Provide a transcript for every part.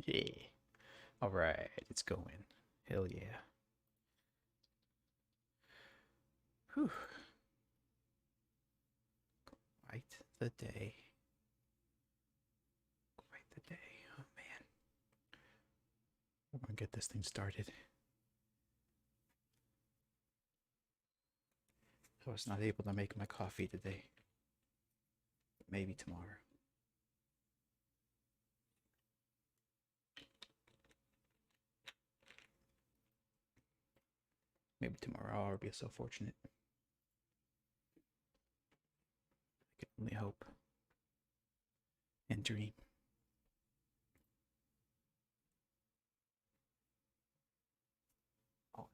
Yeah. All right, it's going. Hell yeah. Whew. Quite the day. Quite the day. Oh man. I'm gonna get this thing started. I was not able to make my coffee today. Maybe tomorrow. Maybe tomorrow I'll be so fortunate. I can only hope and dream. Oh,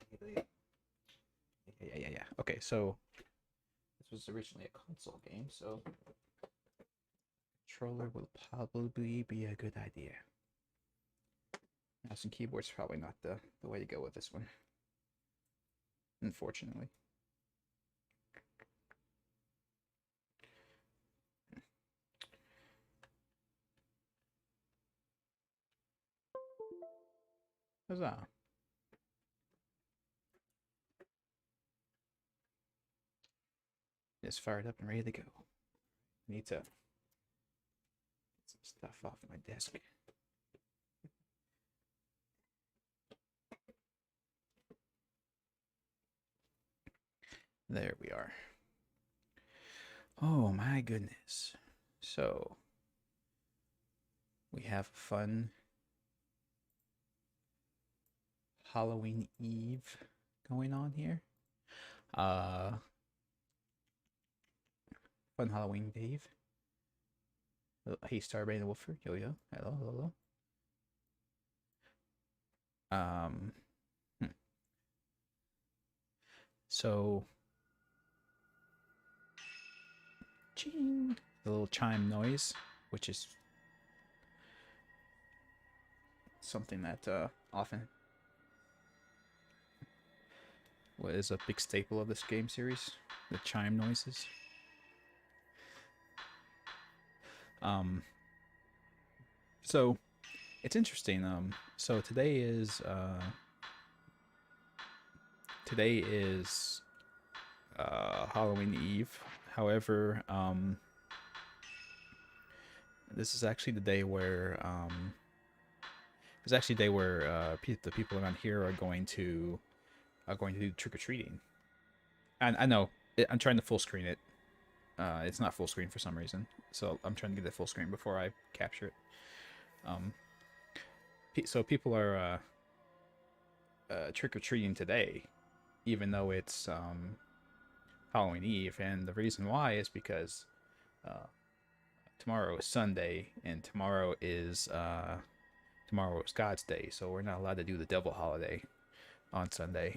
yeah. Okay, so this was originally a console game, so controller will probably be a good idea. Mouse and keyboard's probably not the way to go with this one, unfortunately. Huzzah. Just fired up and ready to go. I need to get some stuff off my desk. There we are. Oh my goodness. So, we have a fun Halloween Eve going on here. Fun Halloween Eve. Hey, Starbane Wolfer. Yo, yo. Hello, hello. Um, hmm. So, ching, the little chime noise, which is something that often is a big staple of this game series, the chime noises. So it's interesting. So today is Halloween Eve. However, this is actually the day where it's actually the day where the people around here are going to do trick or treating. And I know I'm trying to full screen it. It's not full screen for some reason, so I'm trying to get it full screen before I capture it. So people are trick or treating today, even though it's Halloween Eve, and the reason why is because tomorrow is Sunday, and tomorrow is God's Day, so we're not allowed to do the devil holiday on Sunday.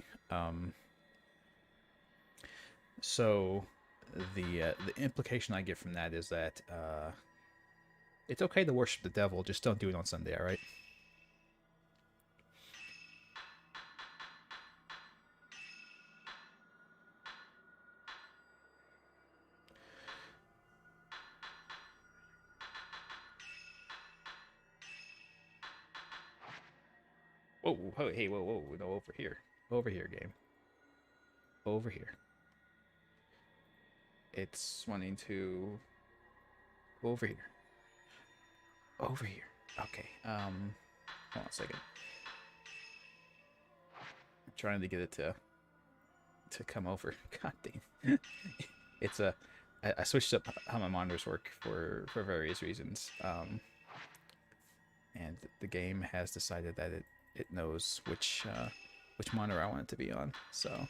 So the implication I get from that is that it's okay to worship the devil, just don't do it on Sunday, all right? Whoa, hey, whoa, no, over here, game, over here. It's wanting to over here, over here. Okay, hold on a second. I'm trying to get it to come over. God dang. It's a I switched up how my monitors work for various reasons. And the game has decided that it knows which monitor I want it to be on. So I'm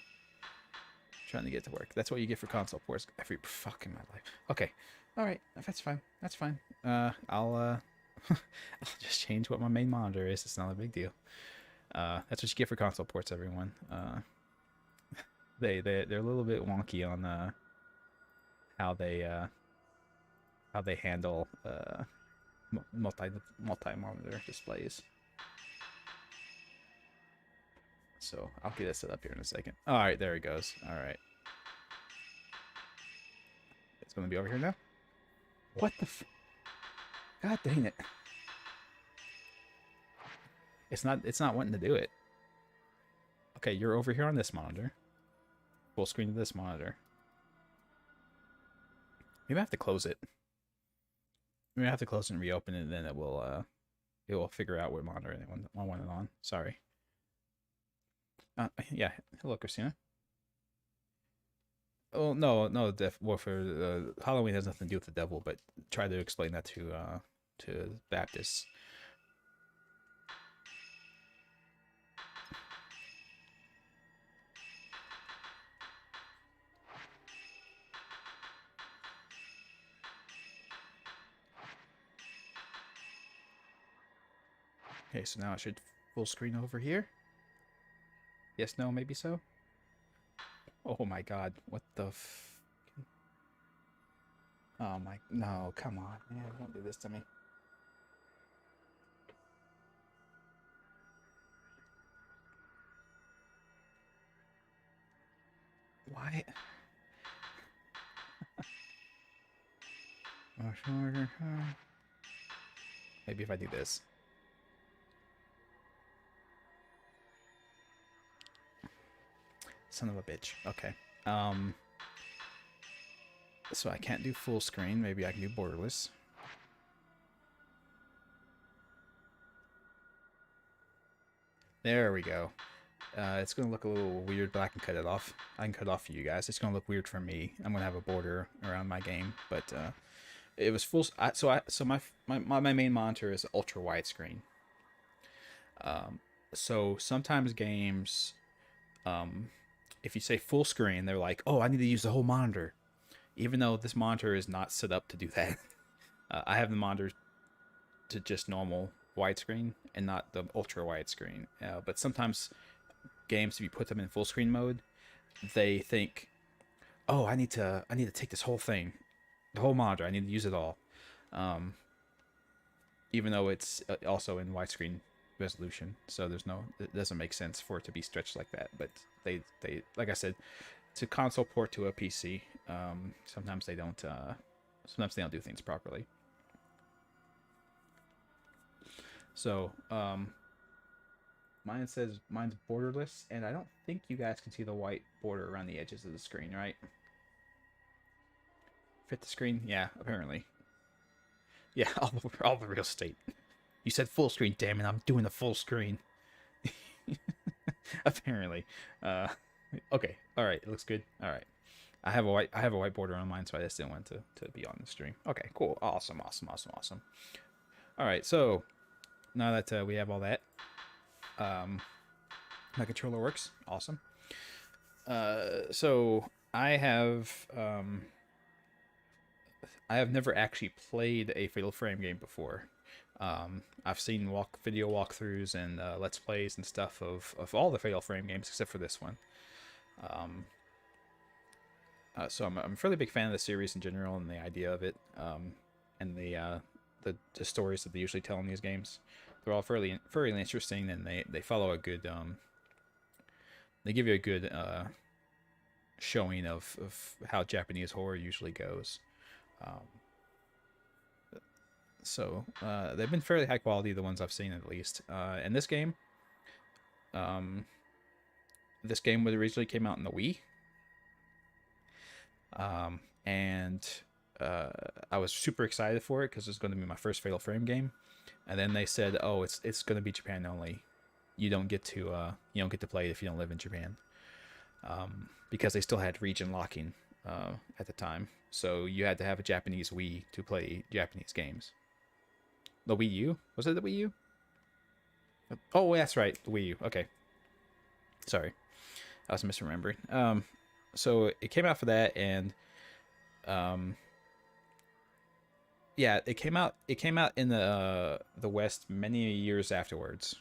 trying to get it to work. That's what you get for console ports every fucking my life. Okay, all right, that's fine. That's fine. I'll I'll just change what my main monitor is. It's not a big deal. That's what you get for console ports, everyone. They're a little bit wonky on how they handle multi monitor displays. So I'll get it set up here in a second. All right, there it goes. All right, it's gonna be over here now. What the? God dang it! It's not wanting to do it. Okay, you're over here on this monitor. Full screen of this monitor. Maybe I have to close it. Maybe I have to close it and reopen it, and then it will figure out what monitor I want it on. Sorry. Yeah. Hello, Christina. Oh no, no. Well, for Halloween has nothing to do with the devil, but try to explain that to Baptists. Okay, so now I should full screen over here. Yes, no, maybe so. Oh my God, what the Oh my, no, come on, man, don't do this to me. Why? Maybe if I do this. Son of a bitch. Okay. So I can't do full screen. Maybe I can do borderless. There we go. It's going to look a little weird, but I can cut it off. I can cut it off for you guys. It's going to look weird for me. I'm going to have a border around my game, but it was full. So my main monitor is ultra widescreen. So sometimes games, if you say full screen, they're like, oh, I need to use the whole monitor, even though this monitor is not set up to do that. I have the monitor to just normal widescreen and not the ultra widescreen. But sometimes games, if you put them in full screen mode, they think, oh, I need to take this whole thing, the whole monitor. I need to use it all, even though it's also in widescreen resolution. So it doesn't make sense for it to be stretched like that. But they like I said, to console port to a PC, sometimes they don't do things properly. So mine's borderless, and I don't think you guys can see the white border around the edges of the screen, right? Fit the screen? Yeah, apparently. Yeah, all the real estate. You said full screen, damn it, I'm doing the full screen. Apparently. Okay, alright, it looks good. Alright. I have a white border on mine, so I just didn't want to be on the stream. Okay, cool. Awesome. Alright, so now that we have all that, my controller works. Awesome. So I have never actually played a Fatal Frame game before. I've seen video walkthroughs and let's plays and stuff of all the Fatal Frame games except for this one. So I'm a fairly big fan of the series in general and the idea of it, and the stories that they usually tell in these games. They're all fairly interesting, and they follow a good they give you a good showing of how Japanese horror usually goes. So they've been fairly high quality, the ones I've seen at least. And this game originally came out in the Wii. And I was super excited for it because it's going to be my first Fatal Frame game. And then they said, "Oh, it's going to be Japan only. You don't get to play it if you don't live in Japan." Because they still had region locking at the time, so you had to have a Japanese Wii to play Japanese games. The Wii U? Was it the Wii U? Oh, that's right, the Wii U. Okay, sorry, I was misremembering. So it came out for that, and yeah, it came out in the West many years afterwards.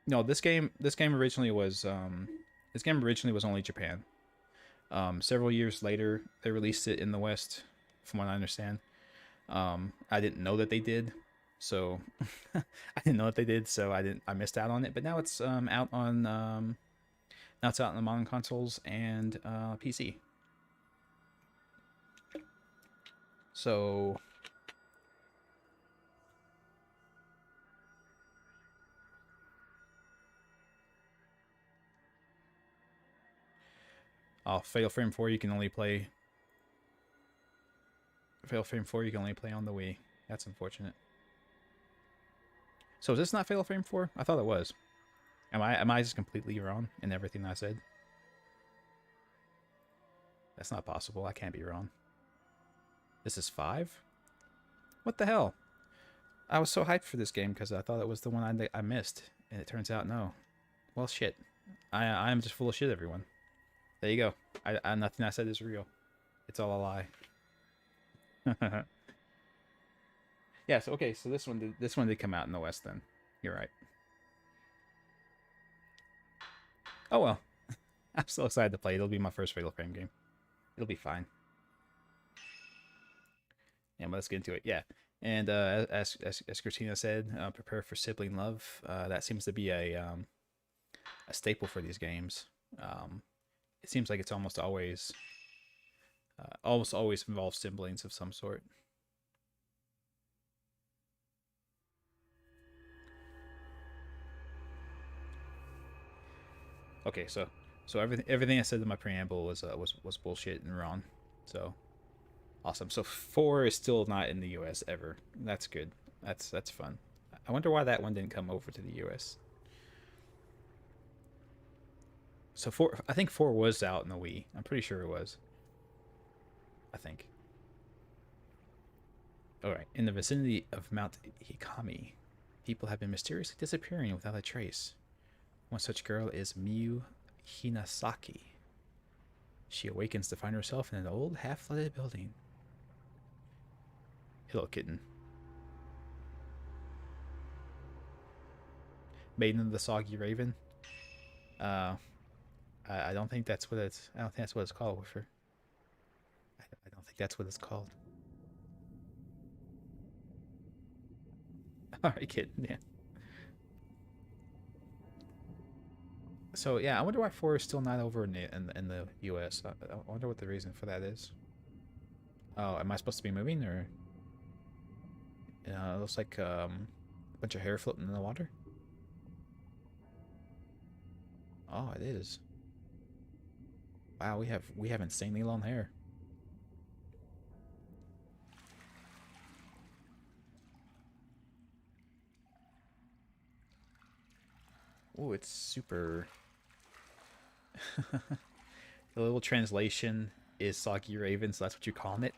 No, this game originally was only Japan. Several years later, they released it in the West, from what I understand. I didn't know that they did, so I missed out on it. But now it's out on the modern consoles and PC. So Fatal Frame 4 you can only play Fatal Frame 4 you can only play on the Wii. That's unfortunate. So is this not Fatal Frame 4? I thought it was. Am I just completely wrong in everything I said? That's not possible. I can't be wrong. This is 5? What the hell? I was so hyped for this game because I thought it was the one I missed, and it turns out no. Well, shit. I'm just full of shit, everyone. There you go. Nothing I said is real. It's all a lie. Yeah. So okay. So this one did come out in the West. Then you're right. Oh well. I'm so excited to play. It'll be my first Fatal Frame game. It'll be fine. Yeah, but let's get into it. Yeah. And as Christina said, prepare for sibling love. That seems to be a staple for these games. It seems like it's almost always involves siblings of some sort. Okay, so everything I said in my preamble was bullshit and wrong. So awesome. So 4 is still not in the U.S. ever. That's good. That's fun. I wonder why that one didn't come over to the U.S. So 4, I think 4 was out in the Wii. I'm pretty sure it was. I think. All right. In the vicinity of Mount Hikami, people have been mysteriously disappearing without a trace. One such girl is Miyu Hinasaki. She awakens to find herself in an old, half-flooded building. Hello, kitten. Maiden of the Soggy Raven. I don't think that's what it's. I don't think that's what it's called, Wiffer. I don't think that's what it's called. All right, kitten. Yeah. So yeah, I wonder why 4 is still not over in the U.S. I wonder what the reason for that is. Oh, am I supposed to be moving, or? It looks like a bunch of hair floating in the water. Oh, it is. Wow, we have insanely long hair. Oh, it's super. The little translation is Soggy Raven, so that's what you're calling it.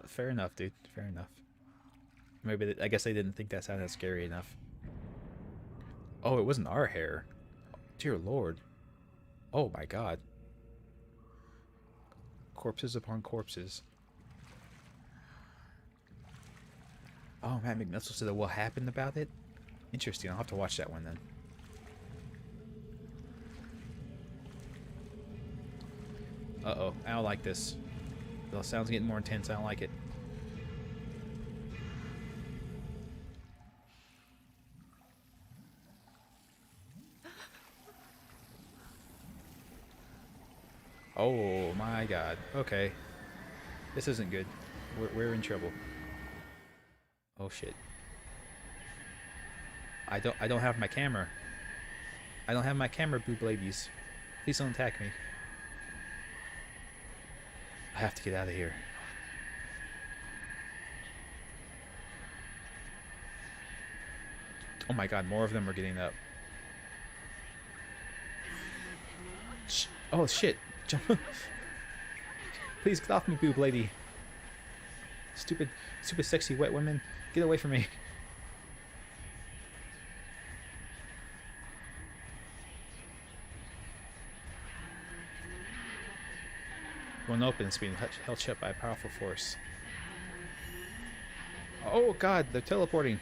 Fair enough, dude. Fair enough. Maybe I guess they didn't think that sounded scary enough. Oh, it wasn't our hair. Dear Lord. Oh my God. Corpses upon corpses. Oh, Matt McNussel said what happened about it? Interesting. I'll have to watch that one then. Uh-oh. I don't like this. The sound's getting more intense. I don't like it. Oh my God. Okay. This isn't good. We're in trouble. Oh shit. I don't have my camera. I don't have my camera, boob ladies. Please don't attack me. I have to get out of here. Oh my God, more of them are getting up. Oh shit. Jump. Please get off me, boob lady. Stupid sexy wet women. Get away from me. One open is being held shut by a powerful force. Oh God, they're teleporting.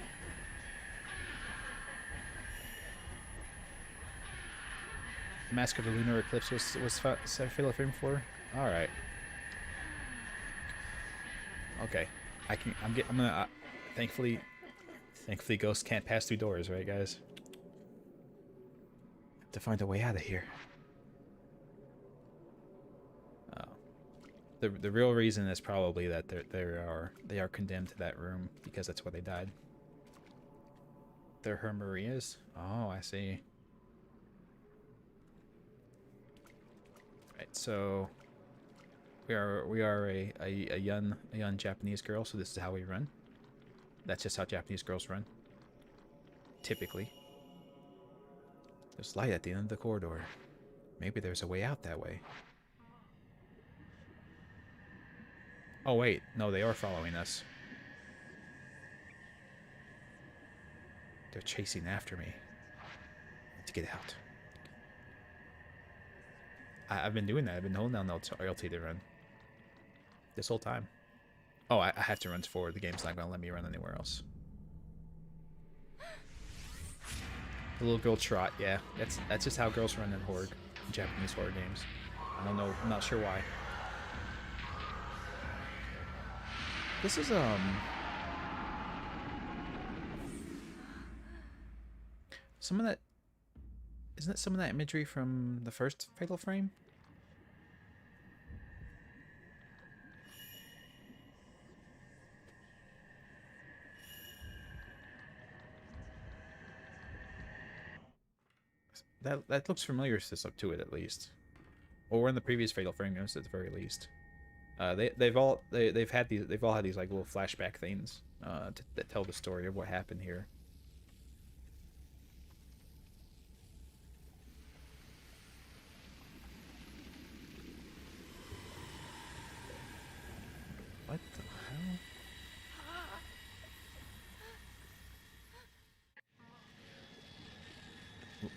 Mask of the Lunar Eclipse was Fatal Frame 4. All right. Okay. I'm gonna. Thankfully, ghosts can't pass through doors, right, guys? Have to find a way out of here. Oh. The real reason is probably that they are condemned to that room because that's where they died. They're her Marias. Oh, I see. Right, so we are a young Japanese girl, so this is how we run. That's just how Japanese girls run. Typically. There's light at the end of the corridor. Maybe there's a way out that way. Oh wait, no, they are following us. They're chasing after me. I need to get out. I've been doing that. I've been holding down LT to run. This whole time. Oh, I have to run forward. The game's not going to let me run anywhere else. The little girl trot, yeah. That's just how girls run in Japanese horror games. I don't know. I'm not sure why. This is some of that. Isn't it some of that imagery from the first Fatal Frame? That looks familiar to it at least, or in the previous Fatal Frame games at the very least. They've all had these like little flashback things that tell the story of what happened here. What the hell?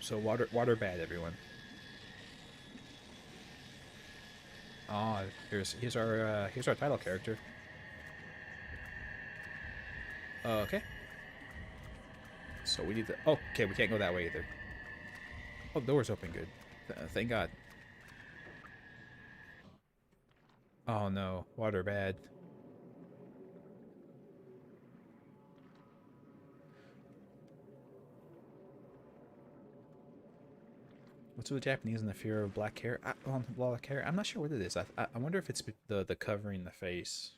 So water bad, everyone. Oh, here's our title character. Okay. So we need to. Oh, okay, we can't go that way either. Oh, the door's open. Good. Thank God. Oh no, water bad. What's with the Japanese and the fear of black hair? Black hair. I'm not sure what it is. I wonder if it's the covering the face.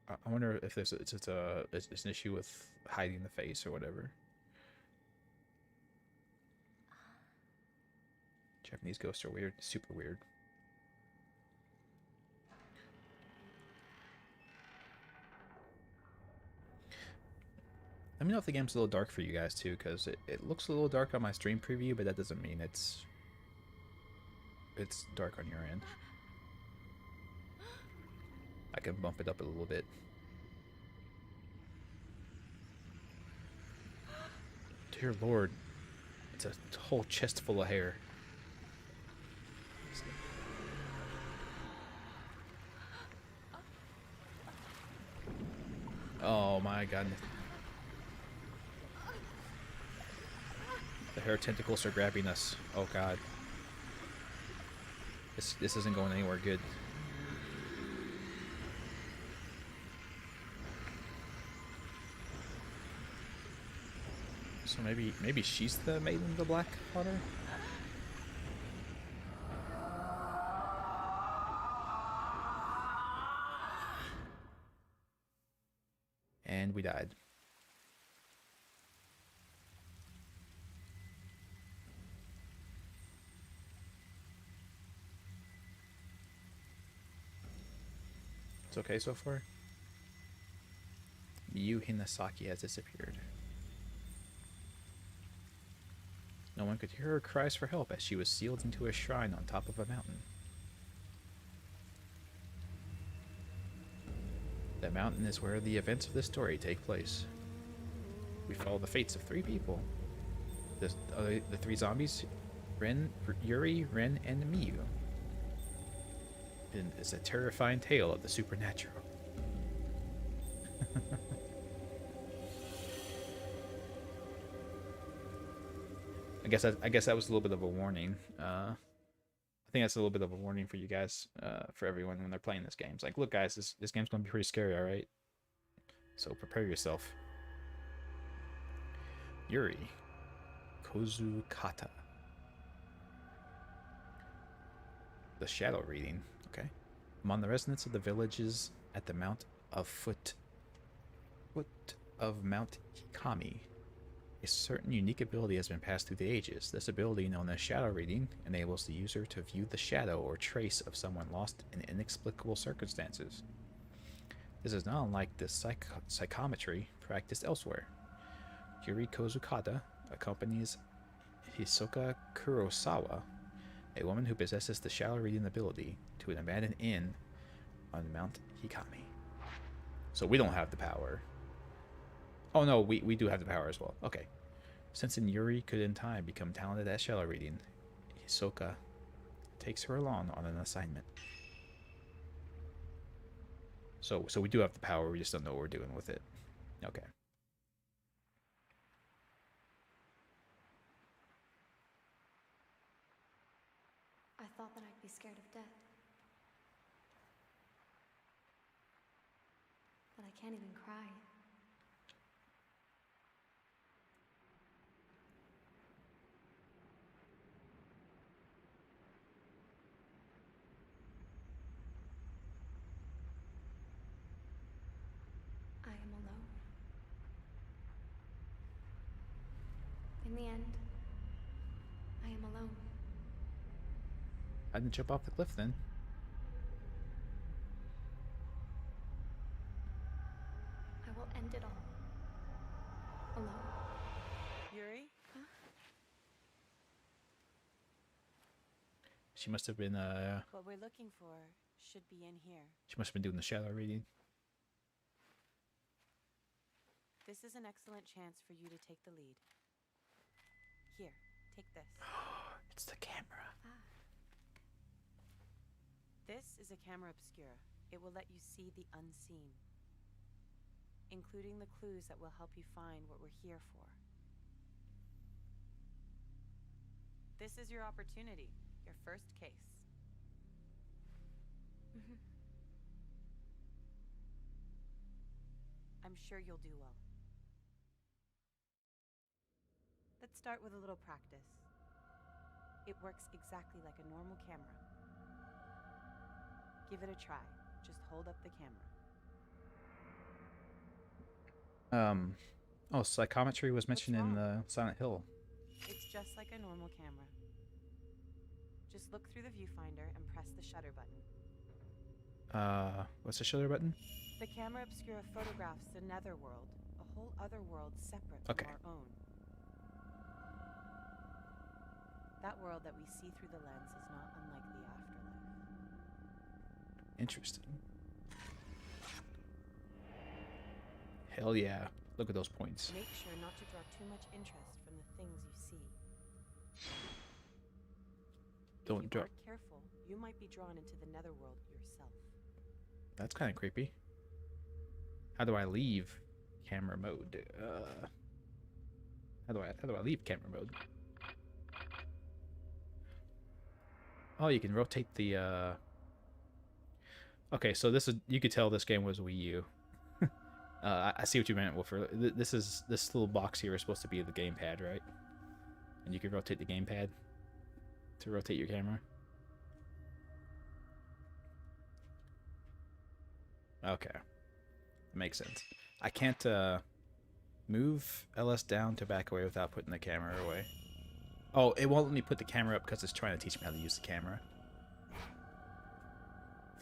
I wonder if it's an issue with hiding the face or whatever. Japanese ghosts are weird, super weird. Let me know if the game's a little dark for you guys too, because it looks a little dark on my stream preview, but that doesn't mean it's dark on your end. I can bump it up a little bit. Dear Lord, it's a whole chest full of hair. Oh my God. The hair tentacles are grabbing us. Oh God. This isn't going anywhere good. So maybe she's the Maiden of the Black Water? And we died. It's okay so far? Miyu Hinasaki has disappeared. No one could hear her cries for help as she was sealed into a shrine on top of a mountain. The mountain is where the events of this story take place. We follow the fates of 3 people. The 3 zombies, Yuri, Ren, and Miyu. It's a terrifying tale of the supernatural. I guess that was a little bit of a warning. I think that's a little bit of a warning for you guys, for everyone when they're playing this game. It's like, look, guys, this game's gonna be pretty scary, all right? So prepare yourself. Yuri Kozukata. The shadow reading. Okay. Among the residents of the villages at the foot of Mount Hikami, a certain unique ability has been passed through the ages. This ability, known as shadow reading, enables the user to view the shadow or trace of someone lost in inexplicable circumstances. This is not unlike the psychometry practiced elsewhere. Yuri Kozukata accompanies Hisoka Kurosawa, a woman who possesses the shadow reading ability, to an abandoned inn on Mount Hikami. So we don't have the power. Oh no, we do have the power as well. Okay. Since Yuri could in time become talented at shadow reading, Hisoka takes her along on an assignment. So we do have the power, we just don't know what we're doing with it. Okay. I thought that I'd be scared of death. But I can't even cry. I am alone. In the end, I am alone. I didn't jump off the cliff then. I will end it all. Alone. Yuri? Huh? She must have been What we're looking for should be in here. she must have been doing the shadow reading. This is an excellent chance for you to take the lead. Here, take this. It's the camera. This is a Camera Obscura. It will let you see the unseen, including the clues that will help you find what we're here for. This is your opportunity, your first case. I'm sure you'll do well. Let's start with a little practice. It works exactly like a normal camera. Give it a try. Just hold up the camera. Oh, psychometry was mentioned in the Silent Hill. It's just like a normal camera. Just look through the viewfinder and press the shutter button. What's the shutter button? The Camera Obscura photographs the netherworld, a whole other world separate Okay. from our own. That world that we see through the lens is not unlike the afterlife. Interesting. Hell yeah. Look at those points. Make sure not to draw too much interest from the things you see. Don't draw. If you aren't careful, you might be drawn into the netherworld yourself. That's kind of creepy. How do I leave camera mode? How do I leave camera mode? Oh, you can rotate the Okay, so this is, you could tell this game was Wii U. I see what you meant, Wolfer. This little box here is supposed to be the gamepad, right? And you can rotate the gamepad to rotate your camera. Okay. Makes sense. I can't move LS down to back away without putting the camera away. Oh, it won't let me put the camera up because it's trying to teach me how to use the camera.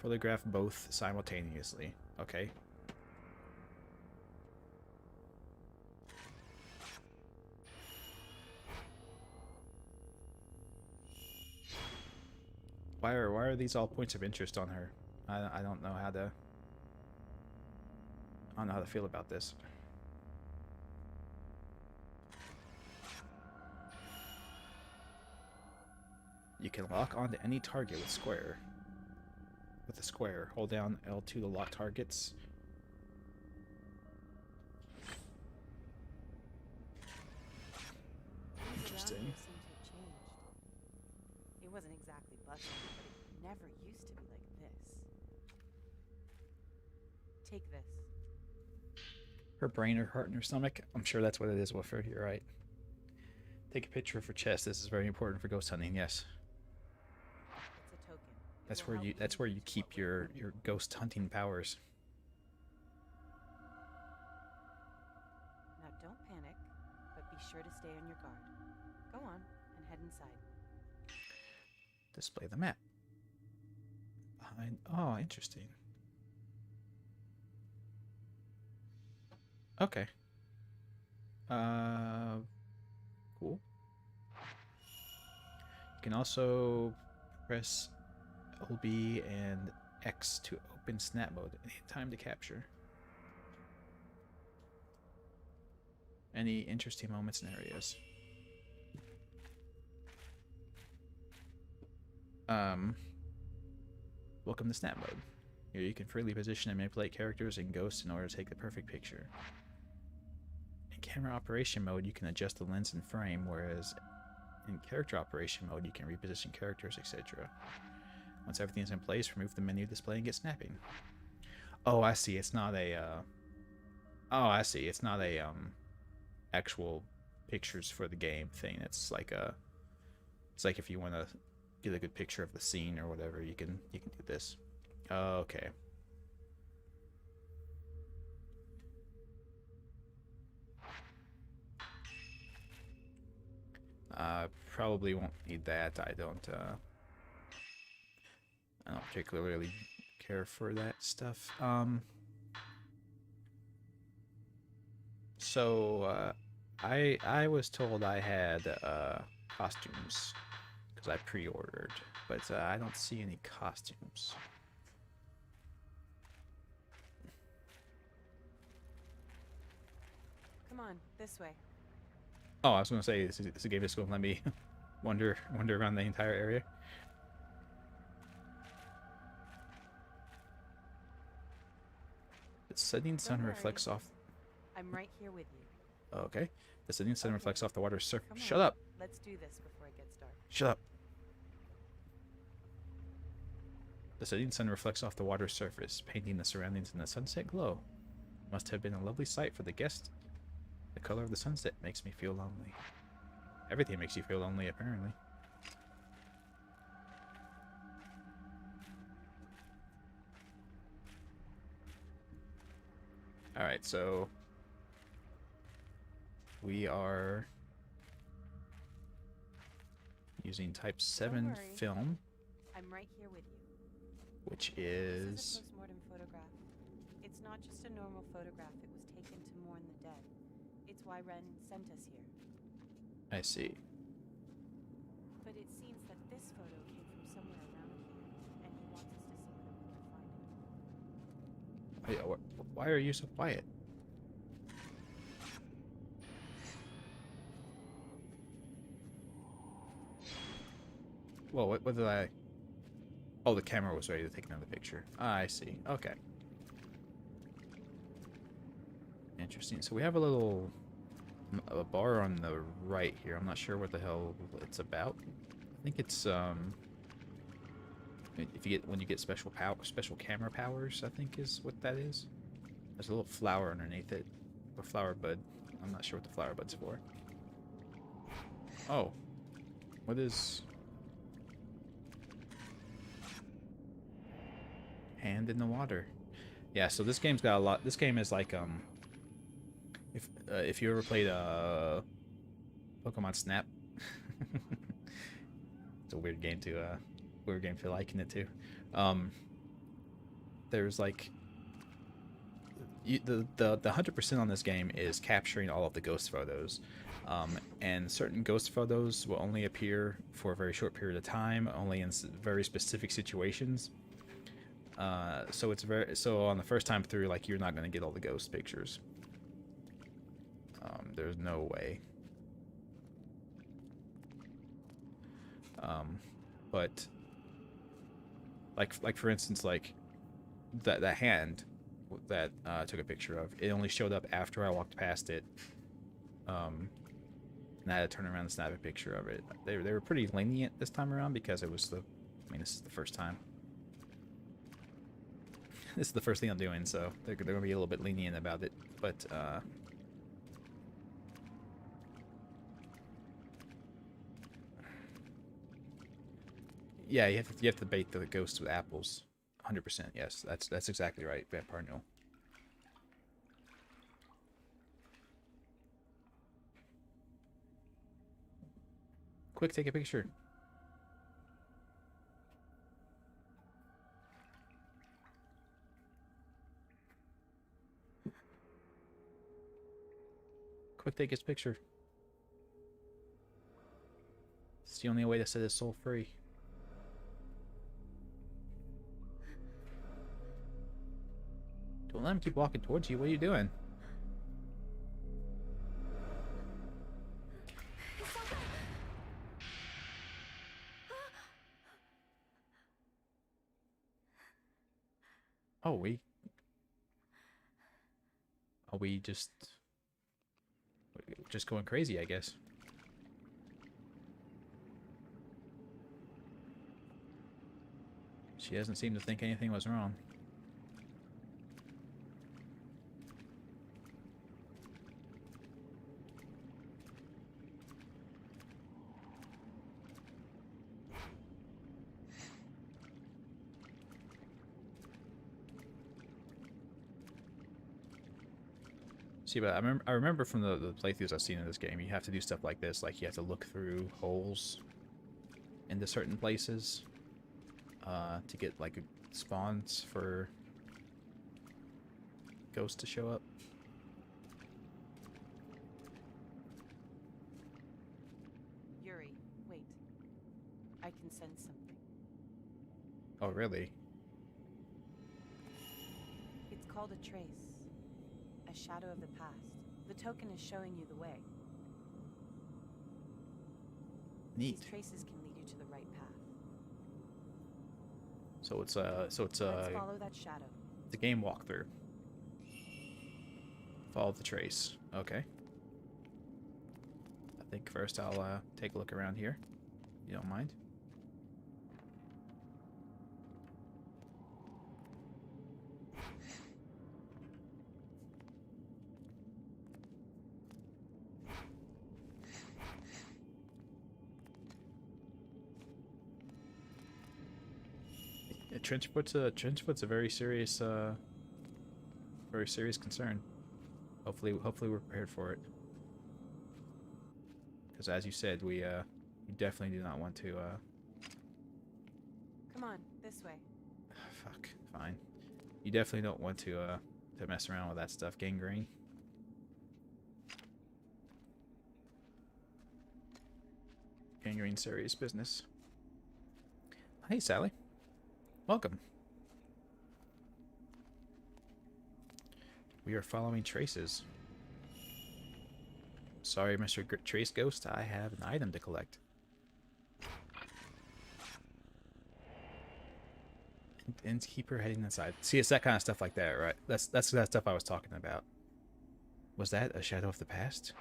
Photograph both simultaneously. Okay. Why are these all points of interest on her? I don't know how to... I don't know how to feel about this. You can lock onto any target with square. With a square. Hold down L2 to lock targets. Interesting. Things around here seem to have changed. It wasn't exactly bustling, but it never used to be like this. Take this. Her brain, her heart, and her stomach. I'm sure that's what it is, Woofer. You're right. Take a picture of her chest. This is very important for ghost hunting, yes. It's a token. That's will where help you that's where you to keep what we're your learning. ghost hunting powers. Now don't panic, but be sure to stay on your guard. Go on and head inside. Display the map. Behind. Oh, interesting. Okay. Cool. You can also press LB and X to open snap mode anytime to capture. Any interesting moments and areas. Welcome to snap mode. Here you can freely position and manipulate characters and ghosts in order to take the perfect picture. In camera operation mode, you can adjust the lens and frame, whereas in character operation mode, you can reposition characters, etc. Once everything's in place, remove the menu display and get snapping. Oh, I see. It's not a. Oh, I see. It's not a actual pictures for the game thing. It's like a. It's like if you want to get a good picture of the scene or whatever, you can do this. Okay. Probably won't need that. I don't particularly care for that stuff. So I was told I had costumes because I pre-ordered, but I don't see any costumes. Come on, this way. Oh, I was gonna say this game is gonna let me wander around the entire area. The setting sun Don't reflects worry. off. I'm right here with you. Okay. The setting sun Okay. reflects off the water's surface. Come Shut on. up! Let's do this before it gets dark. Shut up! The setting sun reflects off the water's surface, painting the surroundings in a sunset glow. Must have been a lovely sight for the guest. The color of the sunset makes me feel lonely. Everything makes you feel lonely, apparently. Alright, so we are using type 7 worry. film, I'm right here with you. which This is... is a postmortem photograph. It's not just a normal photograph. It was taken to mourn the dead. It's why Ren sent us here. I see. But it seems that this photo came from somewhere around here, and he wants us to see what we can find. Why are you so quiet? Well, what did I... Oh, the camera was ready to take another picture. Ah, I see. Okay. Interesting. So we have a little... a bar on the right here. I'm not sure what the hell it's about. I think it's, if you get... when you get special camera powers, I think is what that is. There's a little flower underneath it. A flower bud. I'm not sure what the flower bud's for. Oh. What is... Hand in the water. Yeah, so this game's got a lot. This game is like if you ever played Pokemon Snap. It's a weird game to liken it to. There's like the 100% on this game is capturing all of the ghost photos. And certain ghost photos will only appear for a very short period of time, only in very specific situations. So it's so on the first time through, like, you're not going to get all the ghost pictures. There's no way. But like for instance, like that hand that I took a picture of, it only showed up after I walked past it. And I had to turn around and snap a picture of it. They were pretty lenient this time around because it was this is the first time. This is the first thing I'm doing, so they're going to be a little bit lenient about it. But, Yeah, you have to bait the ghosts with apples. 100%. Yes, that's exactly right, Vampire Noel. Quick, take a picture. Quick, take his picture. It's the only way to set his soul free. Don't let him keep walking towards you. What are you doing? Oh, are we just going crazy, I guess. She doesn't seem to think anything was wrong. See, but I remember from the playthroughs I've seen in this game, you have to do stuff like this. Like, you have to look through holes into certain places to get, like, spawns for ghosts to show up. Yuri, wait. I can sense something. Oh, really? It's called a trace. A shadow of the past. The token is showing you the way. Neat. These traces can lead you to the right path. So it's Let's follow that shadow. the game walkthrough. Follow the trace. Okay. I think first I'll take a look around here. You don't mind? Yeah, Trenchfoot's a very serious concern. Hopefully we're prepared for it. Because as you said, we definitely do not want to Come on, this way. fuck, fine. You definitely don't want to mess around with that stuff, gangrene. Gangrene serious business. Hey Sally. Welcome. We are following traces. Sorry, Mr. Trace Ghost, I have an item to collect. Innkeeper heading inside. See, it's that kind of stuff like that, right? That's that stuff I was talking about. Was that a shadow of the past?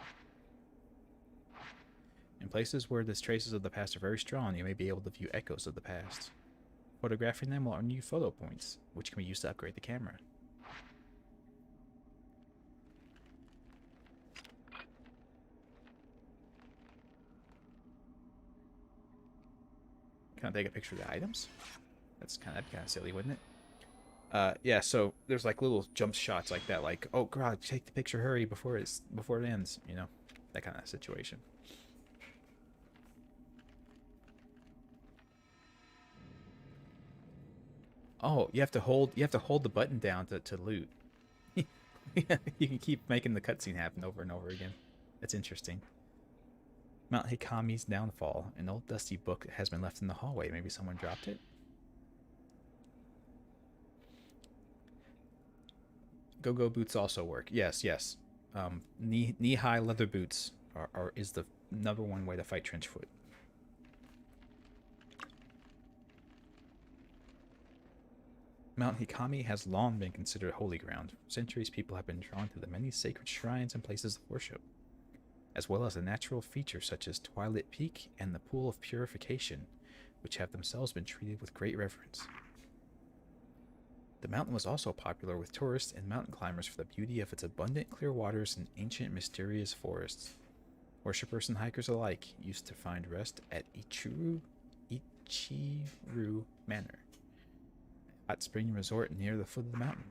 In places where the traces of the past are very strong, you may be able to view echoes of the past. Photographing them will earn you photo points, which can be used to upgrade the camera. Can I take a picture of the items? That'd be kind of silly, wouldn't it? Yeah. So there's like little jump shots like that, like, oh god, take the picture, hurry before it ends. You know, that kind of situation. Oh, you have to hold the button down to loot. Yeah, you can keep making the cutscene happen over and over again. That's interesting. Mount Hikami's downfall. An old dusty book has been left in the hallway. Maybe someone dropped it. Go-go boots also work. Yes. Knee-high leather boots is the number one way to fight Trenchfoot. Mount Hikami has long been considered holy ground. For centuries, people have been drawn to the many sacred shrines and places of worship, as well as the natural features such as Twilight Peak and the Pool of Purification, which have themselves been treated with great reverence. The mountain was also popular with tourists and mountain climbers for the beauty of its abundant clear waters and ancient mysterious forests. Worshippers and hikers alike used to find rest at Ichiru Manor, a hot spring resort near the foot of the mountain.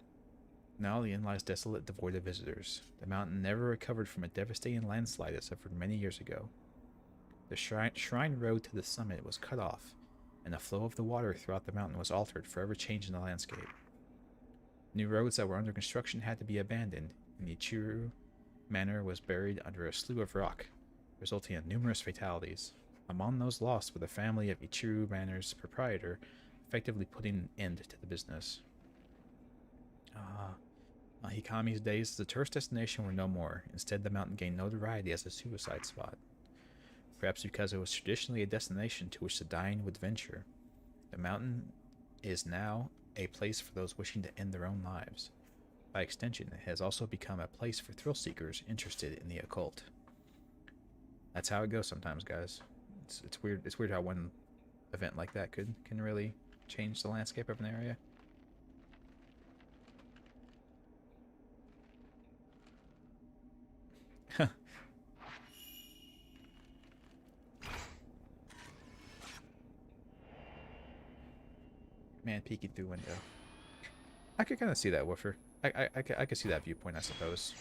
Now the inn lies desolate, devoid of visitors. The mountain never recovered from a devastating landslide that suffered many years ago. The shrine road to the summit was cut off, and the flow of the water throughout the mountain was altered, forever changing the landscape. New roads that were under construction had to be abandoned, and Ichiru Manor was buried under a slough of rock, resulting in numerous fatalities. Among those lost were the family of Ichiru Manor's proprietor, effectively putting an end to the business. Hikami's days as a tourist destination were no more. Instead, the mountain gained notoriety as a suicide spot. Perhaps because it was traditionally a destination to which the dying would venture. The mountain is now a place for those wishing to end their own lives. By extension, it has also become a place for thrill seekers interested in the occult. That's how it goes sometimes, guys. It's weird. It's weird how one event like that can really change the landscape of an area. Man peeking through window. I could kind of see that, Woofer. I could see that viewpoint, I suppose.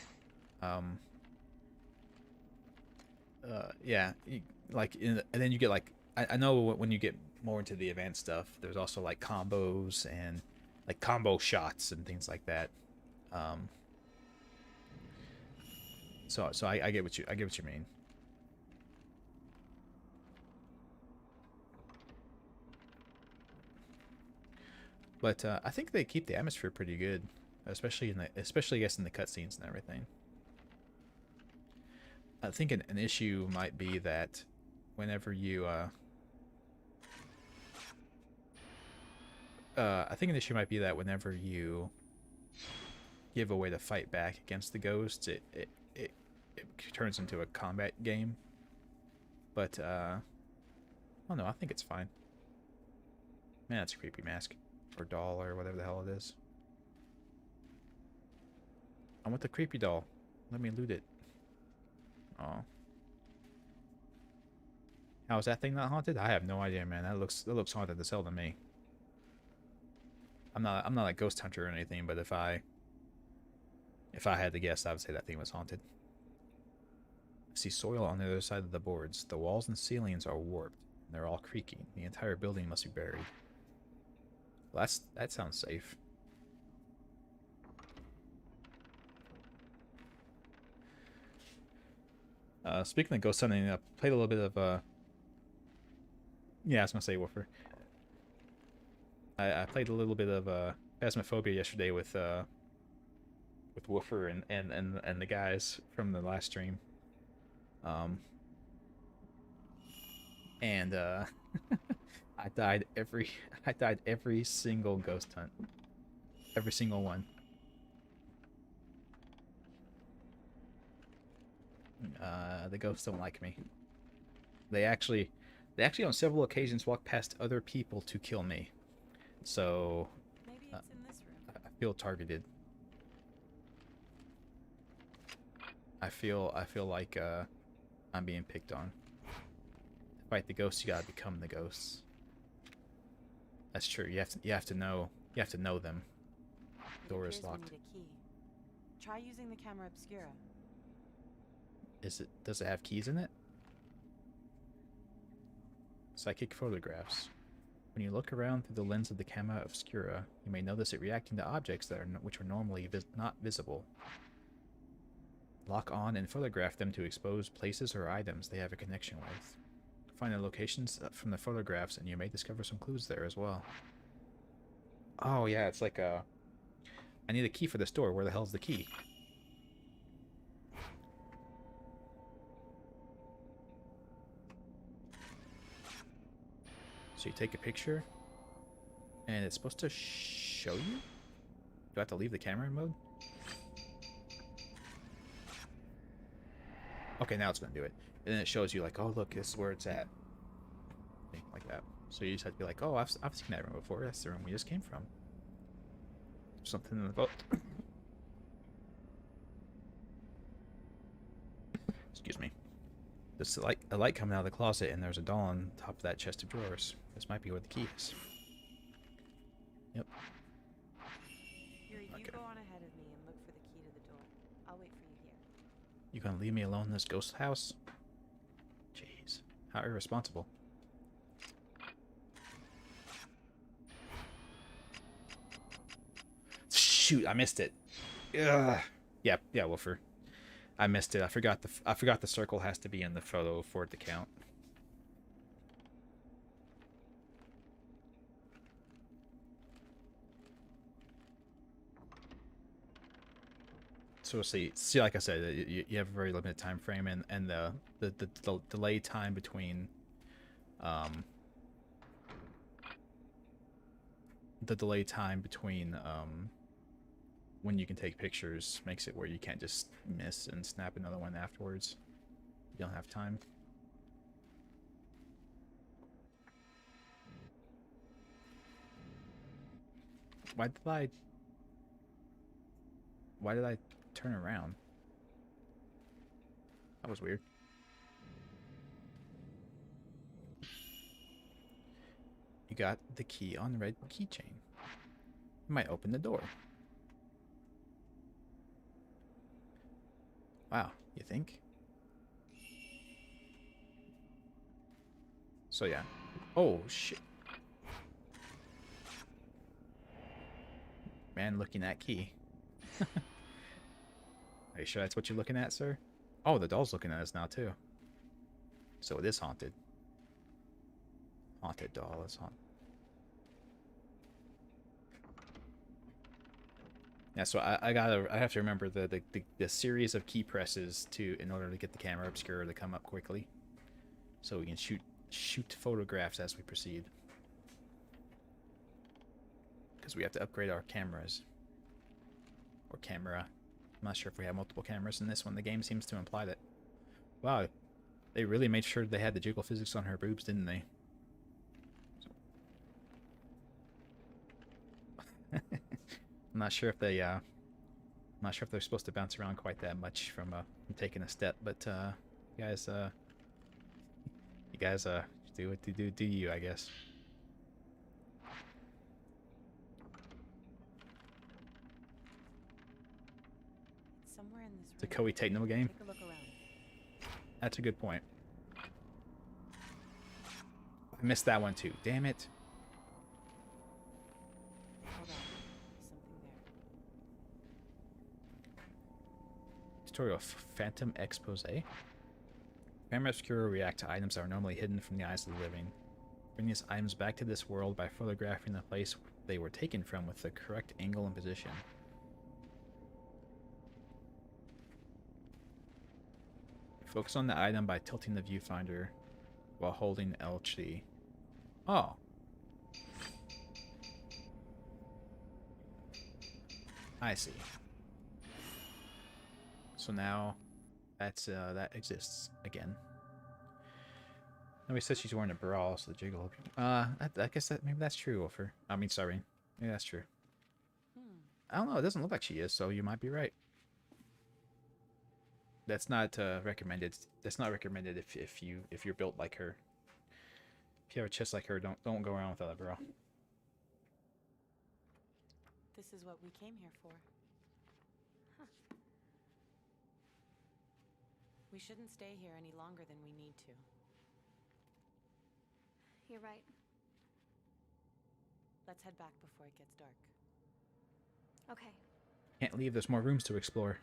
Yeah, and then you get like, I know when you get more into the advanced stuff, there's also like combos and like combo shots and things like that. So I get what you mean. But I think they keep the atmosphere pretty good, especially I guess in the cutscenes and everything. I think an issue might be that whenever you give away the fight back against the ghosts, it turns into a combat game. But oh no, I think it's fine. Man, that's a creepy mask. Or doll, or whatever the hell it is. I want the creepy doll. Let me loot it. Oh. How is that thing not haunted? I have no idea, man. That looks haunted as hell to me. I'm not a ghost hunter or anything, but if I had to guess, I would say that thing was haunted. I see soil on the other side of the boards. The walls and ceilings are warped. And they're all creaking. The entire building must be buried. Well, that sounds safe. Speaking of ghost hunting, I played a little bit of yeah, I was gonna say Woofer. I played a little bit of Phasmophobia yesterday with Woofer and the guys from the last stream. And I died every single ghost hunt. Every single one. The ghosts don't like me. They actually on several occasions walked past other people to kill me. So Maybe it's in this room. I feel targeted. I feel like I'm being picked on. To fight the ghosts, you gotta become the ghosts. That's true. You have to know them. It Door is appears we locked. need a key. Try using the Camera Obscura. Does it have keys in it? Psychic photographs. When you look around through the lens of the Camera Obscura, you may notice it reacting to objects which are normally not visible. Lock on and photograph them to expose places or items they have a connection with. Find the locations from the photographs, and you may discover some clues there as well. Oh yeah, it's like I need a key for this door. Where the hell's the key? So you take a picture, and it's supposed to show you? Do I have to leave the camera in mode? Okay, now it's going to do it. And then it shows you like, oh look, this is where it's at. Like that. So you just have to be like, oh, I've seen that room before. That's the room we just came from. Something in the boat. Excuse me. There's a light coming out of the closet, and there's a doll on top of that chest of drawers. This might be where the key is. Yep. Yuri, you Okay. go on ahead of me and look for the key to the door. I'll wait for you here. You gonna leave me alone in this ghost house? Jeez. How irresponsible. Shoot, I missed it. Ugh. Yeah, Wolfer. I missed it. I forgot the circle has to be in the photo for it to count. So see, like I said, you have a very limited time frame, and the delay time between when you can take pictures makes it where you can't just miss and snap another one afterwards. You don't have time. Why did I turn around? That was weird. You got the key on the red keychain. You might open the door. Wow, you think? So yeah. Oh shit. Man looking at key. Are you sure that's what you're looking at, sir? Oh, the doll's looking at us now too. So it is haunted. Haunted doll is haunted. Yeah, so I have to remember the series of key presses in order to get the camera obscura to come up quickly, so we can shoot photographs as we proceed. Because we have to upgrade our cameras or camera. I'm not sure if we have multiple cameras in this one. The game seems to imply that. Wow, they really made sure they had the jiggle physics on her boobs, didn't they? I'm not sure if they're supposed to bounce around quite that much from taking a step, but you guys do what you do you, I guess. Somewhere in this It's a room. Koei Tecmo game. Take a look around. That's a good point. I missed that one too. Damn it. Hold on. Something there. Tutorial Phantom Expose. Camera Obscura react to items that are normally hidden from the eyes of the living. Bring these items back to this world by photographing the place they were taken from with the correct angle and position. Focus on the item by tilting the viewfinder while holding LT. Oh. I see. So now that exists again. Nobody said she's wearing a bra, so the jiggle. I guess maybe that's true, Wolfer. I mean, sorry. Maybe that's true. I don't know. It doesn't look like she is, so you might be right. That's not recommended. That's not recommended if you're built like her. If you have a chest like her, don't go around without a bra. This is what we came here for. Huh. We shouldn't stay here any longer than we need to. You're right. Let's head back before it gets dark. Okay. Can't leave. There's more rooms to explore.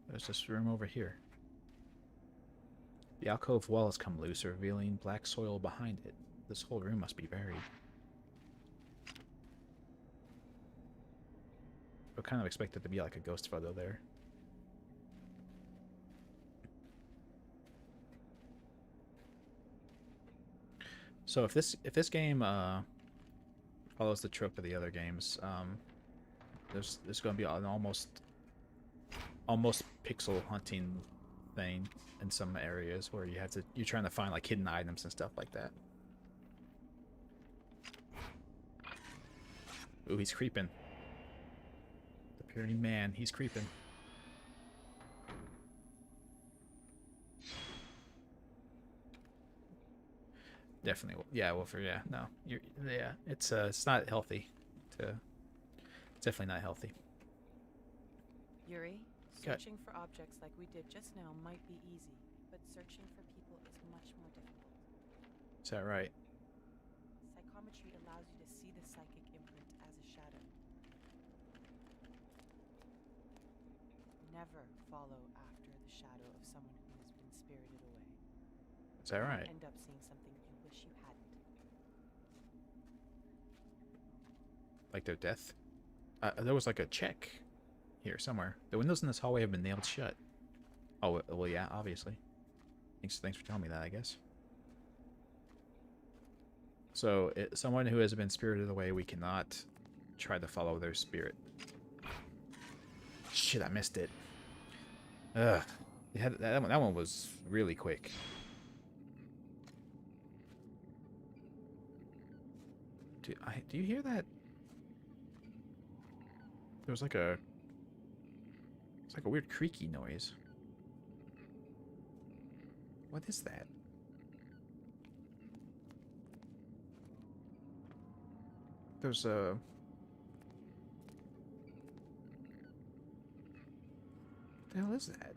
There's this room over here. The alcove wall has come loose, revealing black soil behind it. This whole room must be buried. I kind of expect it to be like a ghost photo there. So if this game follows the trope of the other games, there's going to be an almost pixel hunting thing in some areas where you're trying to find like hidden items and stuff like that. Ooh, he's creeping. Hearing man, he's creeping. Definitely, yeah. Wolfer, yeah. No, yeah. It's not healthy. It's definitely not healthy. Yuri, Got- searching for objects like we did just now might be easy, but searching for people is much more difficult. Is that right? Psychometry allows you to see the psychic imprint as a shadow. Never follow after the shadow of someone who has been spirited away. Is that right? End up seeing something you wish you hadn't. Like their death? There was like a check here somewhere. The windows in this hallway have been nailed shut. Oh, well, yeah, obviously. Thanks for telling me that, I guess. So, someone who has been spirited away, we cannot try to follow their spirit. Shit, I missed it. Ugh. That one was really quick. Do you hear that? There was like a... It's like a weird creaky noise. What is that? There's a... What the hell is that?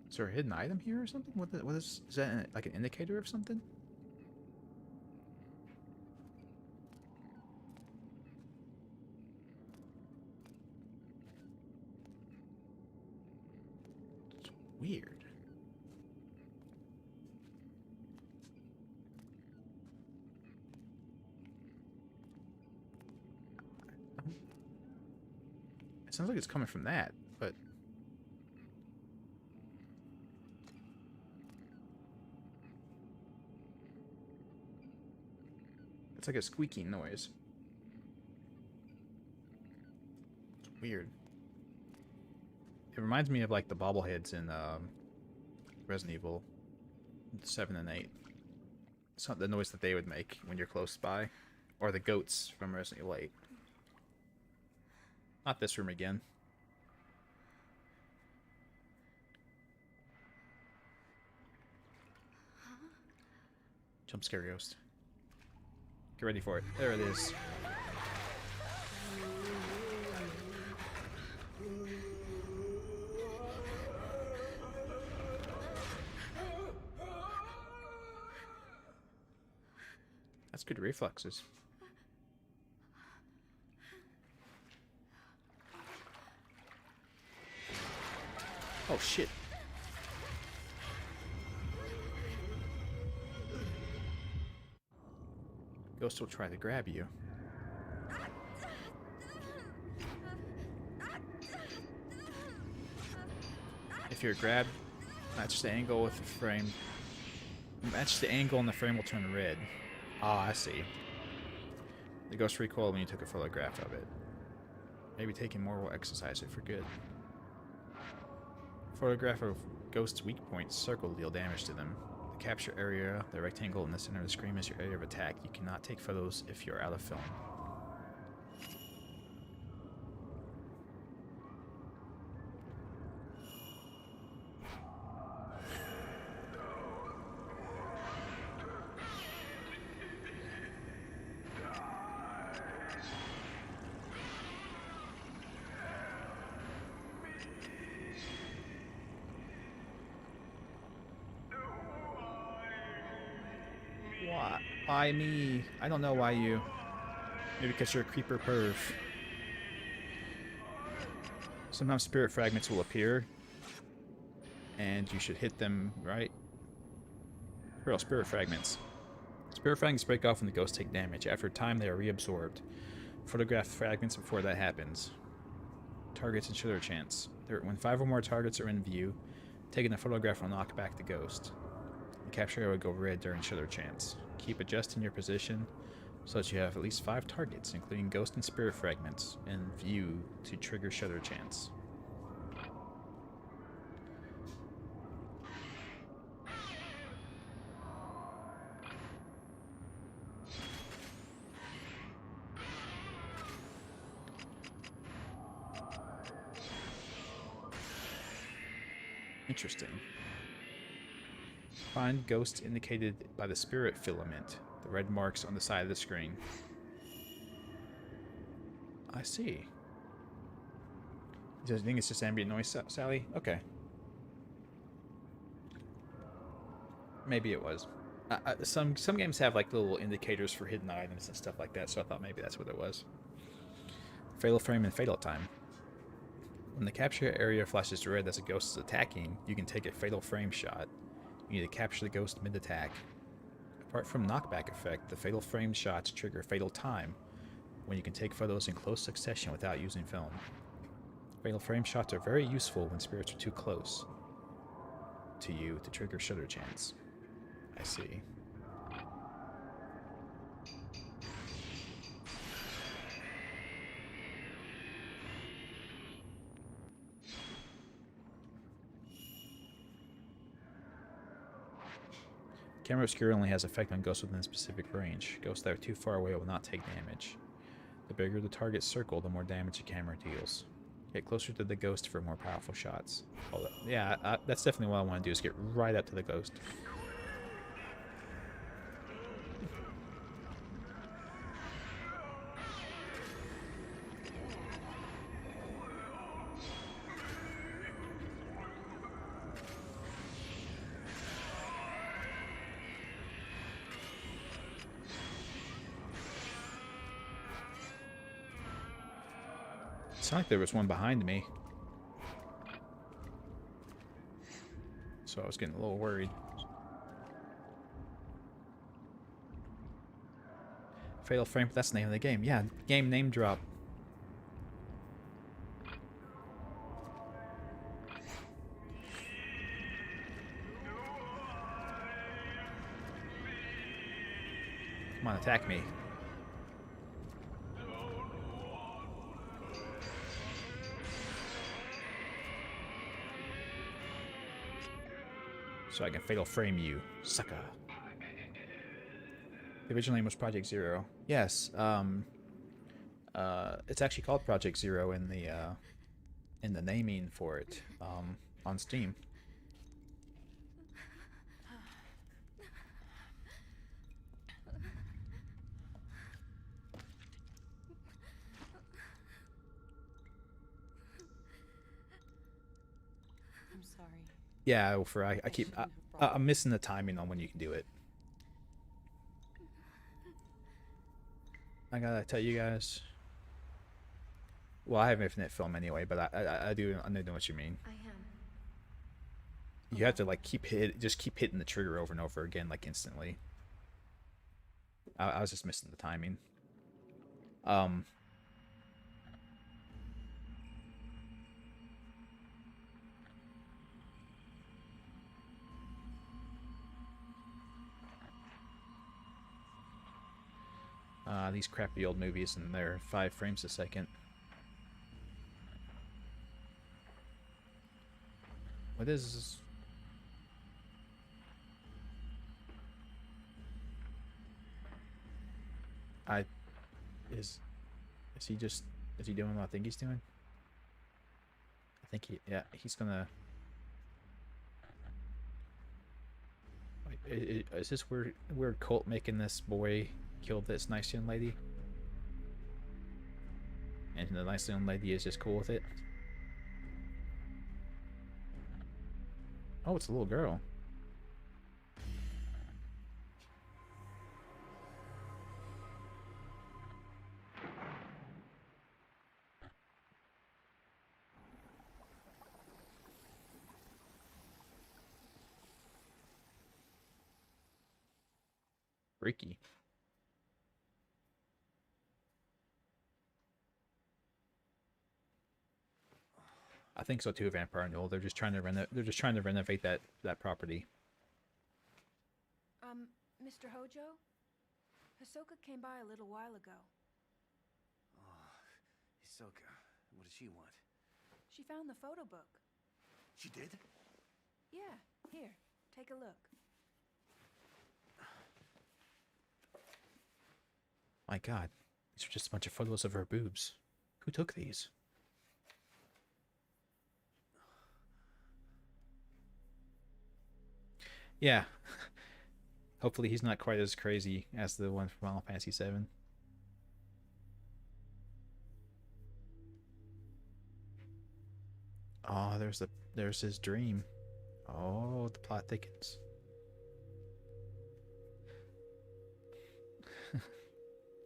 Is there a hidden item here or something? What is that like an indicator of something? It's weird. It sounds like it's coming from that, but... It's like a squeaking noise. It's weird. It reminds me of like the bobbleheads in Resident Evil 7 and 8. It's not the noise that they would make when you're close by. Or the goats from Resident Evil 8. Not this room again. Jump scare ghost. Get ready for it. There it is. That's good reflexes. Oh shit. Ghost will try to grab you. If you're grabbed, match the angle with the frame. Match the angle and the frame will turn red. Ah, I see. The ghost recoiled when you took a photograph of it. Maybe taking more will exercise it for good. Photograph of ghosts' weak points circle to deal damage to them. The capture area, the rectangle in the center of the screen, is your area of attack. You cannot take photos if you're out of film. Why me? I don't know why you. Maybe because you're a creeper perv. Sometimes spirit fragments will appear. And you should hit them, right? Real spirit fragments. Spirit fragments break off when the ghosts take damage. After a time, they are reabsorbed. Photograph fragments before that happens. Targets and shutter chance. When 5 or more targets are in view, taking a photograph will knock back the ghost. The capture area will go red during shutter chance. Keep adjusting your position so that you have at least 5 targets, including ghost and spirit fragments, in view to trigger shutter chance. Interesting. Find ghosts indicated by the spirit filament, the red marks on the side of the screen. I see. Do you think it's just ambient noise, Sally? Okay. Maybe it was. Some games have like little indicators for hidden items and stuff like that, so I thought maybe that's what it was. Fatal frame and fatal time. When the capture area flashes red as a ghost is attacking, you can take a fatal frame shot. You need to capture the ghost mid-attack. Apart from knockback effect, the fatal frame shots trigger fatal time, when you can take photos in close succession without using film. Fatal frame shots are very useful when spirits are too close to you to trigger shutter chance. I see. Camera Obscura only has effect on ghosts within a specific range. Ghosts that are too far away will not take damage. The bigger the target circle, the more damage the camera deals. Get closer to the ghost for more powerful shots. Yeah, that's definitely what I want to do, is get right up to the ghost. It sounded like there was one behind me. So I was getting a little worried. Fatal frame, that's the name of the game. Yeah, game name drop. Come on, attack me. So I can fatal frame you, sucker. The original name was Project Zero. Yes, it's actually called Project Zero in the naming for it, on Steam. I'm sorry. Yeah, I'm missing the timing on when you can do it. I gotta tell you guys. Well, I have infinite film anyway, but I know what you mean. I am. You have to like keep hitting the trigger over and over again, like instantly. I was just missing the timing. These crappy old movies, and they're 5 frames a second. What is... Is he doing what I think he's doing? I think he's gonna... Wait, is this weird cult making this boy kill this nice young lady? And the nice young lady is just cool with it? Oh, it's a little girl. Freaky. I think so too, Vampire Newell. They're just trying to renovate that property. Mr. Hojo? Hisoka came by a little while ago. Oh, Hisoka. What does she want? She found the photo book. She did? Yeah, here, take a look. My God, these are just a bunch of photos of her boobs. Who took these? Yeah. Hopefully he's not quite as crazy as the one from Final Fantasy VII. Oh, there's his dream. Oh, the plot thickens.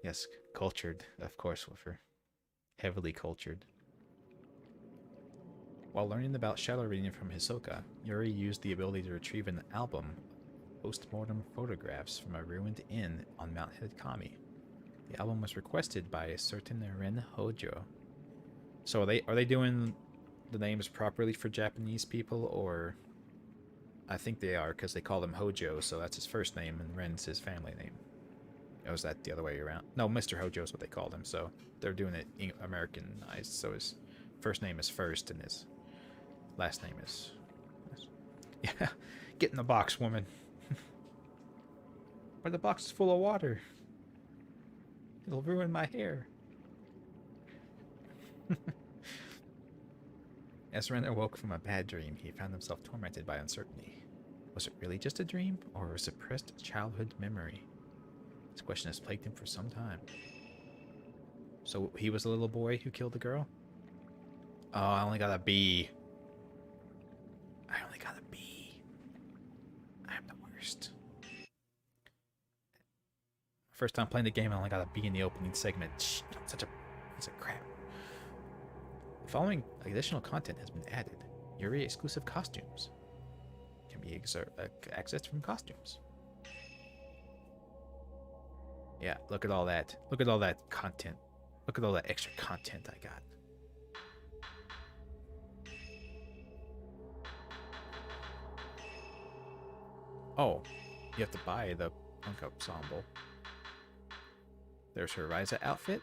Yes, cultured, of course, Woofer. Heavily cultured. While learning about shadow reading from Hisoka, Yuri used the ability to retrieve an album of post-mortem photographs from a ruined inn on Mount Hidekami. The album was requested by a certain Ren Hojo. So are they doing the names properly for Japanese people, or I think they are because they call him Hojo, so that's his first name and Ren's his family name. Or was that the other way around? No, Mr. Hojo is what they called him, so they're doing it Americanized, so his first name is first and his last name is... Yeah, get in the box, woman. But the box is full of water. It'll ruin my hair. As Ren awoke from a bad dream, he found himself tormented by uncertainty. Was it really just a dream, or a suppressed childhood memory? This question has plagued him for some time. So he was a little boy who killed the girl? Oh, I only got a B. I only got a B. I'm the worst. First time playing the game, I only got a B in the opening segment. Shh, such a piece of crap. The following additional content has been added. Yuri exclusive costumes can be accessed from costumes. Yeah, look at all that. Look at all that content. Look at all that extra content I got. Oh, you have to buy the punk ensemble. There's her Ryza outfit.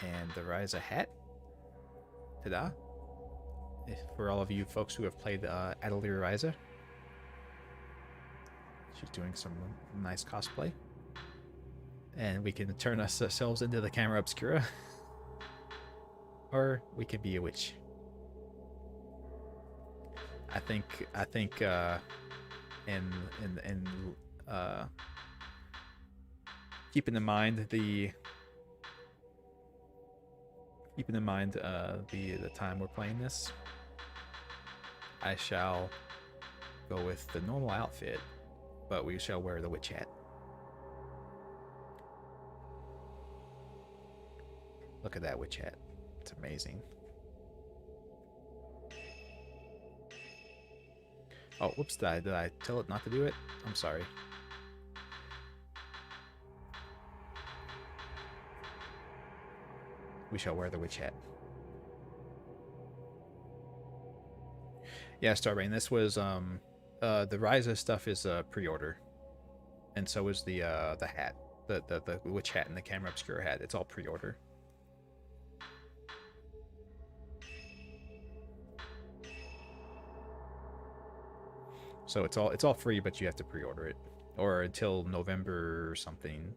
And the Ryza hat. Ta-da. For all of you folks who have played Atelier Ryza. She's doing some nice cosplay. And we can turn ourselves into the Camera Obscura. Or we could be a witch. I think keeping in mind the time we're playing this, I shall go with the normal outfit, but we shall wear the witch hat. Look at that witch hat. It's amazing. Oh, whoops, did I tell it not to do it? I'm sorry. We shall wear the witch hat. Yeah, Starbrain, this was the Ryza stuff is pre-order. And so is the hat. The witch hat and the Camera Obscura hat. It's all pre-order. So it's all free, but you have to pre-order it, or until November or something.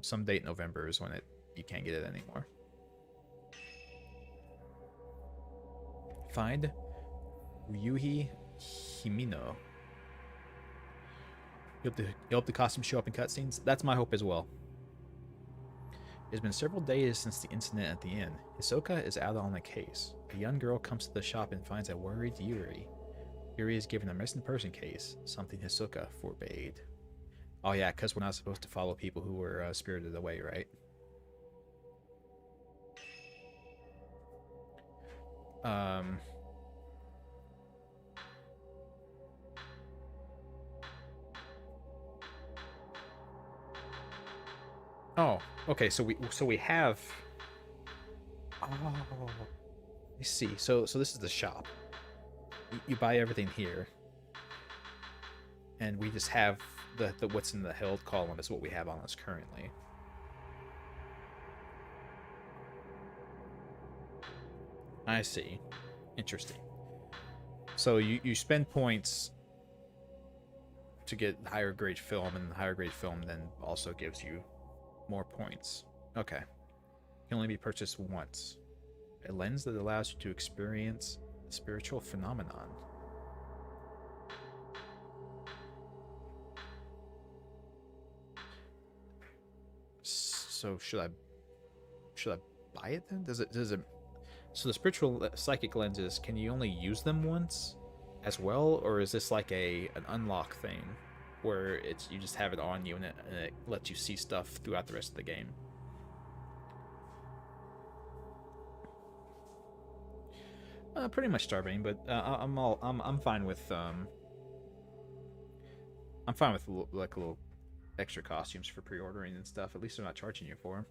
Some date in November is when you can't get it anymore. Find Ryuhi Himino. You hope the costumes show up in cutscenes. That's my hope as well. It's been several days since the incident at the inn. Hisoka is out on a case. A young girl comes to the shop and finds a worried Yuri. Yuri is given a missing person case, something Hisoka forbade. Oh yeah, because we're not supposed to follow people who were spirited away, right? Oh, okay. So we have. Oh, let me see. So this is the shop. You buy everything here, and we just have the what's in the held column is what we have on us currently. I see. Interesting. So you spend points to get higher grade film, and the higher grade film then also gives you more points. Okay. Can only be purchased once. A lens that allows you to experience a spiritual phenomenon. So should I buy it then? Does it? So the spiritual psychic lenses, can you only use them once, as well, or is this like an unlock thing, where it's you just have it on you and it lets you see stuff throughout the rest of the game? Pretty much Starbane, but I'm fine with like little extra costumes for pre-ordering and stuff. At least they're not charging you for them.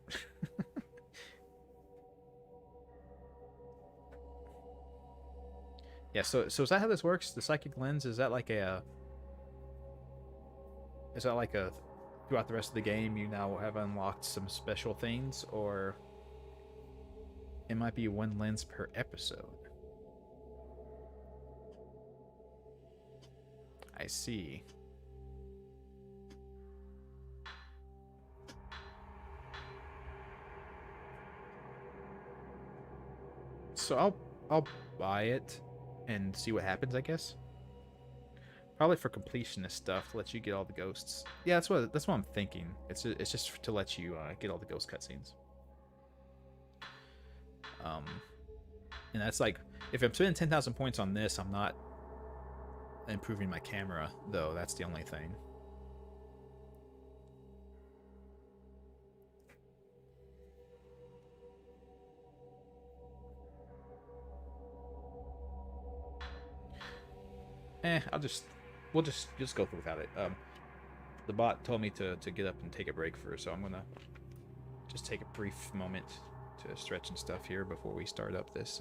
Yeah. So is that how this works? The psychic lens, is that like a throughout the rest of the game you now have unlocked some special things, or it might be one lens per episode? I see. So I'll buy it and see what happens, I guess. Probably for completionist stuff to let you get all the ghosts. Yeah, that's what I'm thinking. It's just to let you get all the ghost cutscenes. And that's like, if I'm spending 10,000 points on this, I'm not improving my camera, though. That's the only thing. We'll just go without it. The bot told me to get up and take a break first, so I'm gonna just take a brief moment to stretch and stuff here before we start up this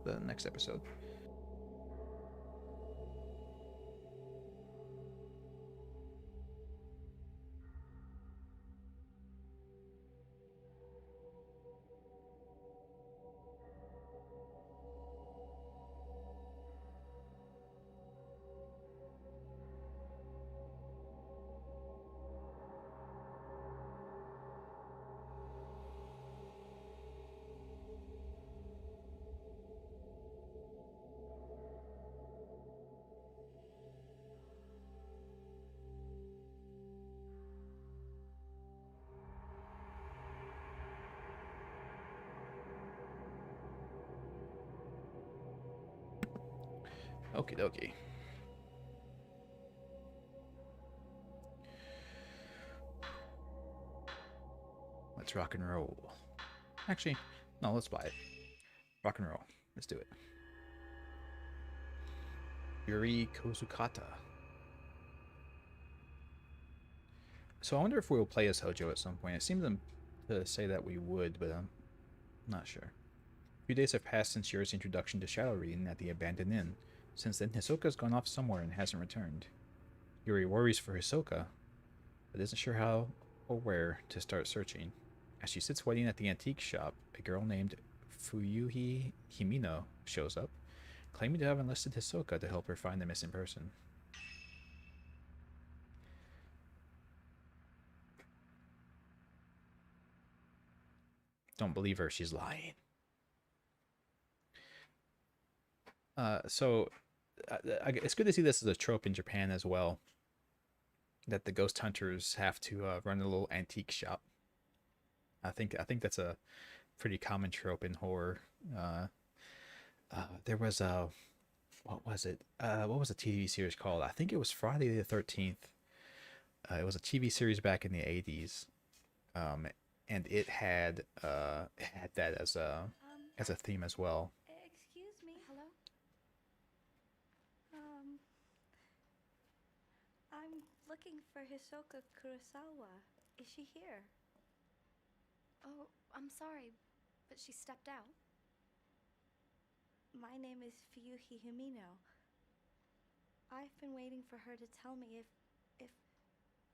the next episode. Okie dokie. Let's rock and roll. Actually, no, let's buy it. Rock and roll. Let's do it. Yuri Kozukata. So I wonder if we'll play as Hojo at some point. It seemed to say that we would, but I'm not sure. A few days have passed since Yuri's introduction to Shadow Reading at the abandoned inn. Since then, Hisoka's gone off somewhere and hasn't returned. Yuri worries for Hisoka, but isn't sure how or where to start searching. As she sits waiting at the antique shop, a girl named Fuyuhi Himino shows up, claiming to have enlisted Hisoka to help her find the missing person. Don't believe her, she's lying. It's good to see this as a trope in Japan as well, that the ghost hunters have to run a little antique shop. I think that's a pretty common trope in horror. There was a what was it? What was the TV series called? I think it was Friday the 13th. It was a TV series back in the 80s, and it had that as a theme as well. Excuse me. Hello? I'm looking for Hisoka Kurosawa. Is she here? Oh, I'm sorry, but she stepped out. My name is Fuyuhi Himino. I've been waiting for her to tell me if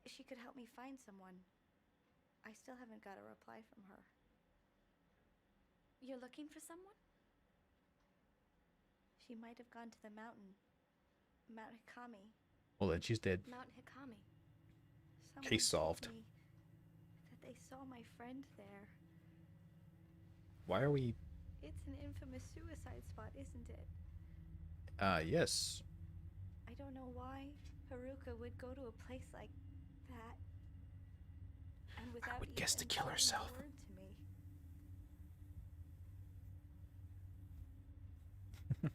she could help me find someone. I still haven't got a reply from her. You're looking for someone? She might have gone to the mountain. Mount Hikami. Well, then she's dead. Mount Hikami. Someone Case solved. told me that they saw my friend there. Why are we... It's an infamous suicide spot, isn't it? Yes. I don't know why Haruka would go to a place like that. and without would guess to even kill saying a herself. word to me.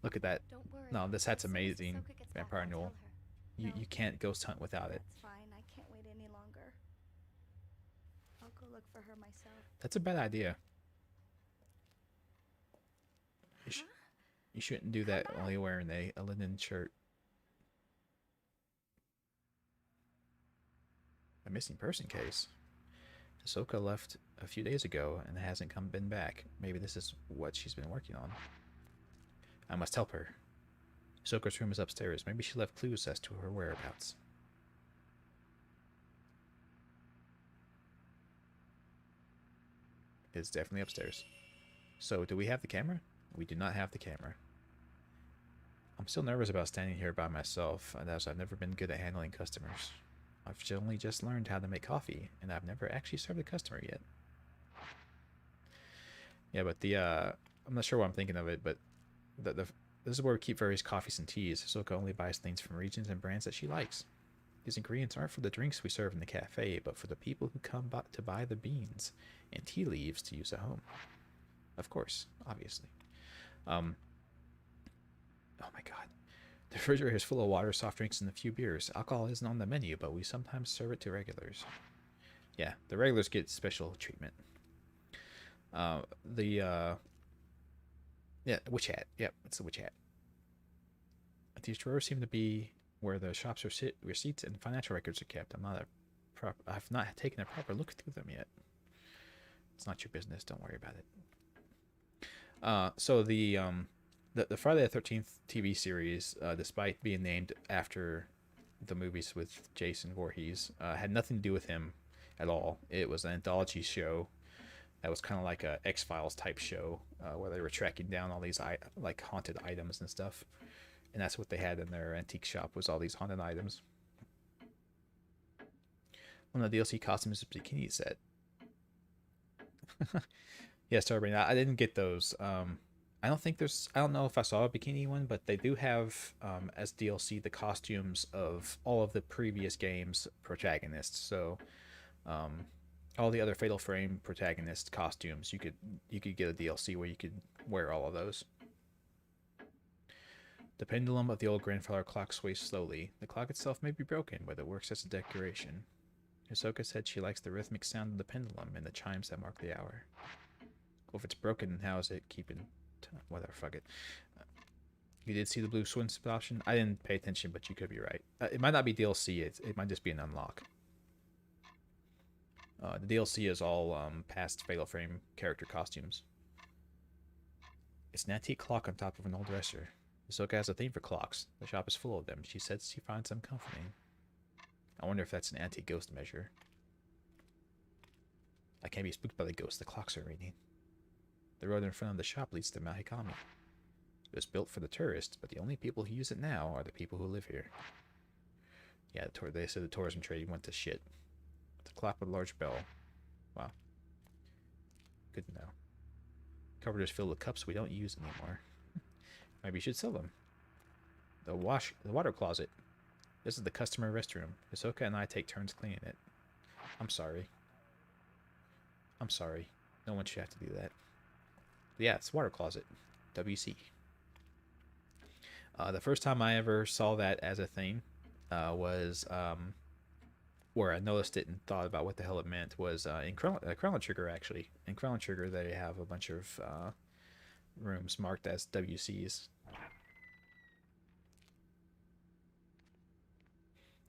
Look at that. Don't worry. No, this hat's As soon as amazing, Ahsoka gets back, Vampire I'll Noel. tell her. You can't ghost hunt without it. That's fine. I can't wait any longer. I'll go look for her myself. That's a bad idea. You shouldn't do that only wearing a linen shirt. A missing person case. Ahsoka left a few days ago and hasn't been back. Maybe this is what she's been working on. I must help her. Ahsoka's room is upstairs. Maybe she left clues as to her whereabouts. It's definitely upstairs. So, do we have the camera? We do not have the camera. I'm still nervous about standing here by myself, as I've never been good at handling customers. I've only just learned how to make coffee, and I've never actually served a customer yet. Yeah, but I'm not sure what I'm thinking of it, but this is where we keep various coffees and teas. Ahsoka only buys things from regions and brands that she likes. These ingredients aren't for the drinks we serve in the cafe, but for the people who come to buy the beans and tea leaves to use at home. Of course, obviously. Oh my god. The refrigerator is full of water, soft drinks, and a few beers. Alcohol isn't on the menu, but we sometimes serve it to regulars. Yeah, the regulars get special treatment. Yeah, witch hat. Yep, it's the witch hat. These drawers seem to be where the shop's receipts and financial records are kept. I've not taken a proper look through them yet. It's not your business. Don't worry about it. So the Friday the 13th TV series, despite being named after the movies with Jason Voorhees, had nothing to do with him at all. It was an anthology show that was kind of like a X-Files type show, where they were tracking down all these like haunted items and stuff. And that's what they had in their antique shop, was all these haunted items. One of the DLC costumes is a bikini set. Yeah, Starbrain, I didn't get those. I don't know if I saw a bikini one, but they do have, as DLC, the costumes of all of the previous games' protagonists. So, all the other Fatal Frame protagonist costumes, you could get a DLC where you could wear all of those. The pendulum of the old grandfather clock sways slowly. The clock itself may be broken, but it works as a decoration. Ahsoka said she likes the rhythmic sound of the pendulum and the chimes that mark the hour. Well, if it's broken, how is it keeping time? Whatever, fuck it. You did see the blue swim option? I didn't pay attention, but you could be right. It might not be DLC, it might just be an unlock. The DLC is all past Fatal Frame character costumes. It's an antique clock on top of an old dresser. Ahsoka has a thing for clocks. The shop is full of them. She says she finds them comforting. I wonder if that's an anti-ghost measure. I can't be spooked by the ghosts the clocks are reading. The road in front of the shop leads to Mahikami. It was built for the tourists, but the only people who use it now are the people who live here. Yeah, they said the tourism trade went to shit. It's a clock with a large bell. Wow. Good to know. Cupboard is filled with cups we don't use anymore. Maybe you should sell them. The water closet. This is the customer restroom. Ahsoka and I take turns cleaning it. I'm sorry. I'm sorry. No one should have to do that. But yeah, it's water closet. WC. The first time I ever saw that as a thing was where I noticed it and thought about what the hell it meant was in Chrono Trigger, actually. In Chrono Trigger, they have a bunch of rooms marked as WCs.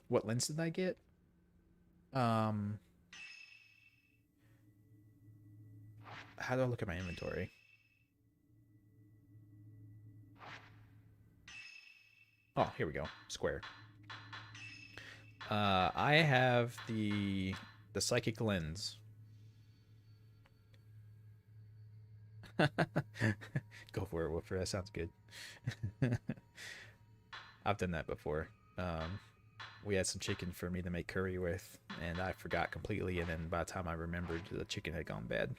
What lens did I get? How do I look at my inventory? Oh, here we go. Square. I have the psychic lens. Go for it, Woofer. That sounds good. I've done that before. We had some chicken for me to make curry with, and I forgot completely, and then by the time I remembered, the chicken had gone bad.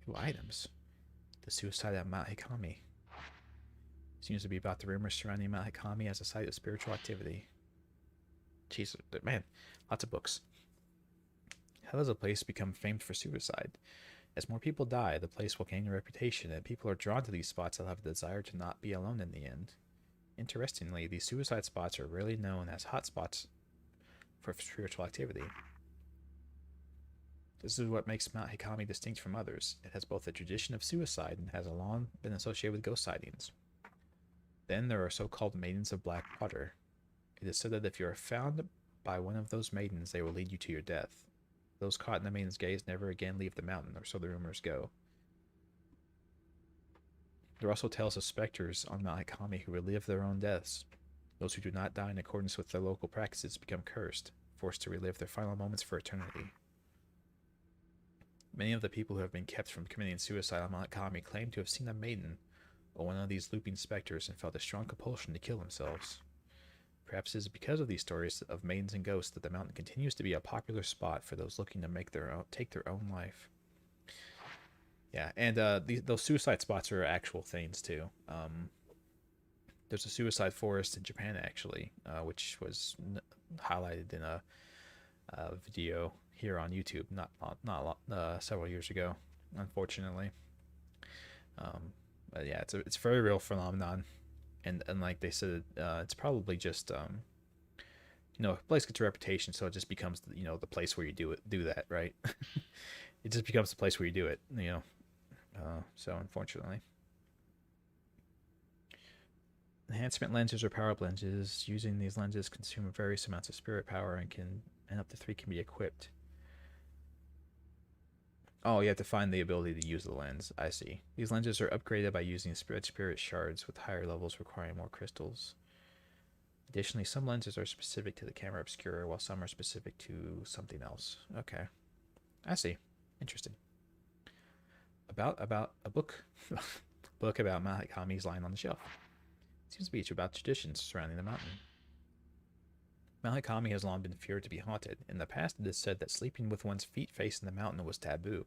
Ooh, items. The suicide at Mount Hikami. Seems to be about the rumors surrounding Mount Hikami as a site of spiritual activity. Jesus, man, lots of books. How does a place become famed for suicide? As more people die, the place will gain a reputation, and people are drawn to these spots that have a desire to not be alone in the end. Interestingly, these suicide spots are rarely known as hotspots for spiritual activity. This is what makes Mount Hikami distinct from others. It has both a tradition of suicide and has long been associated with ghost sightings. Then there are so-called Maidens of Black Water. It is said that if you are found by one of those maidens, they will lead you to your death. Those caught in the maiden's gaze never again leave the mountain, or so the rumors go. There are also tales of specters on Mount Hikami who relive their own deaths. Those who do not die in accordance with their local practices become cursed, forced to relive their final moments for eternity. Many of the people who have been kept from committing suicide on Mount Hikami claim to have seen a maiden or one of these looping specters and felt a strong compulsion to kill themselves. Perhaps it is because of these stories of maidens and ghosts that the mountain continues to be a popular spot for those looking to take their own life. Yeah, and those suicide spots are actual things too. There's a suicide forest in Japan actually, which was highlighted in a video here on YouTube not several years ago, unfortunately. But yeah, it's a very real phenomenon. And like they said, it's probably just a place gets a reputation, so it just becomes the place where you do that, right? It just becomes the place where you do it, so unfortunately. Enhancement lenses or power up lenses. Using these lenses consume various amounts of spirit power and up to 3 can be equipped. Oh, you have to find the ability to use the lens. I see. These lenses are upgraded by using spirit shards with higher levels requiring more crystals. Additionally, some lenses are specific to the Camera Obscura, while some are specific to something else. Okay. I see. Interesting. About a book. Book about Mount Hikami's lying on the shelf. It seems to be about traditions surrounding the mountain. Mount Hikami has long been feared to be haunted. In the past, it is said that sleeping with one's feet facing the mountain was taboo.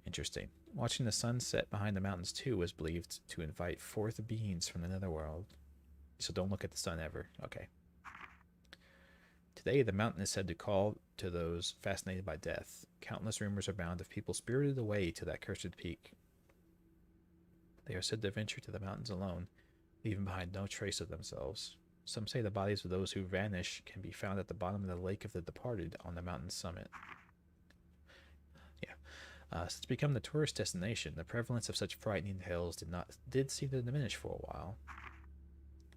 Interesting. Watching the sun set behind the mountains, too, was believed to invite forth beings from the netherworld. So don't look at the sun ever. Okay. Today, the mountain is said to call to those fascinated by death. Countless rumors abound of people spirited away to that cursed peak. They are said to venture to the mountains alone, leaving behind no trace of themselves. Some say the bodies of those who vanish can be found at the bottom of the Lake of the Departed on the mountain's summit. Yeah. Since becoming the tourist destination, the prevalence of such frightening tales did seem to diminish for a while.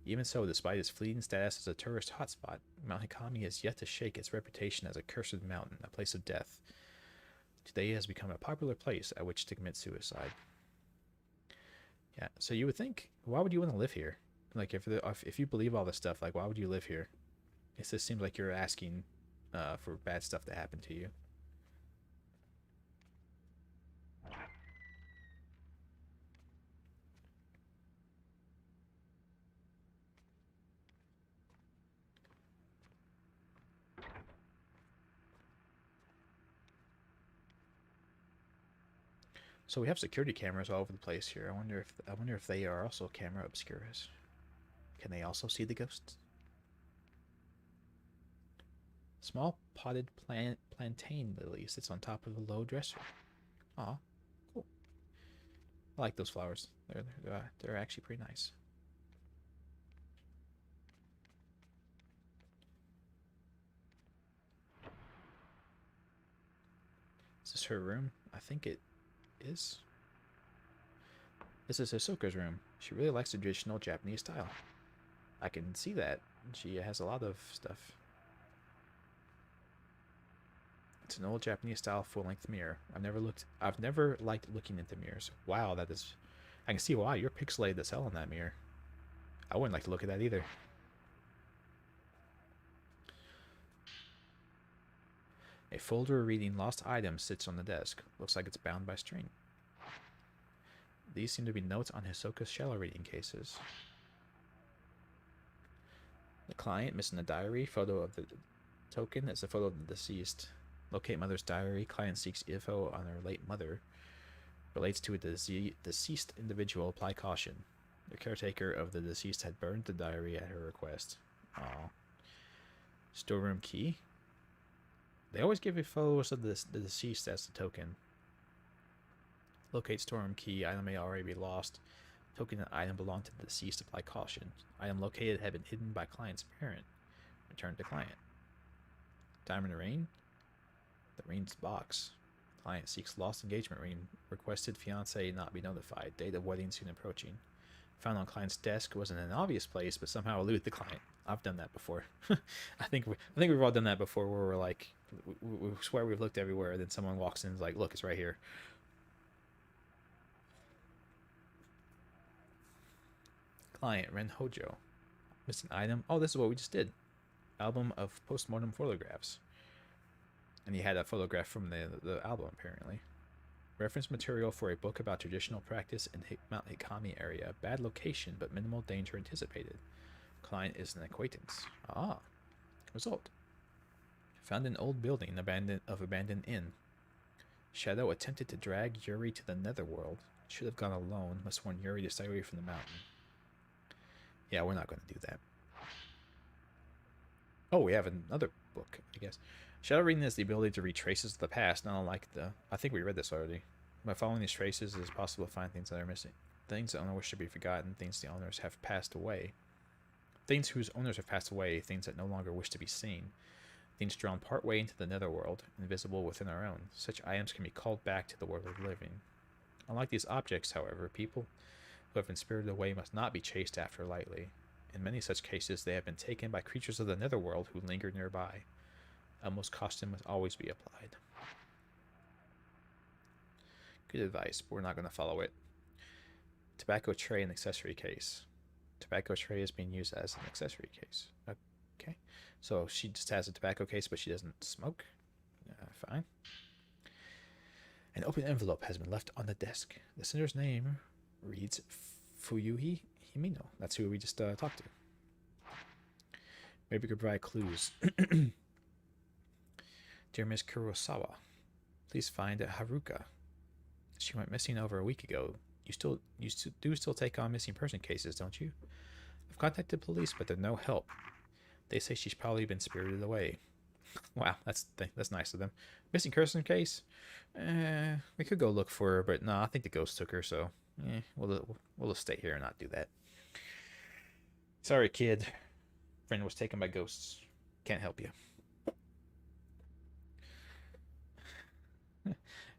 Even so, despite its fleeting status as a tourist hotspot, Mount Hikami has yet to shake its reputation as a cursed mountain, a place of death. Today it has become a popular place at which to commit suicide. Yeah, so you would think, why would you want to live here? Like, if you believe all this stuff, like, why would you live here? It just seems like you're asking for bad stuff to happen to you. So we have security cameras all over the place here. I wonder if they are also Camera Obscuras. Can they also see the ghosts? Small potted plantain lily sits on top of a low dresser. Aw, cool. I like those flowers. They're actually pretty nice. Is this her room? I think it is. This is Hisoka's room. She really likes the traditional Japanese style. I can see that. She has a lot of stuff. It's an old Japanese style full-length mirror. I've never liked looking into mirrors. Wow, that is. I can see why you're pixelated as hell in that mirror. I wouldn't like to look at that either. A folder reading lost items sits on the desk. Looks like it's bound by string. These seem to be notes on Hisoka's shallow reading cases. The client missing a diary. Photo of the token is a photo of the deceased. Locate mother's diary. Client seeks info on her late mother. Relates to a deceased individual. Apply caution. The caretaker of the deceased had burned the diary at her request. Aw. Storeroom key? They always give you photos of the deceased as the token. Locate storeroom key. Item may already be lost. Token and item belong to the deceased. Apply caution. Item located had been hidden by client's parent. Return to client. Diamond ring? The ring's box. Client seeks lost engagement ring. Requested fiancé not be notified. Date of wedding soon approaching. Found on client's desk was in an obvious place, but somehow eluded the client. I've done that before. I think we've all done that before, where we're like, we swear we've looked everywhere, and then someone walks in and is like, look, it's right here. Client Ren Hojo. Missing item. Oh, this is what we just did. Album of postmortem photographs. And he had a photograph from the album, apparently. Reference material for a book about traditional practice in Mount Hikami area. Bad location, but minimal danger anticipated. Client is an acquaintance. Ah. Result. Found an old building abandoned inn. Shadow attempted to drag Yuri to the netherworld. Should have gone alone. Must warn Yuri to stay away from the mountain. Yeah, we're not going to do that. Oh, we have another book, I guess. Shadow reading is the ability to read traces of the past, not unlike I think we read this already. By following these traces, it is possible to find things that are missing. Things the owner wish to be forgotten, things the owners have passed away. Things whose owners have passed away, things that no longer wish to be seen. Things drawn partway into the netherworld, invisible within our own. Such items can be called back to the world of the living. Unlike these objects, however, people who have been spirited away must not be chased after lightly. In many such cases, they have been taken by creatures of the netherworld who linger nearby. Utmost caution must always be applied. Good advice, but we're not going to follow it. Tobacco tray and accessory case. Tobacco tray is being used as an accessory case. Okay. So she just has a tobacco case, but she doesn't smoke. Fine. An open envelope has been left on the desk. The sender's name reads Fuyuhi Himino. That's who we just talked to. Maybe we could provide clues. Dear Miss Kurosawa, please find Haruka. She went missing over a week ago. You still take on missing person cases, don't you? I've contacted police, but they're no help. They say she's probably been spirited away. Wow, that's nice of them. Missing person case? We could go look for her, but no, I think the ghost took her, so we'll just stay here and not do that. Sorry, kid. Friend was taken by ghosts. Can't help you.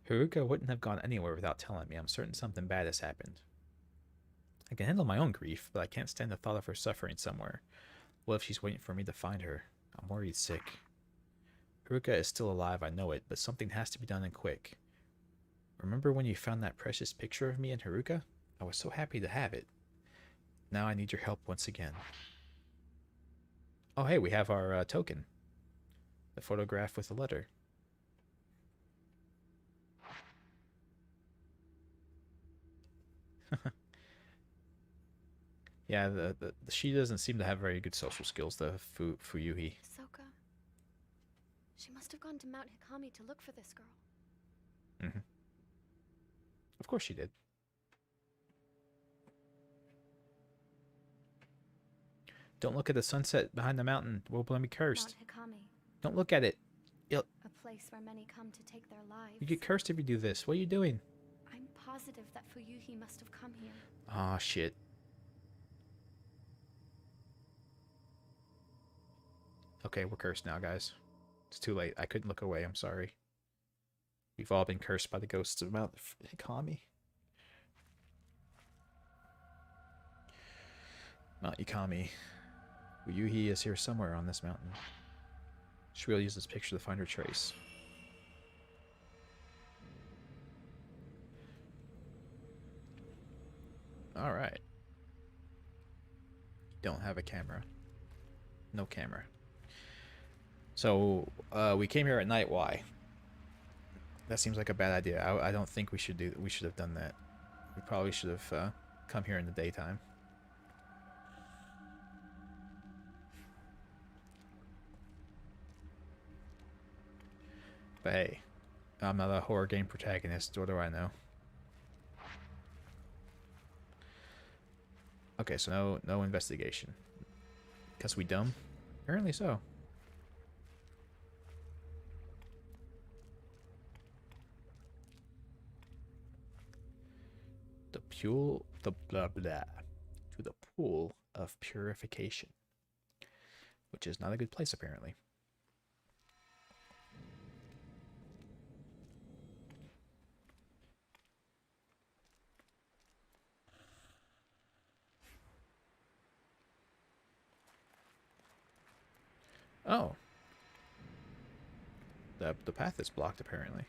Haruka wouldn't have gone anywhere without telling me. I'm certain something bad has happened. I can handle my own grief, but I can't stand the thought of her suffering somewhere. What if she's waiting for me to find her? I'm worried sick. Haruka is still alive, I know it, but something has to be done and quick. Remember when you found that precious picture of me and Haruka? I was so happy to have it. Now I need your help once again. Oh hey, we have our token. The photograph with the letter. Yeah, she doesn't seem to have very good social skills, the Fuyuhi. Soka. She must have gone to Mount Hikami to look for this girl. Mm-hmm. Of course she did. Don't look at the sunset behind the mountain. We'll be cursed. Mount Hikami. Don't look at it. A place where many come to take their lives. You get cursed if you do this. What are you doing? I'm positive that Fuyuhi must have come here. Aw, shit. Okay, we're cursed now, guys. It's too late. I couldn't look away. I'm sorry. We've all been cursed by the ghosts of Mount Hikami. Mount Hikami. Fuyuhi is here somewhere on this mountain. Should we use this picture to find her trace? Alright. Don't have a camera. No camera. So, we came here at night. Why? That seems like a bad idea. I don't think we should have done that. We probably should have come here in the daytime. But hey, I'm not a horror game protagonist. What do I know? Okay, so no investigation. Because we dumb? Apparently so. The blah blah to the pool of purification, which is not a good place apparently. Oh, the path is blocked apparently.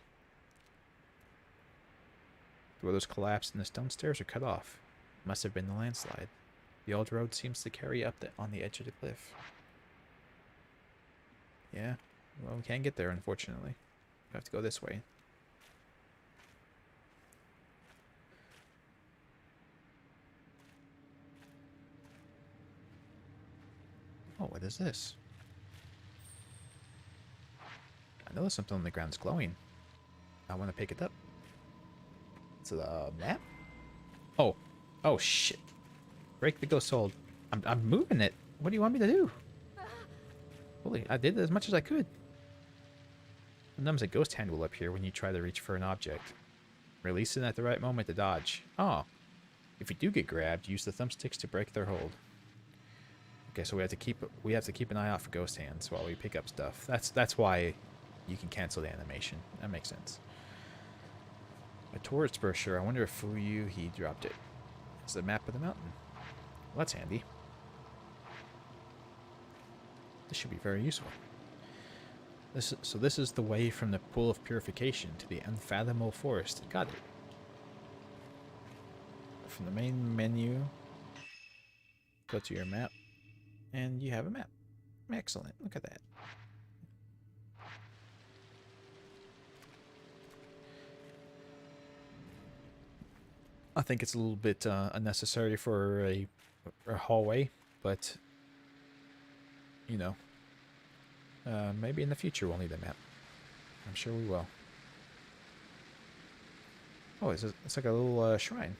The road was collapsed and the stone stairs are cut off. Must have been the landslide. The old road seems to carry up on the edge of the cliff. Yeah, well, we can't get there, unfortunately. We have to go this way. Oh, what is this? I know there's something on the ground that's glowing. I want to pick it up. It's a map? Oh. Oh, shit. Break the ghost hold. I'm moving it. What do you want me to do? Holy, I did as much as I could. Sometimes a ghost hand will appear when you try to reach for an object. Release it at the right moment to dodge. Oh. If you do get grabbed, use the thumbsticks to break their hold. Okay, so we have to keep an eye out for ghost hands while we pick up stuff. That's why you can cancel the animation. That makes sense. A tourist brochure. I wonder if he dropped it. It's the map of the mountain. Well, that's handy. This should be very useful. This is the way from the pool of purification to the unfathomable forest. Got it. From the main menu, go to your map, and you have a map. Excellent. Look at that. I think it's a little bit unnecessary for a hallway, but you know, maybe in the future we'll need a map. I'm sure we will. Oh, it's like a little shrine.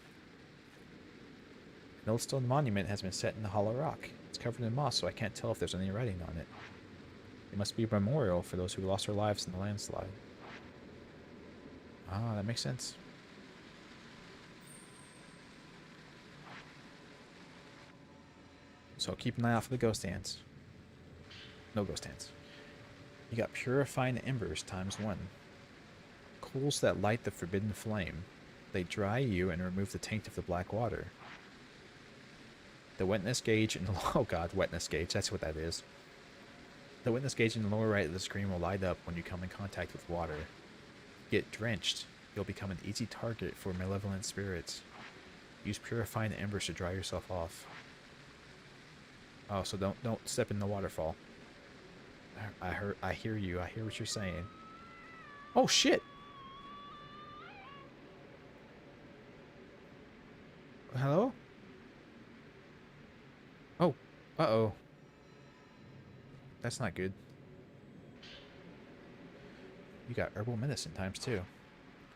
An old stone monument has been set in the hollow rock. It's covered in moss, so I can't tell if there's any writing on it. It must be a memorial for those who lost their lives in the landslide. Ah, that makes sense. So keep an eye out for the ghost hands. No ghost hands. You got purifying embers ×1. Coals that light the forbidden flame. They dry you and remove the taint of the black water. The wetness gauge in the oh god, wetness gauge, that's what that is. The wetness gauge in the lower right of the screen will light up when you come in contact with water. Get drenched. You'll become an easy target for malevolent spirits. Use purifying embers to dry yourself off. Oh, so don't step in the waterfall. I hear you. I hear what you're saying. Oh shit. Hello? Oh. Uh-oh. That's not good. You got herbal medicine ×2.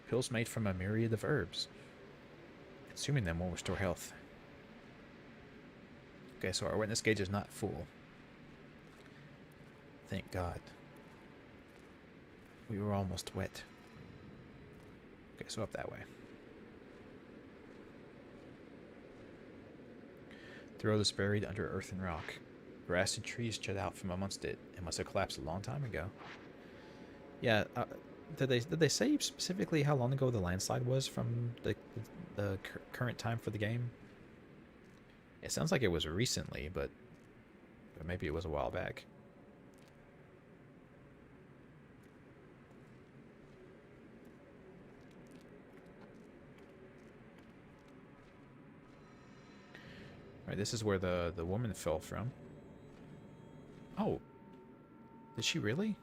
Pills made from a myriad of herbs. Consuming them will restore health. Okay, so our witness gauge is not full. Thank God. We were almost wet. Okay, so up that way. The road is buried under earth and rock. Grass and trees jut out from amongst it. It must have collapsed a long time ago. Yeah, did they say specifically how long ago the landslide was from the current time for the game? It sounds like it was recently, but maybe it was a while back. All right, this is where the woman fell from. Oh, did she really?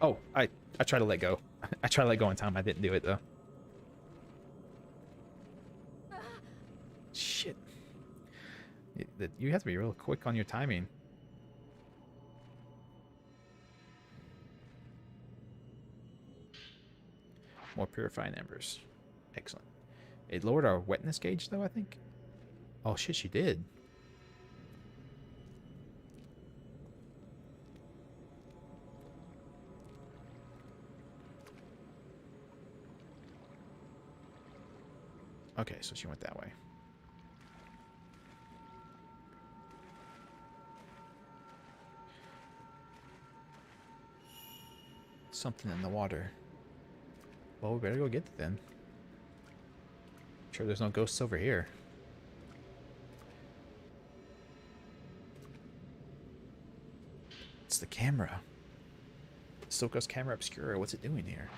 Oh, I tried to let go. I tried to let go in time. I didn't do it, though. Shit. You have to be real quick on your timing. More purifying embers. Excellent. It lowered our wetness gauge, though, I think. Oh, shit, she did. Okay, so she went that way. Something in the water. Well, we better go get it then. Sure, there's no ghosts over here. It's the camera. Soka's Camera Obscura. What's it doing here?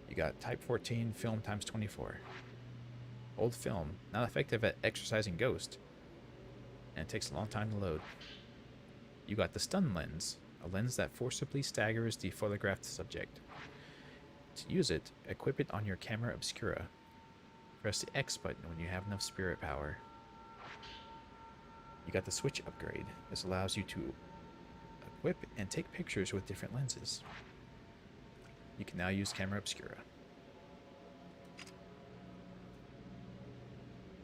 You got Type 14 film times 24. Old film. Not effective at exercising ghost. And it takes a long time to load. You got the stun lens. A lens that forcibly staggers the photographed subject. To use it, equip it on your Camera Obscura. Press the X button when you have enough spirit power. You got the switch upgrade. This allows you to equip and take pictures with different lenses. You can now use Camera Obscura.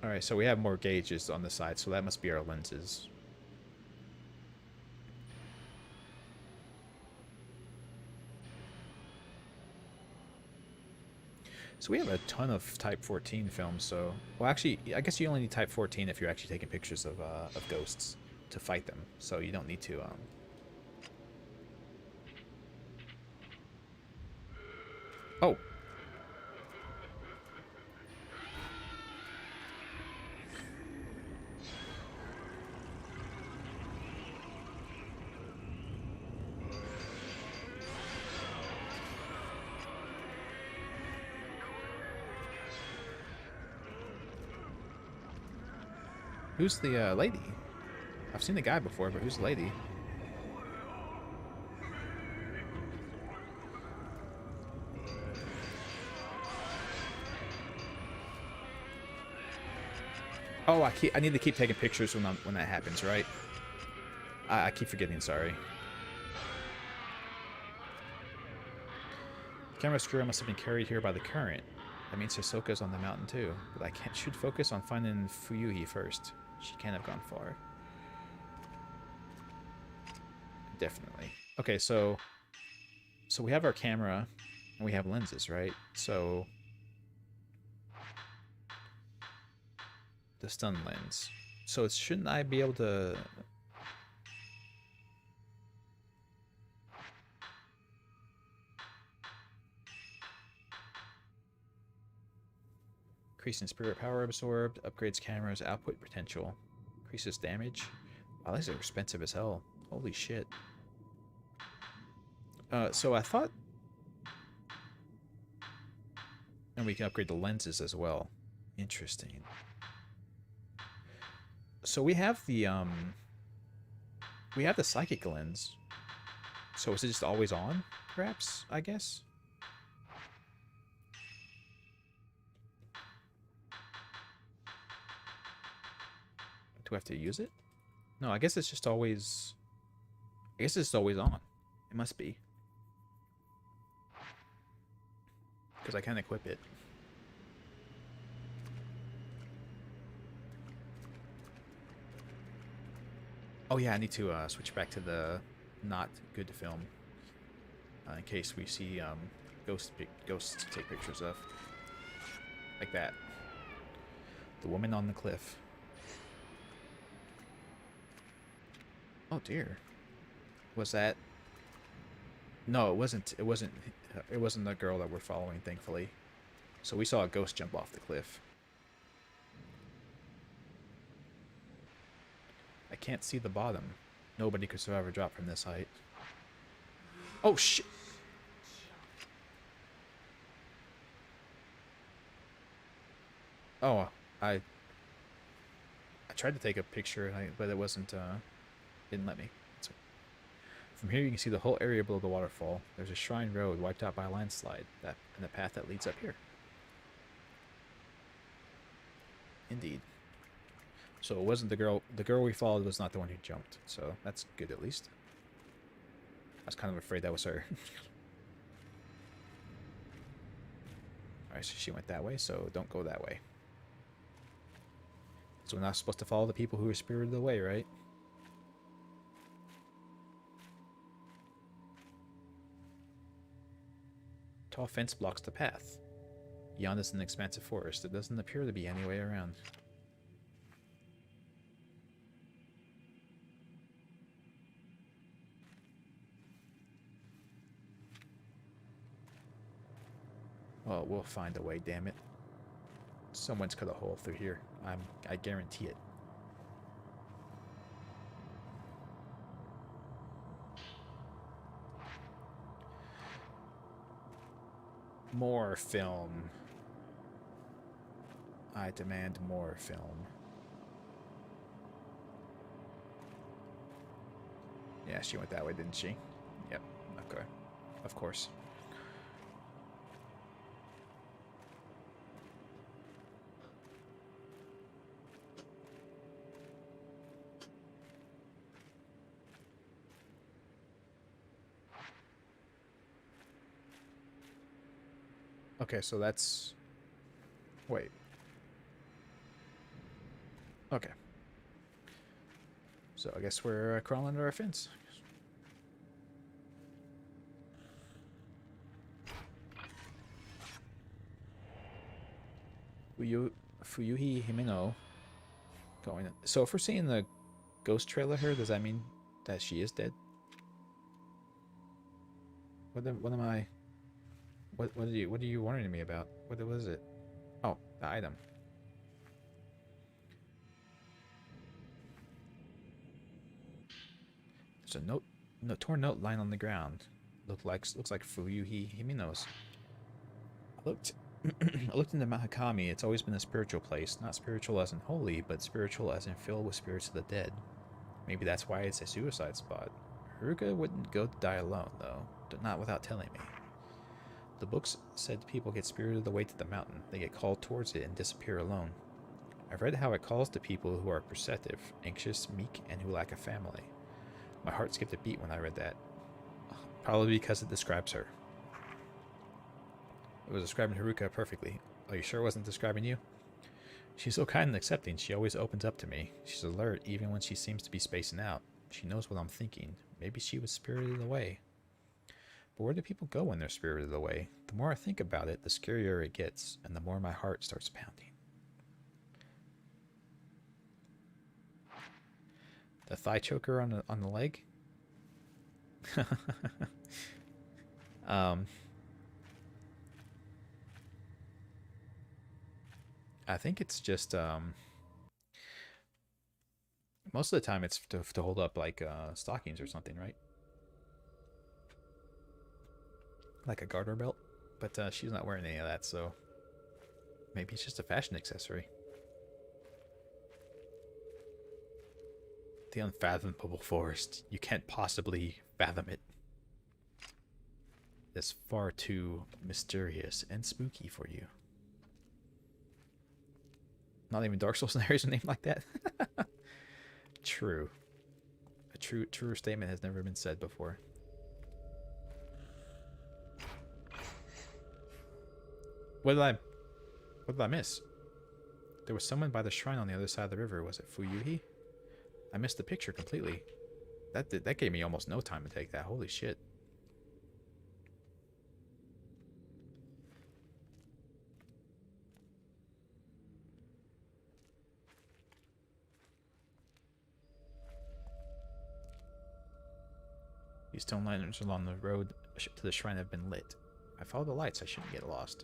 Alright, so we have more gauges on the side, so that must be our lenses. So we have a ton of Type 14 films, so... Well, actually, I guess you only need Type 14 if you're actually taking pictures of ghosts to fight them. So you don't need to... Oh! Who's the lady? I've seen the guy before, but who's the lady? Oh, I need to keep taking pictures when that happens, right? I keep forgetting. Sorry. Camera Obscura must have been carried here by the current. That means Hisoka's on the mountain too. But I should focus on finding Fuyuhi first. She can't have gone far. Definitely. Okay, so we have our camera and we have lenses, right? So the stun lens. So shouldn't I be able to... Increasing spirit power absorbed, upgrades camera's output potential, increases damage. Wow, these are expensive as hell. Holy shit. So I thought... And we can upgrade the lenses as well. Interesting. So we have the psychic lens. So is it just always on, perhaps, I guess? Do I have to use it? No, I guess it's just always... I guess it's always on. It must be. Because I can equip it. Oh yeah, I need to switch back to the not good to film. In case we see ghosts to take pictures of. Like that. The woman on the cliff. Oh dear. Was that... No, it wasn't. It wasn't the girl that we're following, thankfully. So we saw a ghost jump off the cliff. I can't see the bottom. Nobody could survive a drop from this height. Oh shit! Oh, I tried to take a picture, but it wasn't. Didn't let me. From here you can see the whole area below the waterfall. There's a shrine road wiped out by a landslide, and the path that leads up here. Indeed. So it wasn't the girl. The girl we followed was not the one who jumped. So that's good at least. I was kind of afraid that was her. Alright, so she went that way, so don't go that way. So we're not supposed to follow the people who are spirited away, right? Tall fence blocks the path. Beyond is an expansive forest. There doesn't appear to be any way around. Well, we'll find a way, damn it. Someone's cut a hole through here. I guarantee it. More film. I demand more film. Yeah, she went that way, didn't she? Yep, okay. Of course. Okay, so that's... Wait. Okay. So I guess we're crawling under our fence. Fuyuhi Himeno. Going. So if we're seeing the ghost trailer here, does that mean that she is dead? What am I... What are you warning me about? What was it? Oh, the item. There's a torn note lying on the ground. Looks like Fuyuhi Himeno's. I looked into Mahakami. It's always been a spiritual place, not spiritual as in holy, but spiritual as in filled with spirits of the dead. Maybe that's why it's a suicide spot. Haruka wouldn't go to die alone, though, not without telling me. The books said people get spirited away to the mountain. They get called towards it and disappear alone. I've read how it calls to people who are perceptive, anxious, meek, and who lack a family. My heart skipped a beat when I read that. Probably because it describes her. It was describing Haruka perfectly. Are you sure it wasn't describing you? She's so kind and accepting. She always opens up to me. She's alert even when she seems to be spacing out. She knows what I'm thinking. Maybe she was spirited away. But where do people go when they're spirited away? The more I think about it, the scarier it gets, and the more my heart starts pounding. The thigh choker on the leg? I think it's just most of the time it's to hold up like stockings or something, right? Like a garter belt, but she's not wearing any of that, so maybe it's just a fashion accessory. The unfathomable forest. You can't possibly fathom it. It's far too mysterious and spooky for you. Not even Dark Souls scenarios are named like that. True. A truer statement has never been said before. What did I miss? There was someone by the shrine on the other side of the river. Was it Fuyuhi? I missed the picture completely. That gave me almost no time to take that. Holy shit. These stone lanterns along the road to the shrine have been lit. I follow the lights. I shouldn't get lost.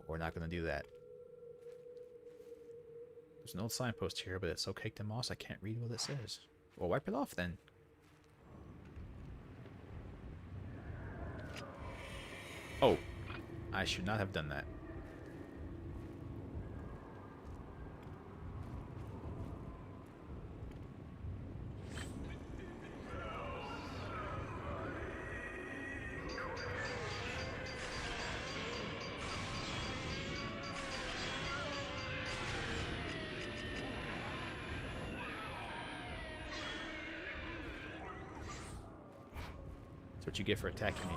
We're not going to do that. There's an old signpost here, but it's so caked in moss I can't read what it says. Well, wipe it off then. Oh, I should not have done that. That's what you get for attacking me.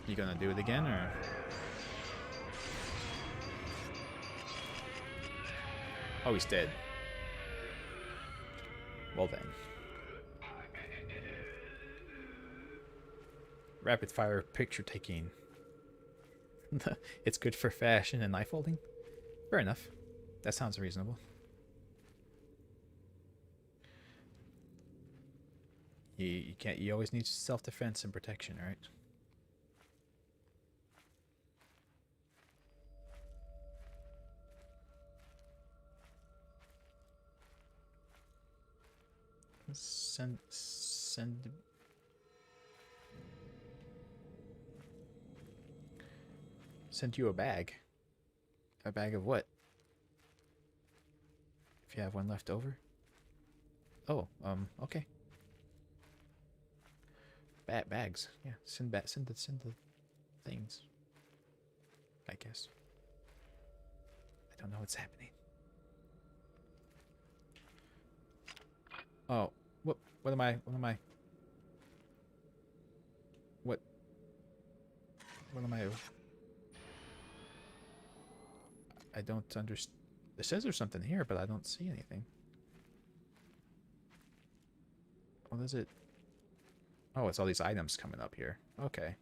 You gonna do it again, or? Oh, he's dead. Well then. Rapid fire picture taking. It's good for fashion and knife holding? Fair enough. That sounds reasonable. You can't. You always need self-defense and protection, right? Send you a bag. A bag of what? If you have one left over. Oh, okay. Bags. Yeah, send the things. I guess. I don't know what's happening. Oh, what am I? What am I? What am I? I don't understand. It says there's something here, but I don't see anything. What is it? Oh, it's all these items coming up here. Okay.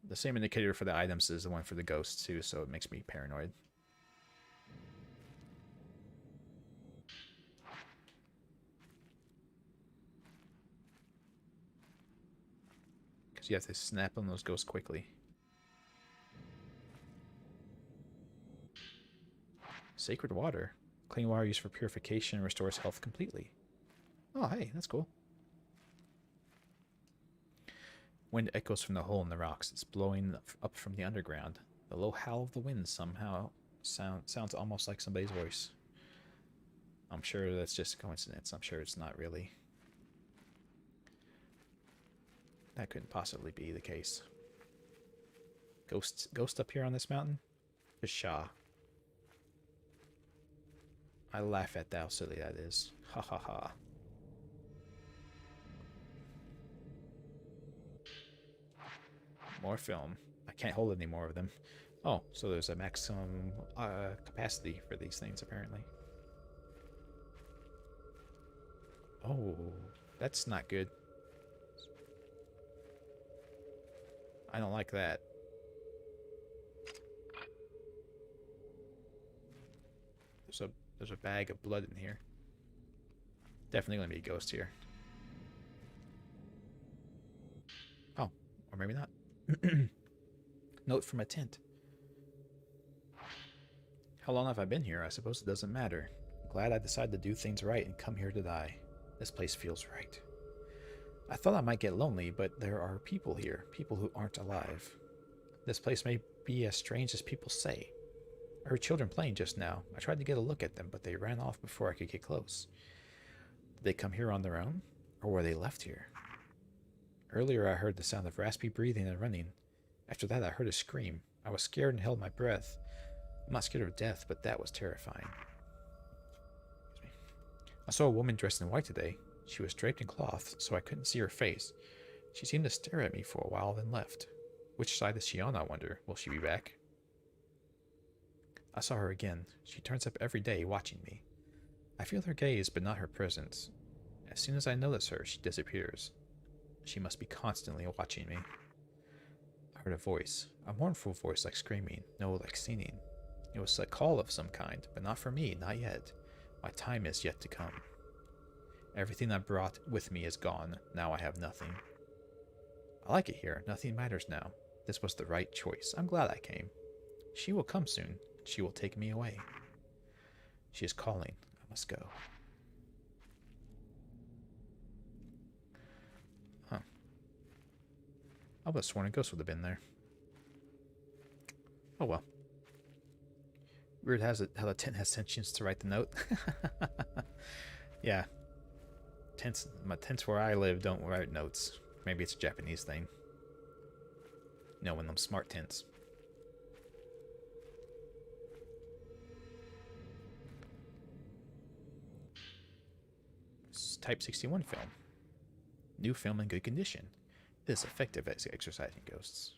The same indicator for the items is the one for the ghosts too, so it makes me paranoid. Because you have to snap on those ghosts quickly. Sacred water. Clean water used for purification and restores health completely. Oh, hey, that's cool. Wind echoes from the hole in the rocks. It's blowing up from the underground. The low howl of the wind somehow sounds almost like somebody's voice. I'm sure that's just a coincidence. I'm sure it's not really. That couldn't possibly be the case. Ghost up here on this mountain? Pshaw. I laugh at how silly that is. Ha ha ha. More film. I can't hold any more of them. Oh, so there's a maximum capacity for these things, apparently. Oh, that's not good. I don't like that. There's a bag of blood in here. Definitely gonna be a ghost here. Oh, or maybe not. Note from a tent. How long have I been here? I suppose it doesn't matter. I'm glad I decided to do things right and come here to die. This place feels right. I thought I might get lonely, but there are people here, people who aren't alive. This place may be as strange as people say. I heard children playing just now. I tried to get a look at them, but they ran off before I could get close. Did they come here on their own, or were they left here? Earlier I heard the sound of raspy breathing and running. After that I heard a scream. I was scared and held my breath. I'm not scared of death, but that was terrifying. I saw a woman dressed in white today. She was draped in cloth, so I couldn't see her face. She seemed to stare at me for a while, then left. Which side is she on, I wonder? Will she be back? I saw her again. She turns up every day, watching me. I feel her gaze, but not her presence. As soon as I notice her, she disappears. She must be constantly watching me. I heard a voice. A mournful voice like screaming, no, like singing. It was a call of some kind, but not for me, not yet. My time is yet to come. Everything I brought with me is gone. Now I have nothing. I like it here. Nothing matters now. This was the right choice. I'm glad I came. She will come soon. She will take me away. She is calling. I must go. Huh. I would have sworn a ghost would have been there. Oh well. Weird how the tent has sentience to write the note. Yeah. Tents where I live don't write notes. Maybe it's a Japanese thing. You know, one of them smart tents. It's Type 61 film. New film in good condition. It is effective at exorcising ghosts.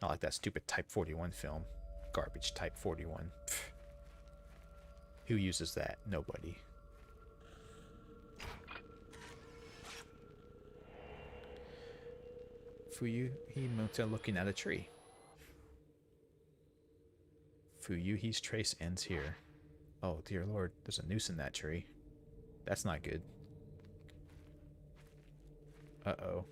Not like that stupid Type 41 film. Garbage Type 41. Pfft. Who uses that? Nobody. Fuyuhi looking at a tree. Fuyuhi's trace ends here. Oh dear lord, there's a noose in that tree. That's not good. Uh-oh.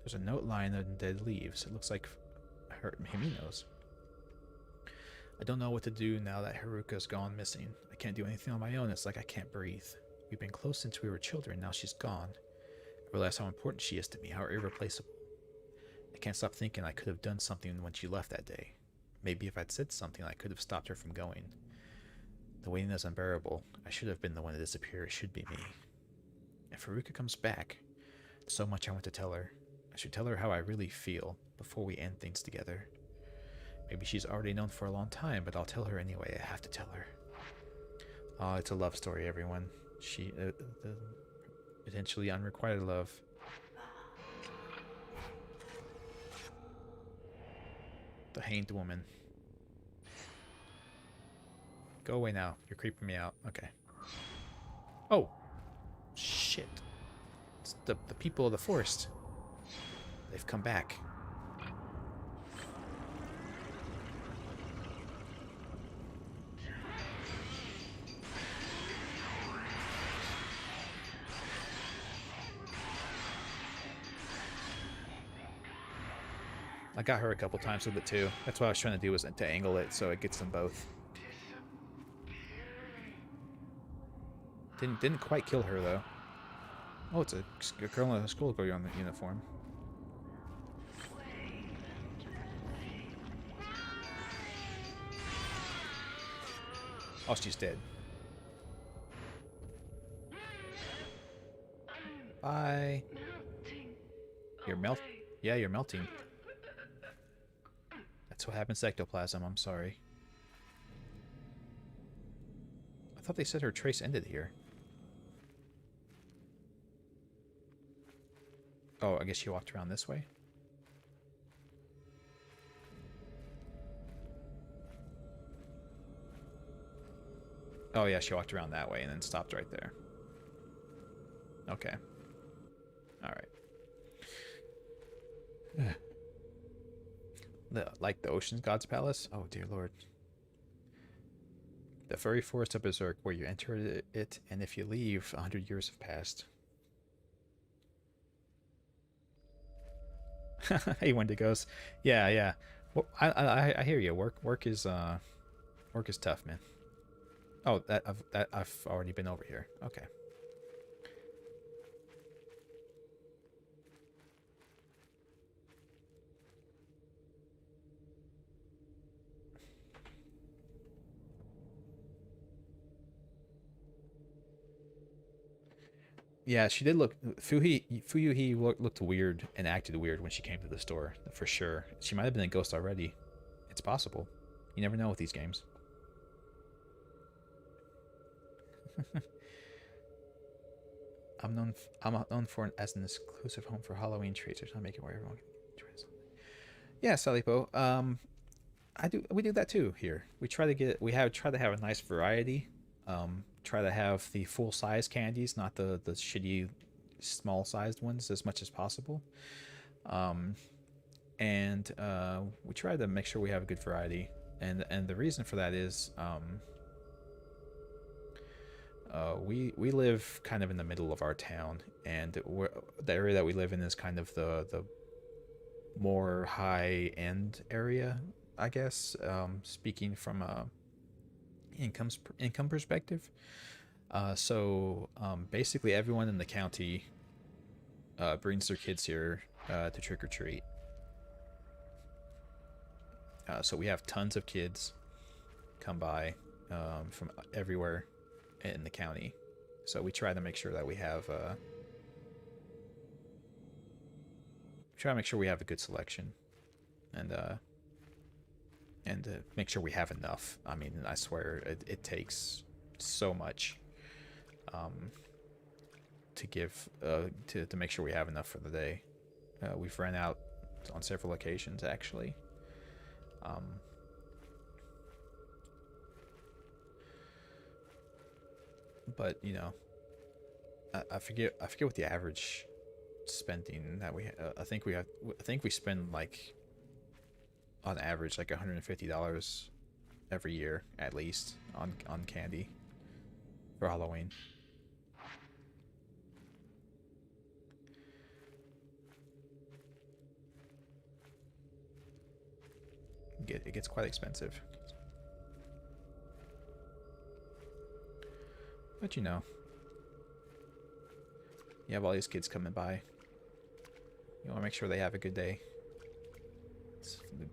There's a note lying on dead leaves. It looks like Himino's. I don't know what to do now that Haruka's gone missing. I can't do anything on my own. It's like I can't breathe. We've been close since we were children. Now she's gone. I realize how important she is to me, how irreplaceable. I can't stop thinking I could have done something when she left that day. Maybe if I'd said something, I could have stopped her from going. The waiting is unbearable. I should have been the one to disappear. It should be me. If Haruka comes back, there's so much I want to tell her. I should tell her how I really feel before we end things together. Maybe she's already known for a long time, but I'll tell her anyway. I have to tell her. Oh, it's a love story, everyone. The potentially unrequited love. The hanged woman. Go away now. You're creeping me out. Okay. Oh. Shit. It's the people of the forest. They've come back. I got her a couple times with it too. That's what I was trying to do, was to angle it so it gets them both. Didn't quite kill her though. Oh, it's a girl in a schoolgirl uniform. Oh, she's dead. Bye. You're Yeah, you're melting. That's what happens to ectoplasm. I'm sorry. I thought they said her trace ended here. Oh, I guess she walked around this way? Oh yeah, she walked around that way and then stopped right there. Okay. Alright. Like the Ocean God's Palace? Oh dear lord. The furry forest of Berserk, where you enter it, and if you leave, 100 years have passed. Hey Wendigos. Yeah, yeah. Well, I hear you. Work is tough, man. Oh, I've already been over here. Okay. Yeah, she did look. Fuyuhi looked weird and acted weird when she came to the store, for sure. She might have been a ghost already. It's possible. You never know with these games. I'm known for as an exclusive home for Halloween treats. Or make it where everyone can try something. Yeah, Salipo. We do that too here. We try to have a nice variety. Try to have the full size candies, not the shitty small sized ones, as much as possible. And we try to make sure we have a good variety. And the reason for that is we live kind of in the middle of our town, and the area that we live in is kind of the more high end area, I guess. Speaking from a income perspective. So basically everyone in the county brings their kids here to trick or treat. So we have tons of kids come by from everywhere in the county. So we try to make sure that we have a good selection, and make sure we have enough. I mean, I swear it takes so much. to give to make sure we have enough for the day. We've ran out on several occasions actually. But you know, I forget what the average spending that I think we spend like on average like $150 every year at least on candy for Halloween. It gets quite expensive. But you know, you have all these kids coming by. You want to make sure they have a good day.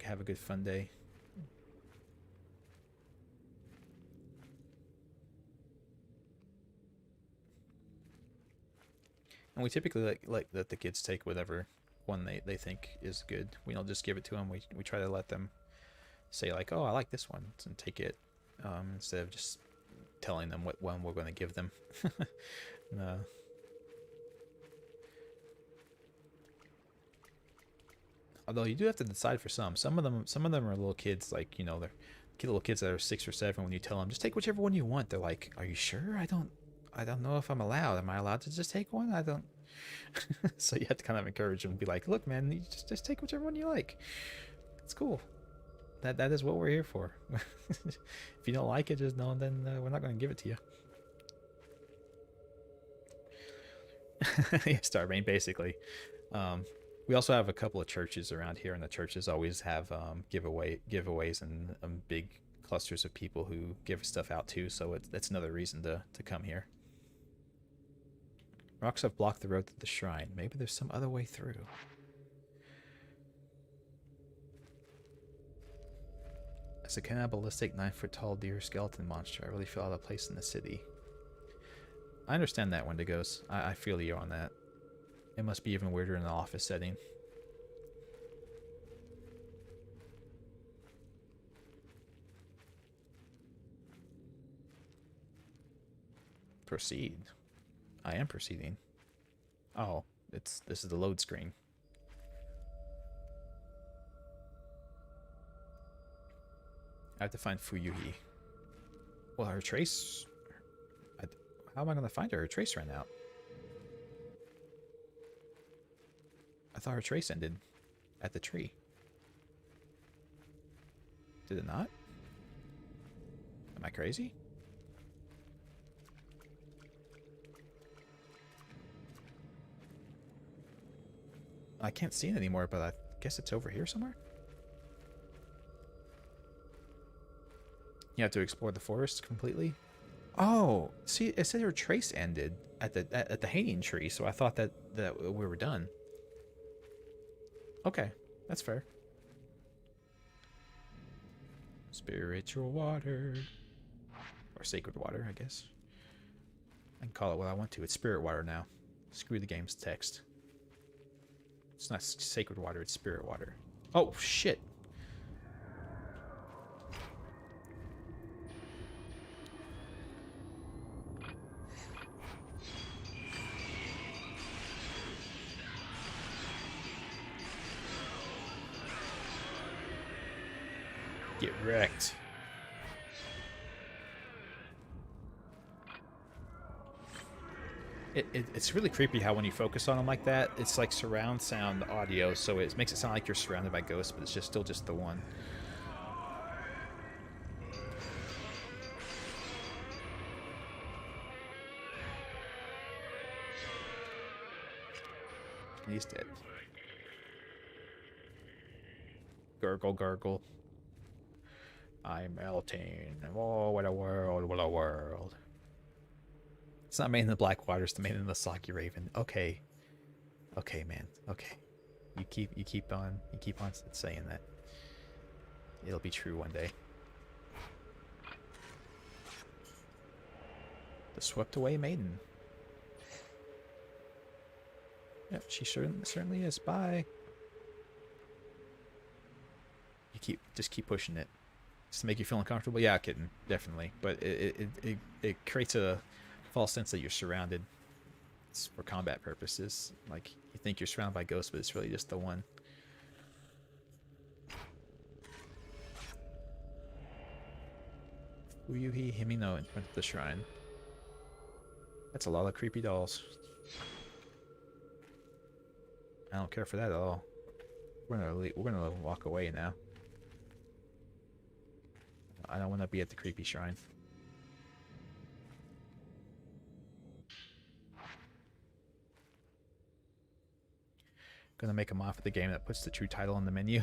Have a good fun day. And we typically like let the kids take whatever one they think is good. We don't just give it to them. We try to let them say like, oh, I like this one, and take it, instead of just telling them what one we're going to give them. No. Although you do have to decide for some. Some of them are little kids, like, you know, they're little kids that are 6 or 7. When you tell them just take whichever one you want, they're like, "Are you sure? I don't know if I'm allowed. Am I allowed to just take one? I don't." So you have to kind of encourage them and be like, "Look, man, you just take whichever one you like. It's cool. That is what we're here for. If you don't like it, just know, then we're not going to give it to you." Yeah, Starbane, basically. We also have a couple of churches around here, and the churches always have giveaways and big clusters of people who give stuff out too. So that's another reason to come here. Rocks have blocked the road to the shrine. Maybe there's some other way through. As a cannibalistic 9-foot-tall deer skeleton monster, I really feel out of place in the city. I understand that, Wendigos. I feel you on that. It must be even weirder in an office setting. Proceed. I am proceeding. Oh, this is the load screen. I have to find Fuyuhi. Well, her trace... How am I going to find her? Her trace ran out. I thought her trace ended at the tree. Did it not? Am I crazy? I can't see it anymore, but I guess it's over here somewhere. You have to explore the forest completely. Oh, see, it said her trace ended at the hanging tree, so I thought that we were done. Okay, that's fair. Spiritual water. Or sacred water, I guess. I can call it what I want to. It's spirit water now. Screw the game's text. It's not sacred water, it's spirit water. Oh, shit. Get wrecked. It's really creepy how when you focus on them like that, it's like surround sound audio, so it makes it sound like you're surrounded by ghosts, but it's still just the one. He's dead. Gurgle, gurgle. I'm melting. Oh, what a world, what a world. It's not made in the black waters, it's made in the soggy raven. Okay. Okay, man. Okay. You keep on saying that. It'll be true one day. The swept away maiden. Yep, she certainly is. Bye. Just keep pushing it. Just to make you feel uncomfortable. Yeah, kitten, definitely. But it creates a false sense that you're surrounded. It's for combat purposes. Like, you think you're surrounded by ghosts, but it's really just the one. Uyuhi Himino in front of the shrine. That's a lot of creepy dolls. I don't care for that at all. We're gonna walk away now. I don't want to be at the creepy shrine. Gonna make a mod for the game that puts the true title on the menu.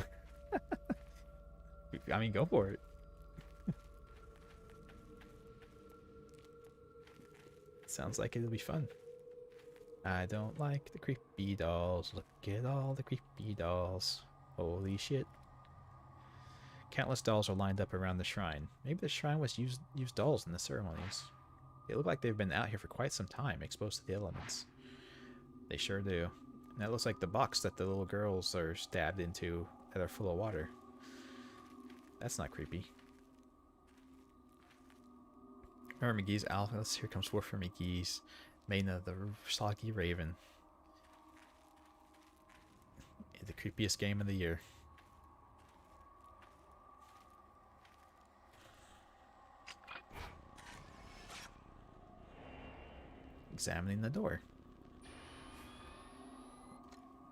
I mean, go for it. Sounds like it'll be fun. I don't like the creepy dolls. Look at all the creepy dolls. Holy shit. Countless dolls are lined up around the shrine. Maybe the shrine was used dolls in the ceremonies. They look like they've been out here for quite some time, exposed to the elements. They sure do. And that looks like the box that the little girls are stabbed into that are full of water. That's not creepy. Remember McGee's Alice? Here comes forth from McGee's. Maiden of the Soggy Raven. The creepiest game of the year. Examining the door.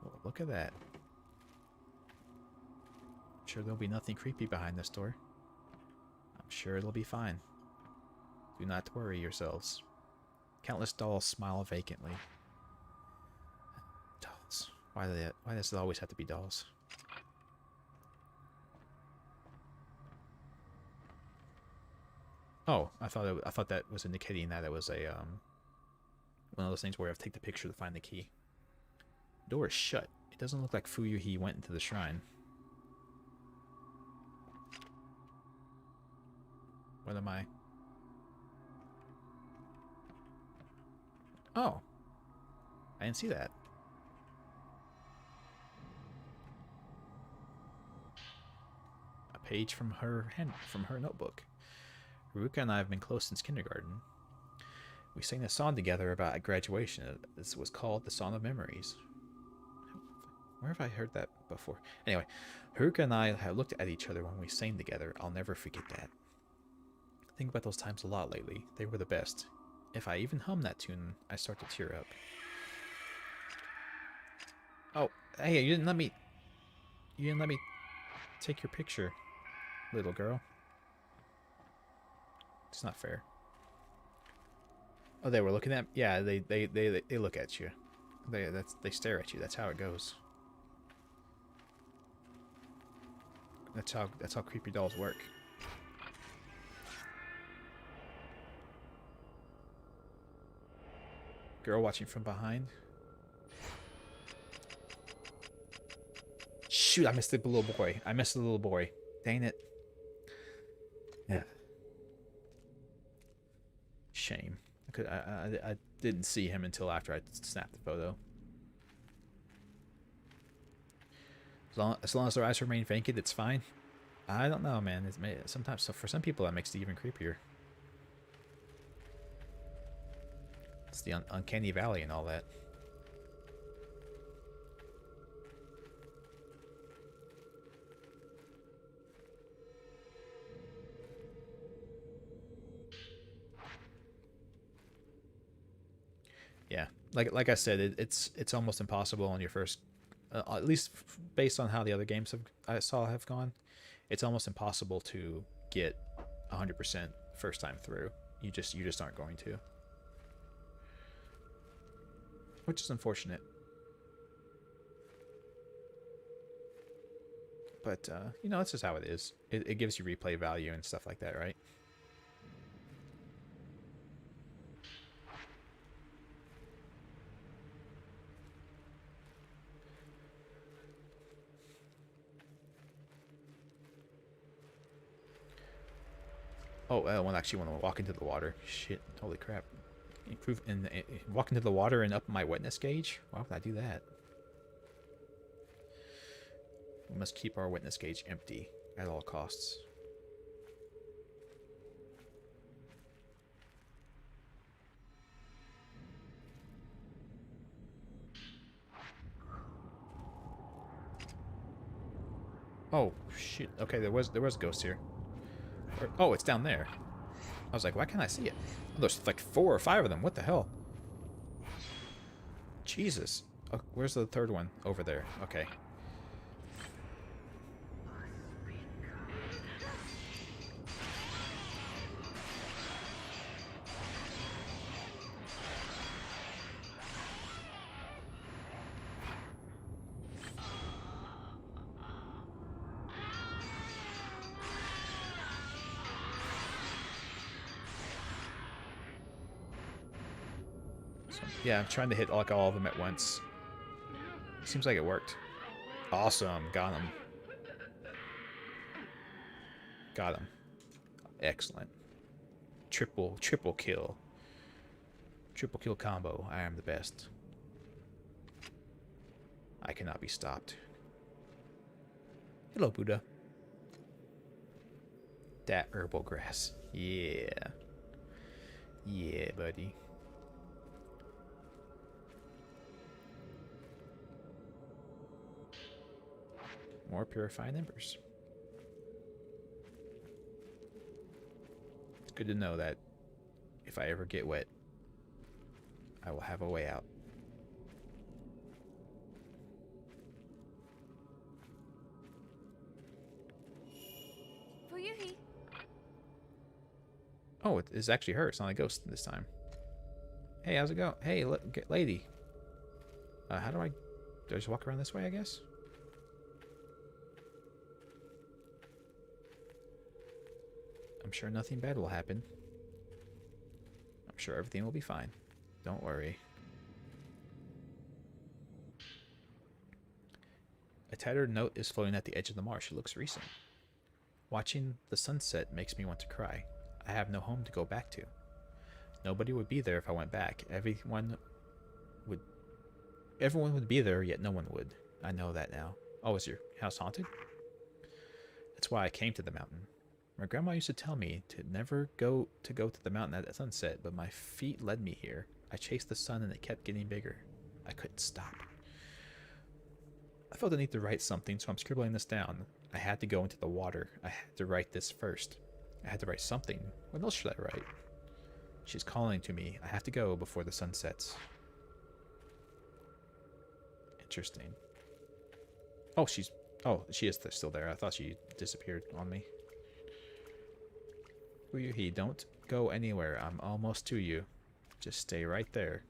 Oh, look at that. I'm sure there'll be nothing creepy behind this door. I'm sure it'll be fine. Do not worry yourselves. Countless dolls smile vacantly. Dolls. Why does it always have to be dolls? Oh, I thought that was indicating that it was a one of those things where I have to take the picture to find the key. Door is shut. It doesn't look like Fuyuhi went into the shrine. What am I? Oh. I didn't see that. A page from her notebook. Haruka and I have been close since kindergarten. We sang a song together about graduation. This was called The Song of Memories. Where have I heard that before? Anyway, Haruka and I have looked at each other when we sang together. I'll never forget that. I think about those times a lot lately. They were the best. If I even hum that tune, I start to tear up. Oh, hey, you didn't let me take your picture, little girl. It's not fair. Oh, they were looking at... Yeah, they look at you. They stare at you. That's how it goes. That's how creepy dolls work. Girl watching from behind. Shoot, I missed the little boy. Dang it. Yeah. Shame. I didn't see him until after I snapped the photo. As long as their eyes remain vacant, it's fine. I don't know, man. Sometimes, so for some people, that makes it even creepier. It's the uncanny valley and all that. Yeah, like I said, it's almost impossible on your first, at least based on how the other games have gone. It's almost impossible to get 100% first time through. You just aren't going to. Which is unfortunate. But, you know, that's just how it is. It gives you replay value and stuff like that, right? Oh, I actually want to walk into the water. Shit, holy crap. Walk into the water and up my wetness gauge? Why would I do that? We must keep our wetness gauge empty at all costs. Oh shit. Okay, there was a ghost here. Oh, it's down there. I was like, why can't I see it? Oh, there's like 4 or 5 of them. What the hell? Jesus. Oh, where's the third one? Over there. Okay. Yeah, I'm trying to hit like all of them at once. Seems like it worked. Awesome. Got him. Got him. Excellent. Triple kill. Triple kill combo. I am the best. I cannot be stopped. Hello, Buddha. That herbal grass. Yeah. Yeah, buddy. More purified embers. It's good to know that if I ever get wet, I will have a way out. Fuyuhi. Oh, it's actually her. It's not a ghost this time. Hey, how's it going? Hey, lady. How do I just walk around this way, I guess? I'm sure nothing bad will happen. I'm sure everything will be fine. Don't worry. A tattered note is floating at the edge of the marsh. It looks recent. Watching the sunset makes me want to cry. I have no home to go back to. Nobody would be there if I went back. Everyone would be there, yet no one would. I know that now. Oh, is your house haunted? That's why I came to the mountain. My grandma used to tell me to never go to the mountain at sunset, but my feet led me here. I chased the sun and it kept getting bigger. I couldn't stop. I felt the need to write something, so I'm scribbling this down. I had to go into the water. I had to write this first. I had to write something. What else should I write? She's calling to me. I have to go before the sun sets. Interesting. Oh, she is still there. I thought she disappeared on me. Fuyuhi, don't go anywhere. I'm almost to you. Just stay right there.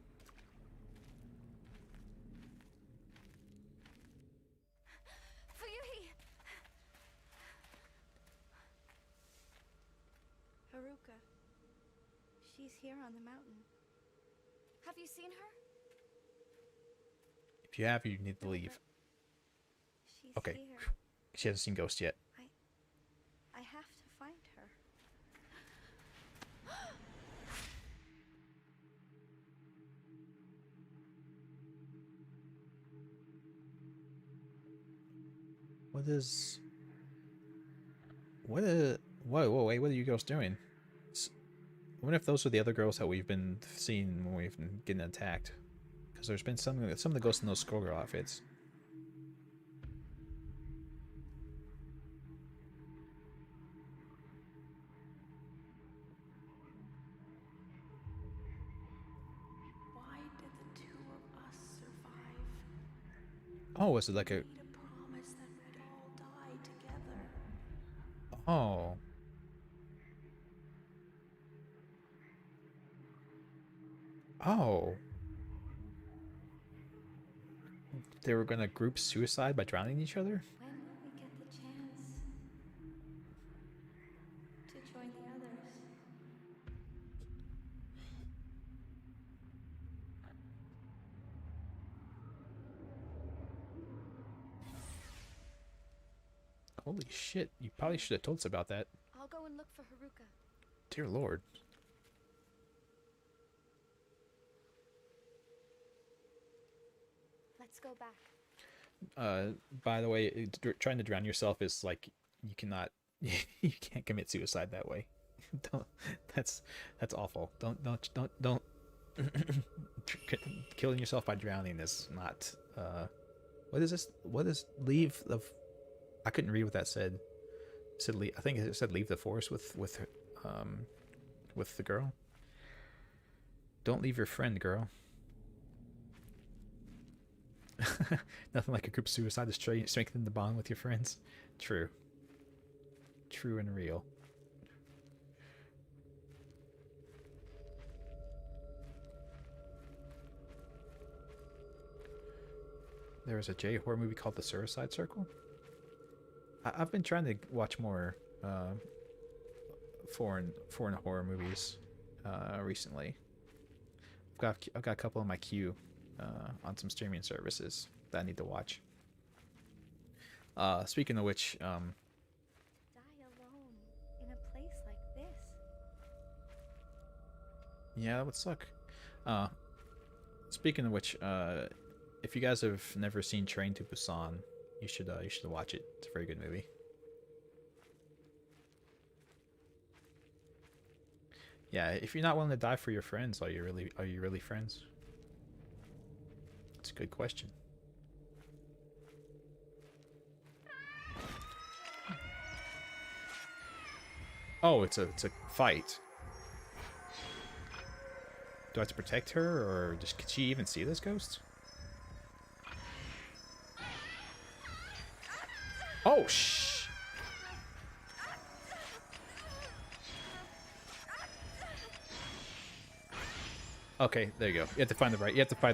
Fuyuhi. Haruka. She's here on the mountain. Have you seen her? If you have, you need to leave. She's Okay. here. She hasn't seen Ghost yet. I have to find her. Whoa, wait, what are you girls doing? I wonder if those are the other girls that we've been seeing when we've been getting attacked. Because there's been some of the ghosts in those Skullgirl outfits. Why did the two of us survive? Oh, was it like a... We made a promise that we'd all die together. Oh. Oh. They were gonna group suicide by drowning each other? When will we get the chance to join the others? Holy shit, you probably should have told us about that. I'll go and look for Haruka. Dear Lord. Let's go back. By the way, trying to drown yourself is like, you cannot, you can't commit suicide that way. Don't, that's awful. Don't, killing yourself by drowning is not, what is this? What is leave of I couldn't read what that said. It said I think it said leave the forest with the girl. Don't leave your friend, girl. Nothing like a group suicide to strengthen the bond with your friends. True. True and real. There was a J horror movie called The Suicide Circle. I've been trying to watch more foreign horror movies recently. I've got a couple in my queue on some streaming services that I need to watch. Speaking of which, Die alone in a place like this. yeah, that would suck. Speaking of which, if you guys have never seen Train to Busan, you should watch it. It's a very good movie. Yeah, if you're not willing to die for your friends, are you really friends? It's a good question. Oh, it's a fight. Do I have to protect her, or can she even see this ghost? Oh, shh. Okay, there you go. You have to find the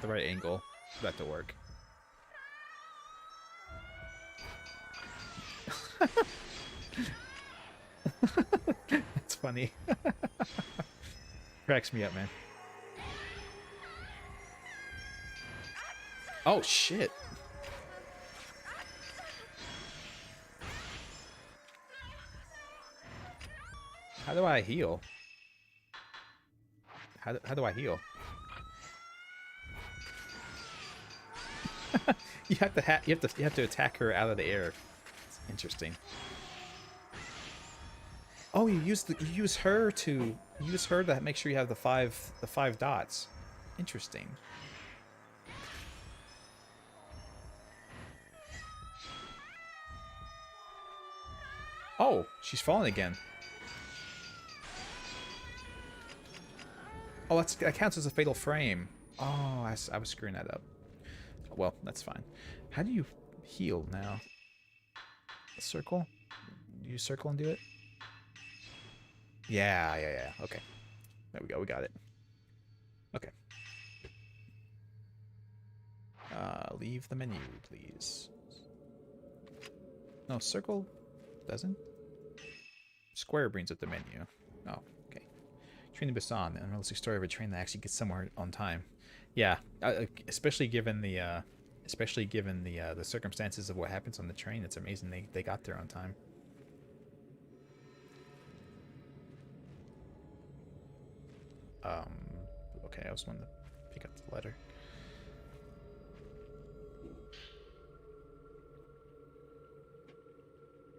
right angle for that to work. That's funny. Cracks me up, man. Oh shit. How do I heal? How do I heal? you have to attack her out of the air. It's interesting. Oh, you use her to make sure you have the five dots. Interesting. Oh, she's fallen again. Oh, that counts as a fatal frame. Oh, I was screwing that up. Well, that's fine. How do you heal now? A circle? You circle and do it? Yeah. Okay. There we go. We got it. Okay. Leave the menu, please. No, circle doesn't. Square brings up the menu. Oh, okay. Train to Busan, an unrealistic story of a train that actually gets somewhere on time. Yeah, especially given the circumstances of what happens on the train. It's amazing they got there on time. Okay, I was wanting to pick up the letter.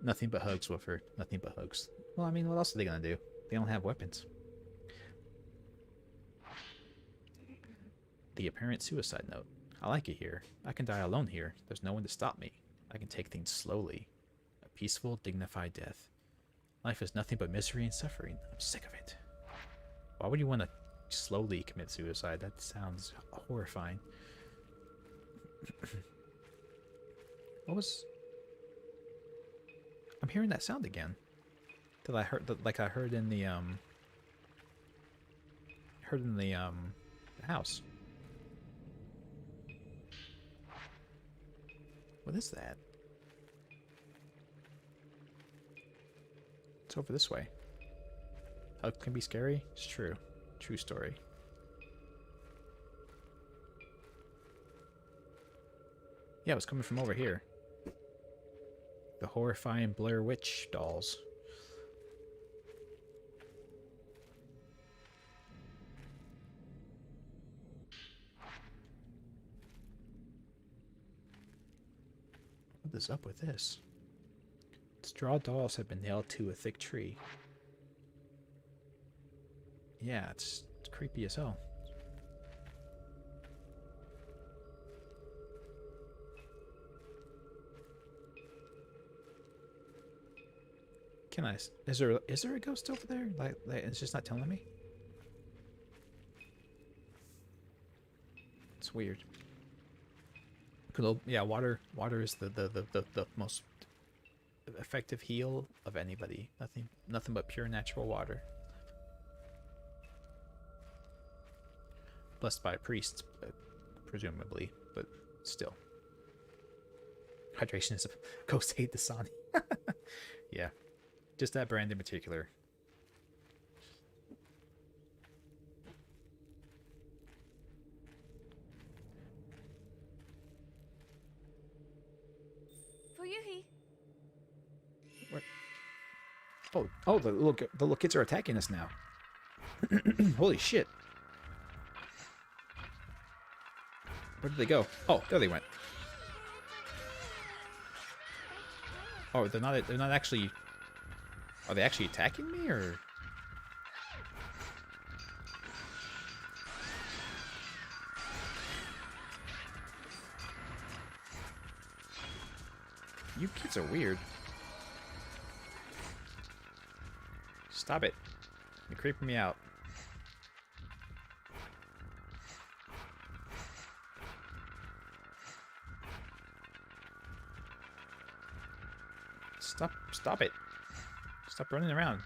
Nothing but hugs, Woofer. Nothing but hugs. Well, I mean, what else are they gonna do? They don't have weapons. The apparent suicide note. I like it here. I can die alone here. There's no one to stop me. I can take things slowly. A peaceful, dignified death. Life is nothing but misery and suffering. I'm sick of it. Why would you want to slowly commit suicide? That sounds horrifying. What was... I'm hearing that sound again. That I heard, like I heard in the house. What is that? It's over this way. Hugs can be scary? It's true. True story. Yeah, it was coming from over here. The horrifying Blair Witch dolls. What is up with this? Straw dolls have been nailed to a thick tree. Yeah, it's creepy as hell. Can I? Is there a ghost over there? Like it's just not telling me. It's weird. Yeah, water is the most effective heal of anybody. Nothing but pure natural water. Blessed by priests, presumably, but still. Hydration is a ghost hate the sun. Yeah, just that brand in particular. Fuyuhi. What? Oh, the little kids are attacking us now. Holy shit! Where did they go? Oh, there they went. Oh, they're not actually. Are they actually attacking me, or? You kids are weird. Stop it. You're creeping me out. Stop it. Stop running around.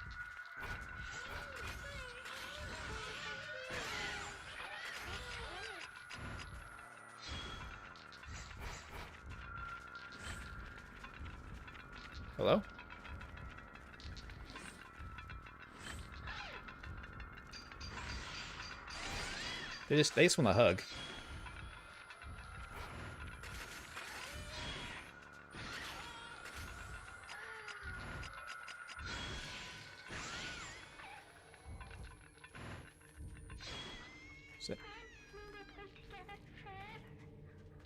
Hello? They just want a hug.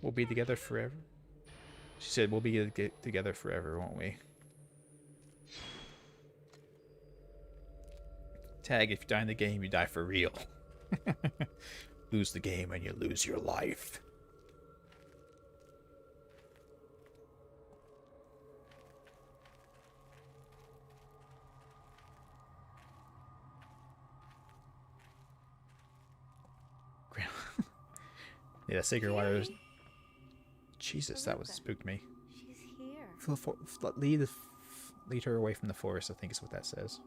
We'll be together forever. She said we'll be together forever, won't we? Tag, if you die in the game, you die for real. Lose the game and you lose your life. Yeah, sacred water. Jesus, that was spooked me. She's here. Lead her away from the forest, I think is what that says.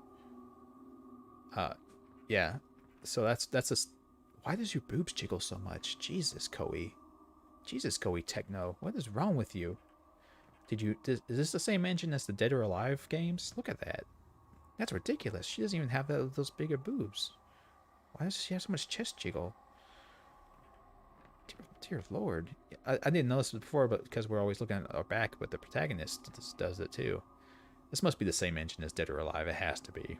Yeah. So that's a. Why does your boobs jiggle so much? Jesus, Koei. Jesus, Koei Techno. What is wrong with you? Is this the same engine as the Dead or Alive games? Look at that. That's ridiculous. She doesn't even have those bigger boobs. Why does she have so much chest jiggle? Dear Lord. I didn't notice it before, but because we're always looking at our back, but the protagonist does it too. This must be the same engine as Dead or Alive. It has to be.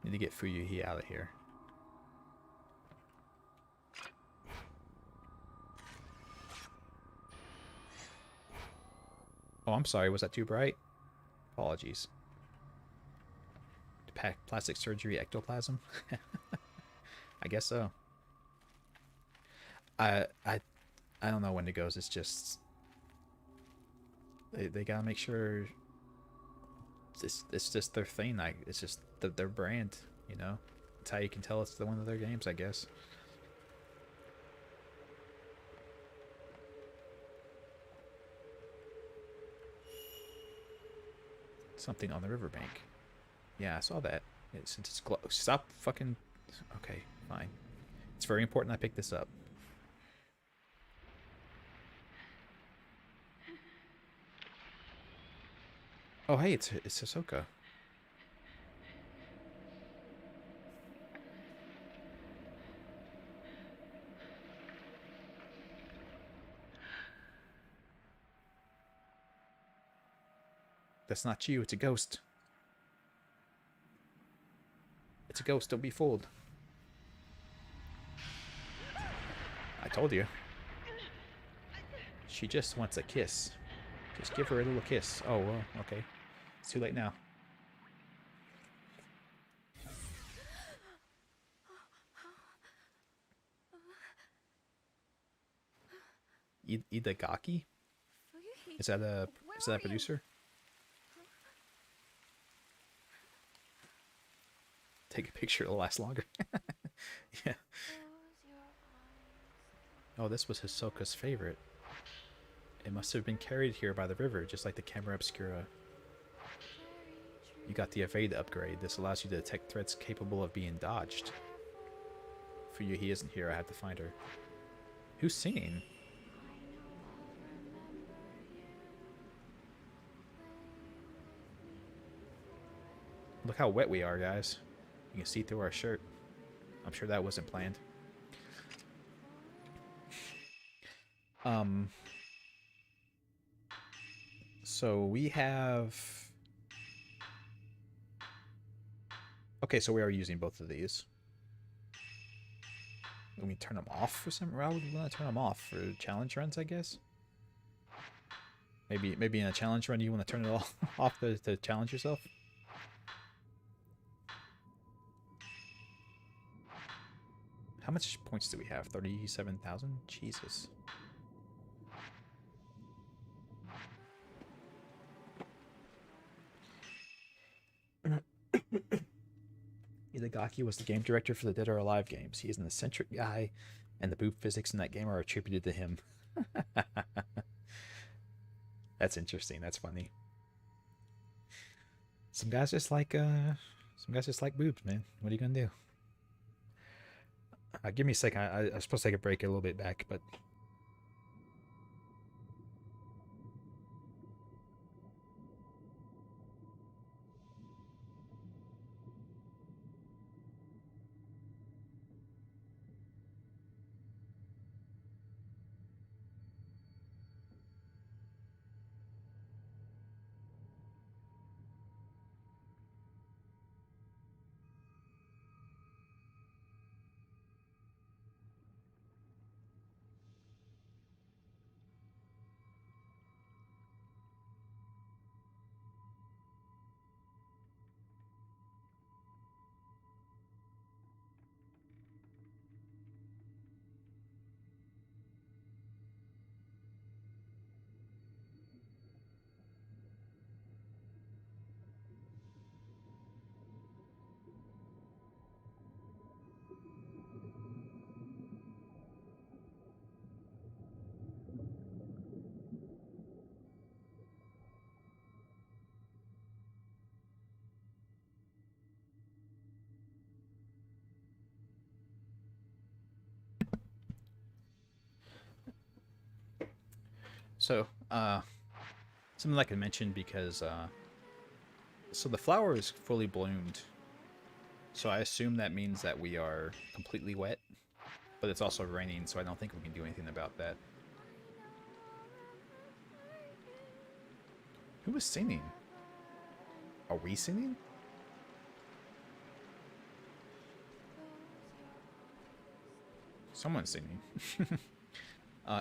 Need to get Fuyuhi out of here. Oh, I'm sorry. Was that too bright? Apologies. Plastic surgery ectoplasm? I guess so. I don't know when it goes. It's just they gotta make sure it's just their thing. Like it's just their brand. You know, that's how you can tell it's one of their games. I guess. Something on the riverbank. Yeah, I saw that. Since it's stop fucking. Okay, fine. It's very important I pick this up. Oh, hey, it's Hisoka. That's not you, it's a ghost. It's a ghost, don't be fooled. I told you. She just wants a kiss. Just give her a little kiss. Oh, well, okay. It's too late now. Idagaki? Fuyuhi. Is that a Is that a producer? Take a picture, it'll last longer. Yeah. Oh, this was Hisoka's favorite. It must have been carried here by the river, just like the Camera Obscura. You got the evade upgrade. This allows you to detect threats capable of being dodged. For you, he isn't here. I have to find her. Who's singing? Look how wet we are, guys. You can see through our shirt. I'm sure that wasn't planned. So we have... Okay, so we are using both of these. Can we turn them off for some... Why would we want to turn them off? For challenge runs, I guess? Maybe in a challenge run you want to turn it all off to challenge yourself? How much points do we have? 37,000? Jesus. Itagaki was the game director for the Dead or Alive games. He is an eccentric guy, and the boob physics in that game are attributed to him. That's interesting. That's funny. Some guys just like boobs, man. What are you gonna do? Give me a second. I was supposed to take a break a little bit back, but... So, something I can mention because, so the flower is fully bloomed. So I assume that means that we are completely wet, but it's also raining, so I don't think we can do anything about that. Who was singing? Are we singing? Someone's singing.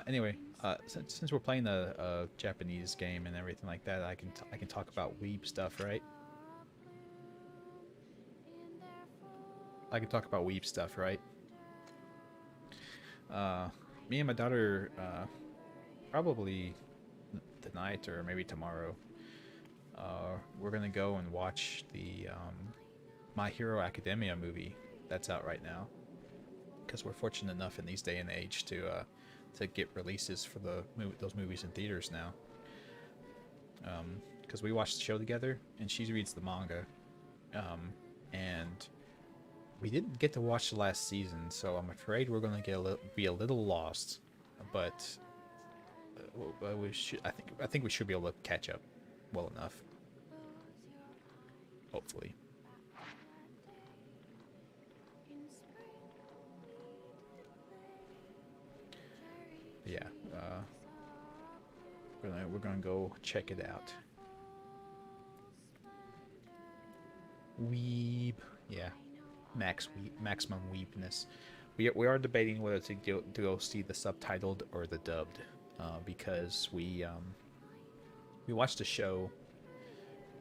Anyway, since we're playing a Japanese game and everything like that, I can talk about weeb stuff, right? I can talk about weeb stuff, right? Me and my daughter, probably tonight or maybe tomorrow, we're gonna go and watch the My Hero Academia movie that's out right now, because we're fortunate enough in these day and age to get releases for those movies in theaters now. Because we watched the show together, and she reads the manga, and we didn't get to watch the last season, so I'm afraid we're going to be a little lost. But we should. I think we should be able to catch up well enough. Hopefully. Yeah, we're gonna go check it out. Weeb, yeah, maximum weebness. We are debating whether to go see the subtitled or the dubbed, because we watched the show.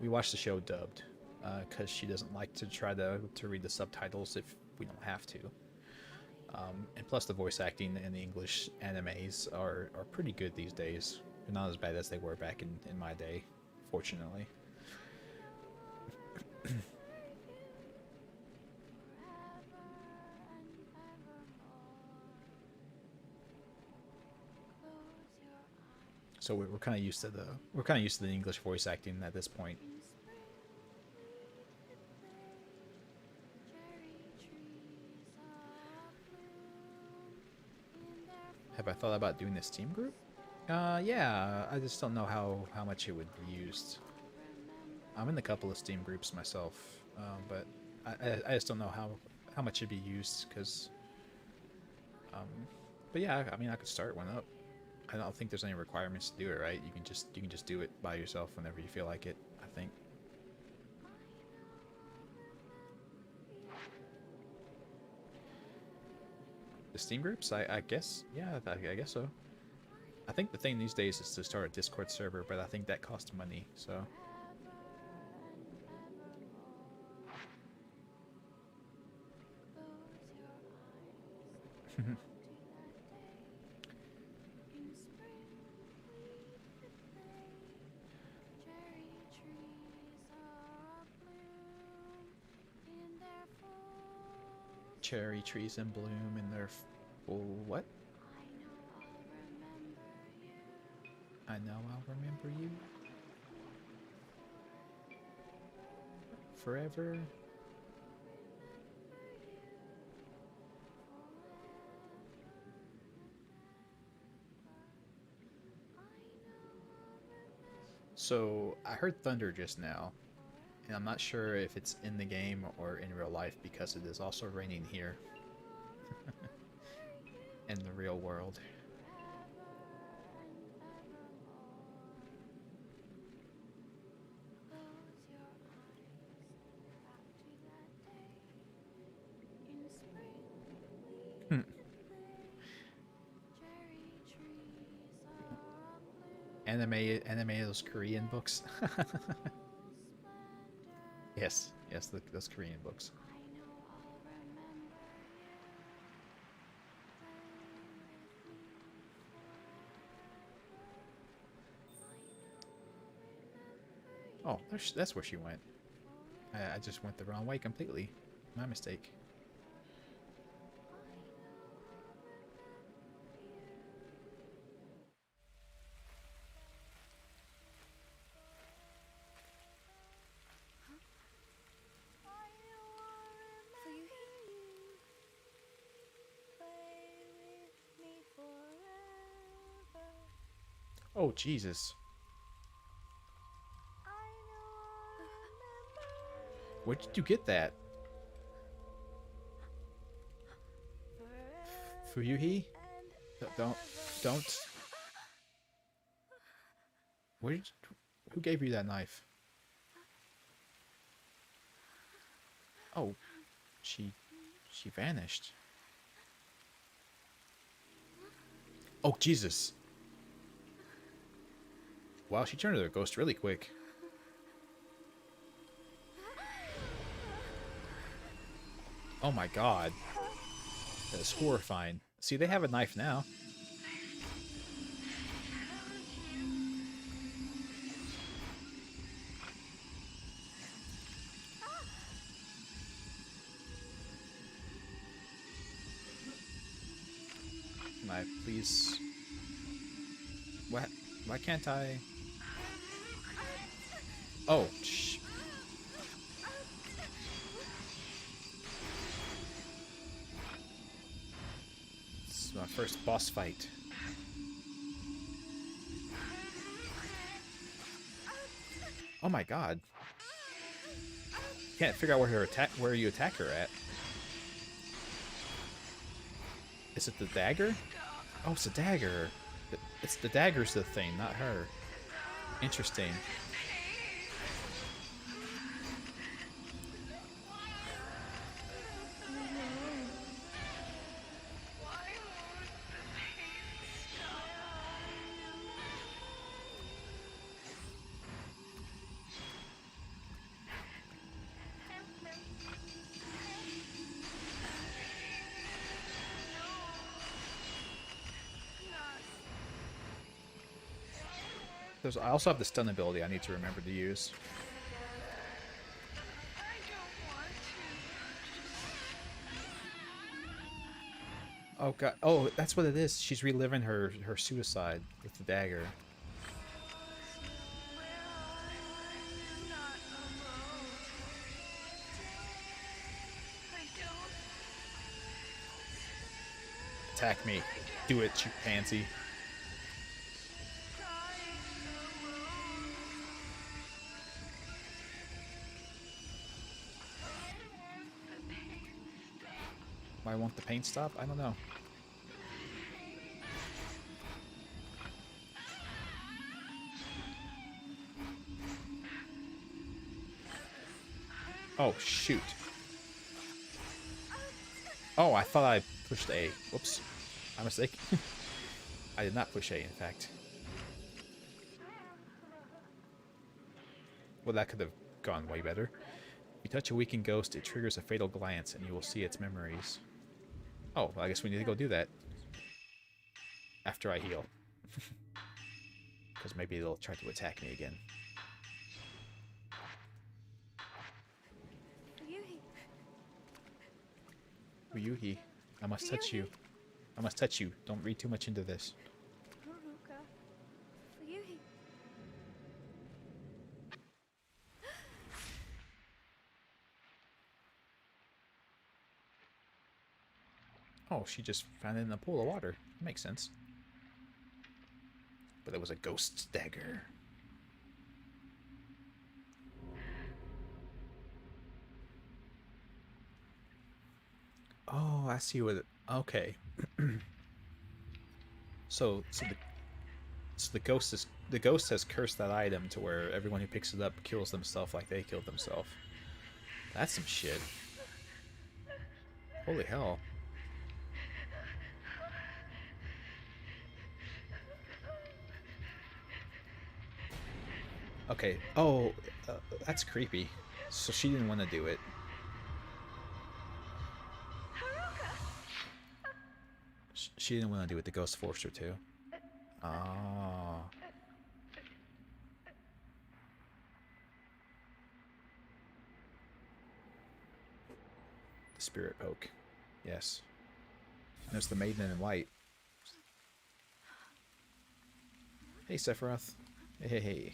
We watched the show dubbed, because she doesn't like to try to read the subtitles if we don't have to. And plus, the voice acting in the English animes are pretty good these days. They're not as bad as they were back in my day, fortunately. So we're kind of used to the English voice acting at this point. Have I thought about doing this team group? Yeah, I just don't know how much it would be used. I'm in a couple of Steam groups myself, but I just don't know how much it'd be used, because but yeah, I mean, I could start one up. I don't think there's any requirements to do it, right? You can just do it by yourself whenever you feel like it, I think. The Steam groups? I guess, yeah, I guess so. I think the thing these days is to start a Discord server, but I think that costs money, so. Cherry trees in bloom in their full what? I know I'll remember you. Forever. So I heard thunder just now, and I'm not sure if it's in the game or in real life, because it is also raining here in the real world. Anime those Korean books. Yes, those Korean books. Oh, that's where she went. I just went the wrong way completely. My mistake. Oh, Jesus. Where did you get that? Fuyuhi? Don't. Who gave you that knife? Oh, she vanished. Oh, Jesus. Wow, she turned into a ghost really quick. Oh my god. That is horrifying. See, they have a knife now. Can I please... What? Why can't I... Oh, shh. This is my first boss fight. Oh my god. Can't figure out where you attack her at. Is it the dagger? Oh, it's the dagger. It's the dagger's the thing, not her. Interesting. I also have the stun ability I need to remember to use. Oh god. Oh, that's what it is. She's reliving her suicide with the dagger. Attack me. Do it, you pansy. Why won't the pain stop? I don't know. Oh, shoot. Oh, I thought I pushed A. Whoops. My mistake. I did not push A, in fact. Well, that could have gone way better. If you touch a weakened ghost, it triggers a fatal glance, and you will see its memories. Oh, well, I guess we need to go do that. After I heal. Because maybe they'll try to attack me again. Ryuhi, I must touch you. I must touch you. Don't read too much into this. Haruka. Ryuhi. Oh, she just found it in a pool of water. Makes sense. But it was a ghost dagger. Oh, I see what it... Okay. So the ghost has cursed that item to where everyone who picks it up kills themselves like they killed themselves. That's some shit. Holy hell. Okay. Oh, that's creepy. So she didn't want to do it. She didn't want to do it. The ghost forced her to. Oh. The spirit poke. Yes. And there's the maiden in white. Hey, Sephiroth. Hey, hey, hey.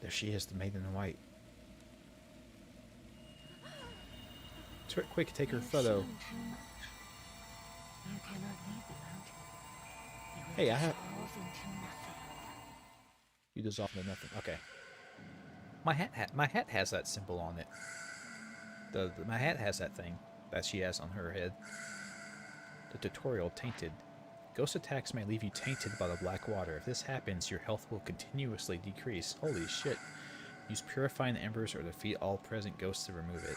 There she is, the maiden in white. Quick, take her photo. Hey, I have... You dissolve into nothing. Okay. My hat has that symbol on it. My hat has that thing that she has on her head. The tutorial, tainted. Ghost attacks may leave you tainted by the black water. If this happens, your health will continuously decrease. Holy shit. Use purifying embers or defeat all present ghosts to remove it.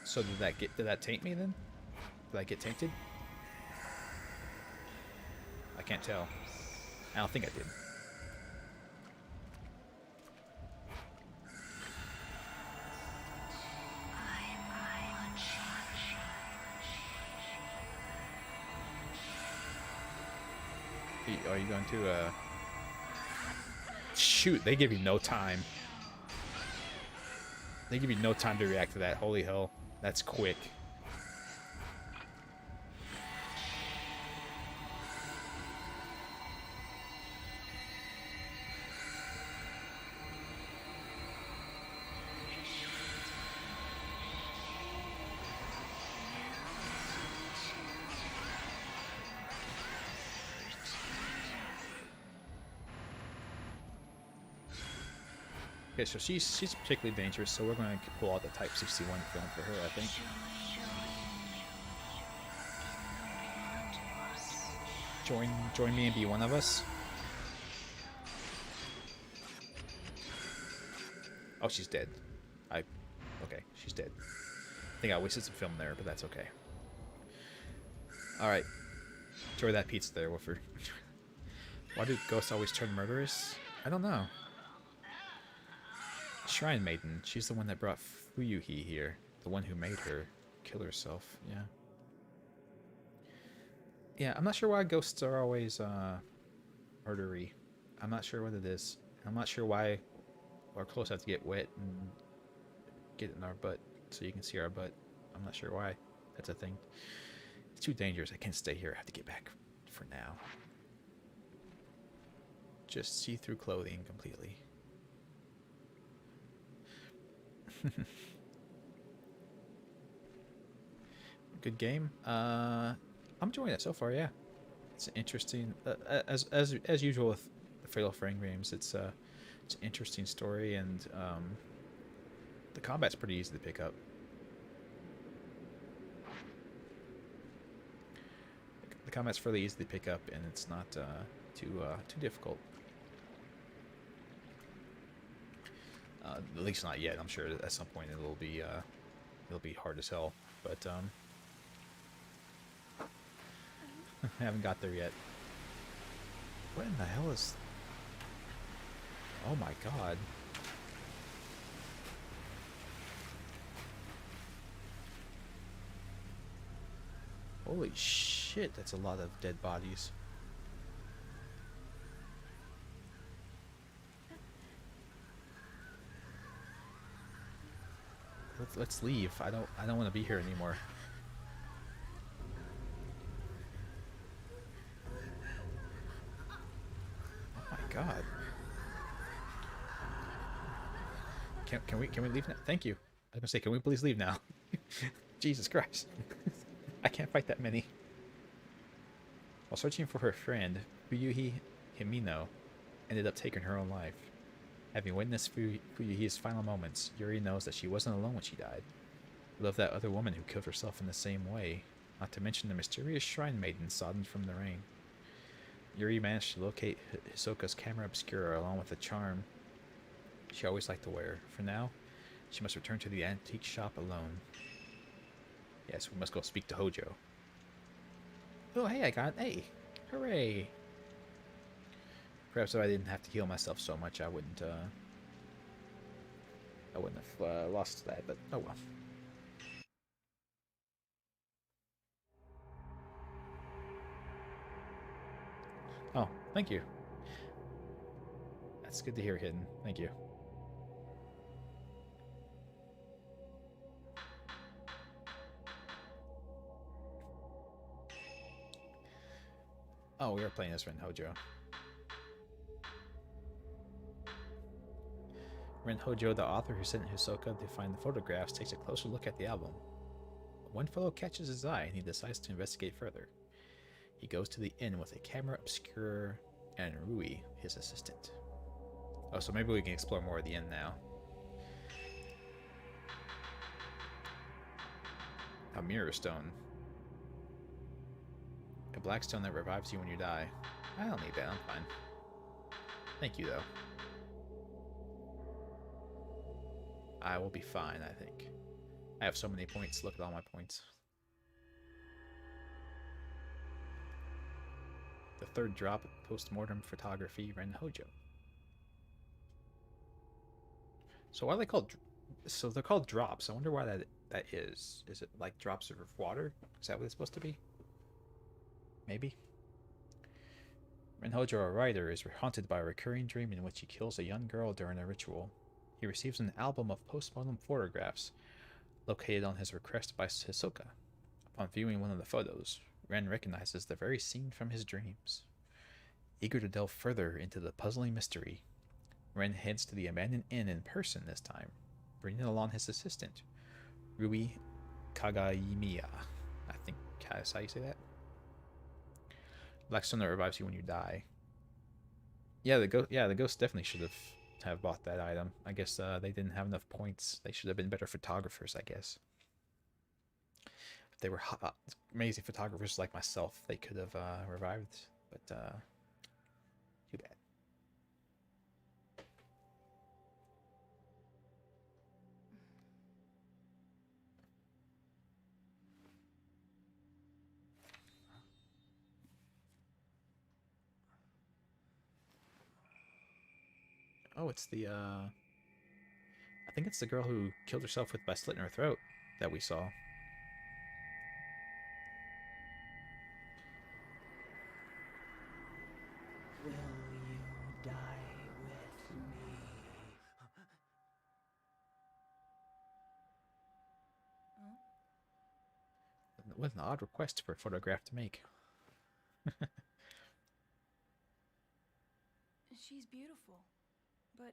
So did that taint me then? Did I get tainted? I can't tell. I don't think I did. Are you going to shoot, they give you no time. They give you no time to react to that. Holy hell. That's quick. Okay, so she's particularly dangerous, so we're going to pull out the Type 61 film for her, I think. Join me and be one of us. Oh, she's dead. Okay, she's dead. I think I wasted some film there, but that's okay. Alright. Enjoy that pizza there, Woofer. Why do ghosts always turn murderous? I don't know. Shrine Maiden. She's the one that brought Fuyuhi here. The one who made her kill herself. Yeah. Yeah, I'm not sure why ghosts are always murdery. I'm not sure what it is. I'm not sure why our clothes have to get wet and get in our butt so you can see our butt. I'm not sure why that's a thing. It's too dangerous. I can't stay here. I have to get back for now. Just see-through clothing completely. Good game. I'm enjoying it so far. Yeah, it's interesting. As usual with the Fatal Frame games, it's an interesting story, and the combat's pretty easy to pick up. The combat's fairly easy to pick up, and it's not too difficult. At least not yet. I'm sure at some point it'll be hard as hell. But I haven't got there yet. What in the hell is? Oh my god! Holy shit! That's a lot of dead bodies. Let's leave. I don't want to be here anymore. Oh my god. Can we leave now? Thank you. I was gonna say, can we please leave now? Jesus Christ. I can't fight that many. While searching for her friend, Fuyuhi Himino ended up taking her own life. Having witnessed Fuyuhi's final moments, Yuri knows that she wasn't alone when she died. Loved that other woman who killed herself in the same way, not to mention the mysterious shrine maiden sodden from the rain. Yuri managed to locate Hisoka's Camera Obscura along with a charm she always liked to wear. For now, she must return to the antique shop alone. Yes, we must go speak to Hojo. Oh, hey, I got an A. Hooray! Perhaps if I didn't have to heal myself so much, I wouldn't have lost that, but oh well. Oh, thank you. That's good to hear, Hidden. Thank you. Oh, we are playing as Ren Hojo. Ren Hojo, the author who sent Hisoka to find the photographs, takes a closer look at the album. One photo catches his eye, and he decides to investigate further. He goes to the inn with a Camera Obscura and Rui, his assistant. Oh, so maybe we can explore more of the inn now. A mirror stone. A black stone that revives you when you die. I don't need that, I'm fine. Thank you, though. I will be fine, I think. I have so many points. Look at all my points. The third drop, post-mortem photography, Ren Hojo. So why are they called... So they're called drops. I wonder why that is. Is it like drops of water? Is that what it's supposed to be? Maybe. Ren Hojo, a writer, is haunted by a recurring dream in which he kills a young girl during a ritual. He receives an album of post-mortem photographs located on his request by Hisoka. Upon viewing one of the photos, Ren recognizes the very scene from his dreams. Eager to delve further into the puzzling mystery, Ren heads to the abandoned inn in person this time, bringing along his assistant, Rui Kagayimiya. I think that's how you say that. Blackstone that revives you when you die. Yeah, the ghost definitely should have bought that item. I guess they didn't have enough points. They should have been better photographers, I guess. If they were amazing photographers like myself, they could have revived, but too bad. Oh, it's the I think it's the girl who killed herself by slitting her throat that we saw. Will you die with me? What an odd request for a photograph to make. She's beautiful, but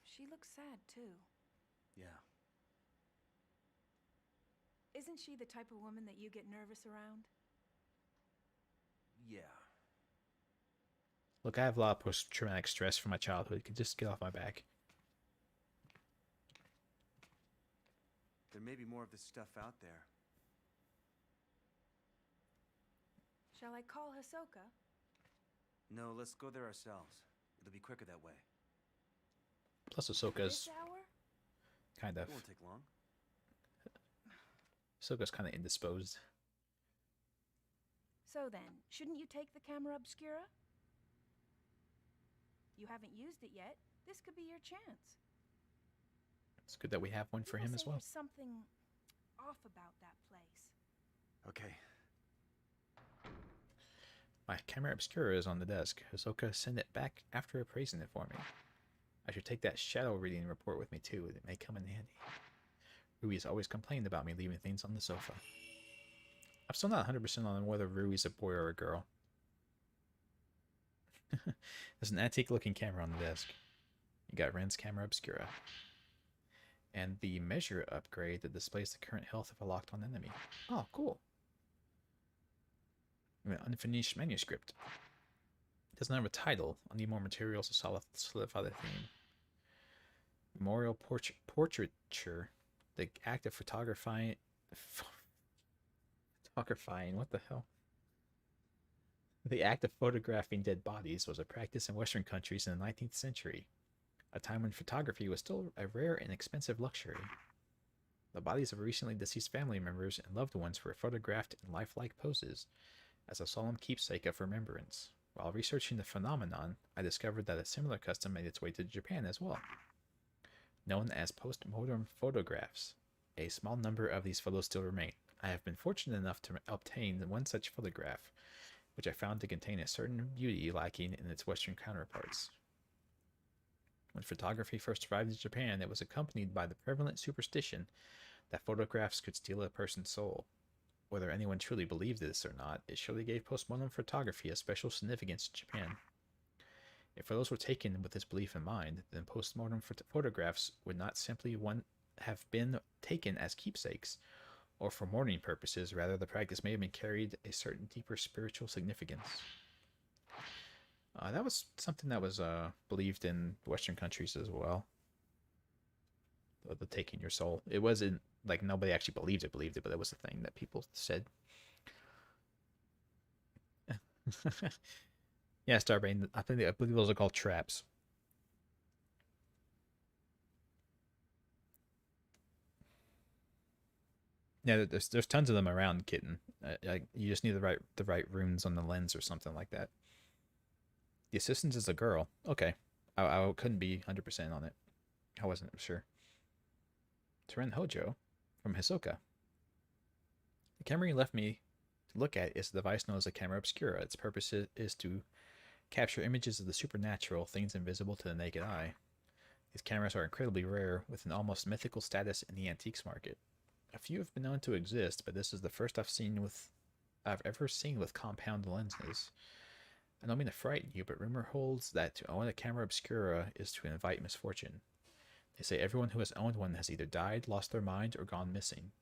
she looks sad too. Yeah. Isn't she the type of woman that you get nervous around? Yeah. Look, I have a lot of post-traumatic stress from my childhood. Could just get off my back. There may be more of this stuff out there. Shall I call Hisoka? No, let's go there ourselves. It'll be quicker that way. Plus, This Ahsoka's hour? kind of It won't take long. indisposed. So then, shouldn't you take the Camera Obscura? You haven't used it yet. This could be your chance. It's good that we have one for People him as say well. There's something off about that place. Okay. My Camera Obscura is on the desk. Ahsoka sent it back after appraising it for me. I should take that shadow reading report with me too. It may come in handy. Rui's always complained about me leaving things on the sofa. I'm still not 100% on whether Rui's a boy or a girl. There's an antique-looking camera on the desk. You got Ren's Camera Obscura. And the measure upgrade that displays the current health of a locked-on enemy. Oh, cool. An unfinished manuscript. It doesn't have a title. I need more materials to solidify the theme. Memorial portraiture. The act of photographing. What the hell? The act of photographing dead bodies was a practice in Western countries in the 19th century, a time when photography was still a rare and expensive luxury. The bodies of recently deceased family members and loved ones were photographed in lifelike poses as a solemn keepsake of remembrance. While researching the phenomenon, I discovered that a similar custom made its way to Japan as well. Known as post-mortem photographs, a small number of these photos still remain. I have been fortunate enough to obtain one such photograph, which I found to contain a certain beauty lacking in its Western counterparts. When photography first arrived in Japan, it was accompanied by the prevalent superstition that photographs could steal a person's soul. Whether anyone truly believed this or not, it surely gave postmortem photography a special significance in Japan. If photos were taken with this belief in mind, then postmortem photographs would not simply have been taken as keepsakes or for mourning purposes. Rather, the practice may have been carried a certain deeper spiritual significance. That was something that was believed in Western countries as well. The taking your soul. It wasn't like nobody actually believed it, but it was a thing that people said. Yeah, Starbane. I believe those are called traps. Yeah, there's tons of them around, Kitten. You just need the right runes on the lens or something like that. The assistant is a girl. Okay, I couldn't be 100% on it. I wasn't sure. Teren Hojo from Hisoka. The camera you left me to look at is a device known as a Camera Obscura. Its purpose is to capture images of the supernatural, things invisible to the naked eye. These cameras are incredibly rare, with an almost mythical status in the antiques market. A few have been known to exist, but this is the first I've ever seen with compound lenses. I don't mean to frighten you, but rumor holds that to own a Camera Obscura is to invite misfortune. They say everyone who has owned one has either died, lost their mind, or gone missing.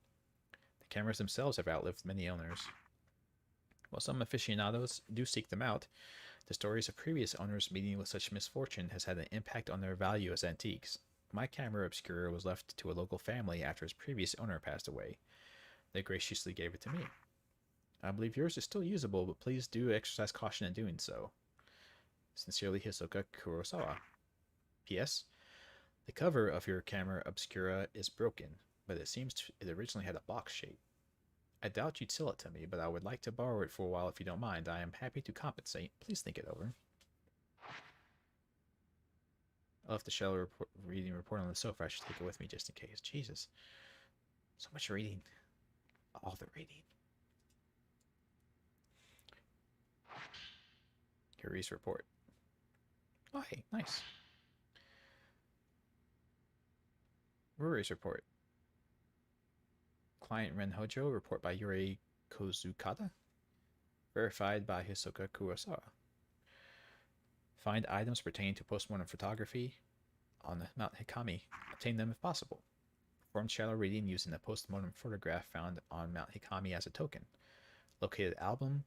The cameras themselves have outlived many owners. While some aficionados do seek them out, the stories of previous owners meeting with such misfortune has had an impact on their value as antiques. My Camera Obscura was left to a local family after its previous owner passed away. They graciously gave it to me. I believe yours is still usable, but please do exercise caution in doing so. Sincerely, Hisoka Kurosawa. P.S. The cover of your Camera Obscura is broken, but it seems it originally had a box shape. I doubt you'd sell it to me, but I would like to borrow it for a while if you don't mind. I am happy to compensate. Please think it over. I left the shallow reading report on the sofa. I should take it with me just in case. Jesus. So much reading. All the reading. Yuri's report. Oh, hey, nice. Ruri's report. Client Ren Hojo, report by Yuri Kozukata. Verified by Hisoka Kurosawa. Find items pertaining to postmortem photography on Mount Hikami. Obtain them if possible. Perform shallow reading using a postmortem photograph found on Mount Hikami as a token. Located album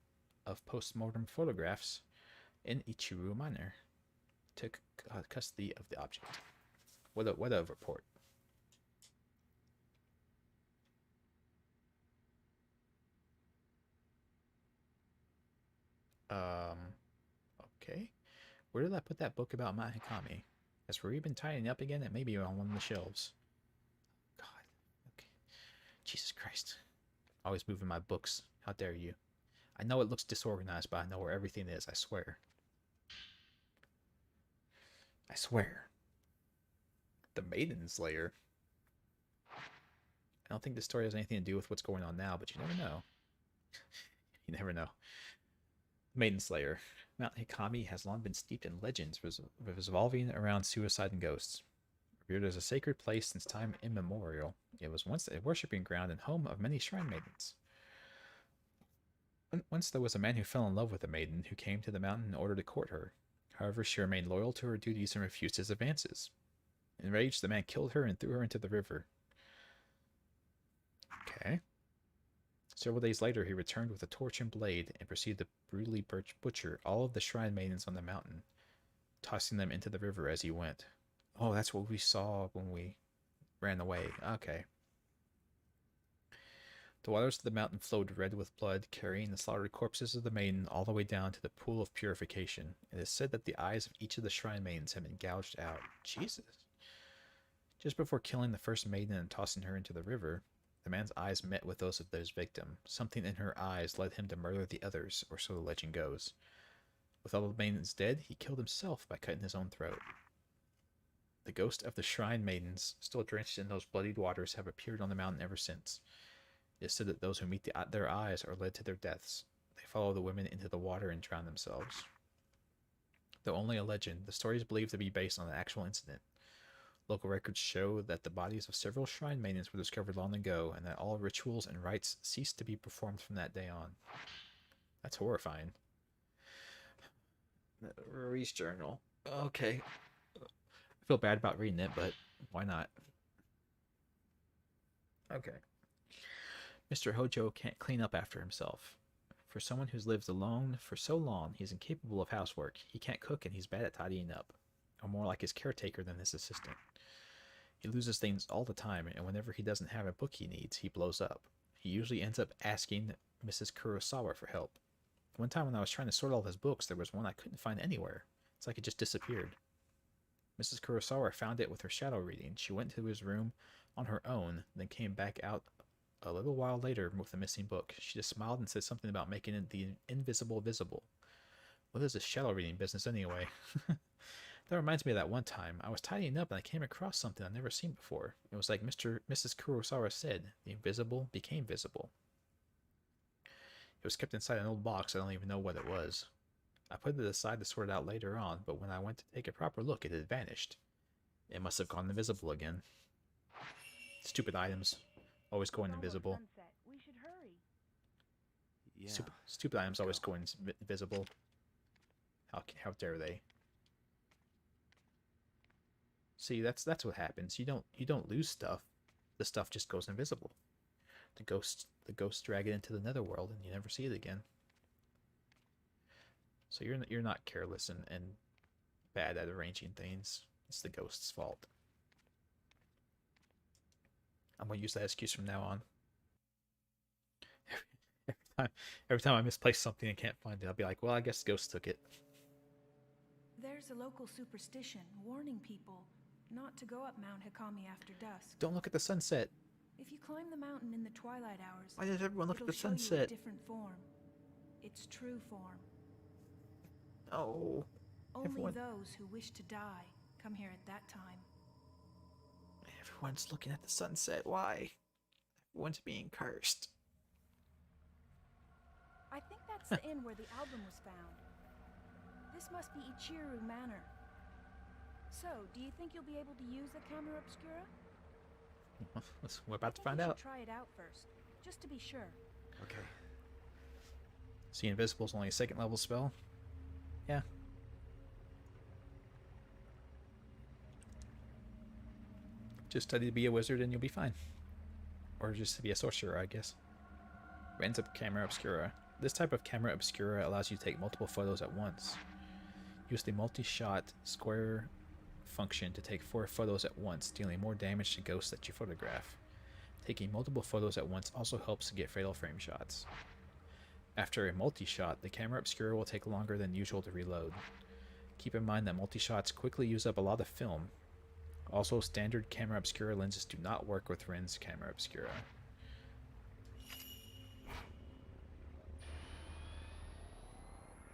of postmortem photographs in Ichiru Minor. Took custody of the object. What a report. Okay. Where did I put that book about Mount Hikami? Has Ruri been tidying up again? It may be on one of the shelves. God. Okay. Jesus Christ. Always moving my books. How dare you? I know it looks disorganized, but I know where everything is, I swear. I swear. The Maiden Slayer. I don't think this story has anything to do with what's going on now, but you never know. You never know. Maiden Slayer. Mount Hikami has long been steeped in legends revolving around suicide and ghosts. Revered as a sacred place since time immemorial, it was once a worshipping ground and home of many shrine maidens. Once there was a man who fell in love with a maiden who came to the mountain in order to court her. However, she remained loyal to her duties and refused his advances. Enraged, the man killed her and threw her into the river. Okay. Several days later, he returned with a torch and blade and proceeded to brutally butcher all of the shrine maidens on the mountain, tossing them into the river as he went. Oh, that's what we saw when we ran away. Okay. The waters of the mountain flowed red with blood, carrying the slaughtered corpses of the maiden all the way down to the pool of purification. It is said that the eyes of each of the shrine maidens had been gouged out. Jesus. Just before killing the first maiden and tossing her into the river, the man's eyes met with those of his victim. Something in her eyes led him to murder the others, or so the legend goes. With all the maidens dead, he killed himself by cutting his own throat. The ghost of the shrine maidens, still drenched in those bloodied waters, have appeared on the mountain ever since. It is said that those who meet their eyes are led to their deaths. They follow the women into the water and drown themselves. Though only a legend, the story is believed to be based on an actual incident. Local records show that the bodies of several shrine maidens were discovered long ago, and that all rituals and rites ceased to be performed from that day on. That's horrifying. Ruri's journal. Okay. I feel bad about reading it, but why not? Okay. Mr. Hojo can't clean up after himself. For someone who's lived alone for so long, he's incapable of housework. He can't cook, and he's bad at tidying up. Or more like his caretaker than his assistant. He loses things all the time, and whenever he doesn't have a book he needs, he blows up. He usually ends up asking Mrs. Kurosawa for help. One time when I was trying to sort all his books, there was one I couldn't find anywhere. It's like it just disappeared. Mrs. Kurosawa found it with her shadow reading. She went to his room on her own, then came back out a little while later with the missing book. She just smiled and said something about making it the invisible visible. What is this shadow reading business anyway? That reminds me of that one time. I was tidying up and I came across something I'd never seen before. It was like Mrs. Kurosawa said, the invisible became visible. It was kept inside an old box. I don't even know what it was. I put it aside to sort it out later on, but when I went to take a proper look, it had vanished. It must have gone invisible again. Stupid items. Always going invisible. We should hurry. Yeah. Stupid items always going invisible. How dare they? See, that's what happens. You don't lose stuff. The stuff just goes invisible. The ghosts drag it into the netherworld, and you never see it again. So you're not careless and bad at arranging things. It's the ghost's fault. I'm gonna use that excuse from now on. Every time I misplace something and can't find it, I'll be like, well, I guess ghosts took it. There's a local superstition warning people not to go up Mount Hikami after dusk. Don't look at the sunset. If you climb the mountain in the twilight hours, Why does everyone look at the it'll show you a sunset? different form. Its true form. Oh. Only Everyone- those who wish to die come here at that time. Everyone's looking at the sunset. Why? Everyone's being cursed. I think that's the inn where the album was found. This must be Ichiru Manor. So, do you think you'll be able to use the Camera Obscura? We're about to I think find we out. should try it out first, just to be sure. Okay. See, Invisible's only a 2nd level spell. Yeah. Just study to be a wizard and you'll be fine. Or just to be a sorcerer, I guess. Ends up Camera Obscura. This type of Camera Obscura allows you to take multiple photos at once. Use the multi-shot square function to take 4 photos at once, dealing more damage to ghosts that you photograph. Taking multiple photos at once also helps to get fatal frame shots. After a multi-shot, the Camera Obscura will take longer than usual to reload. Keep in mind that multi-shots quickly use up a lot of film. Also, standard Camera Obscura lenses do not work with Rin's Camera Obscura.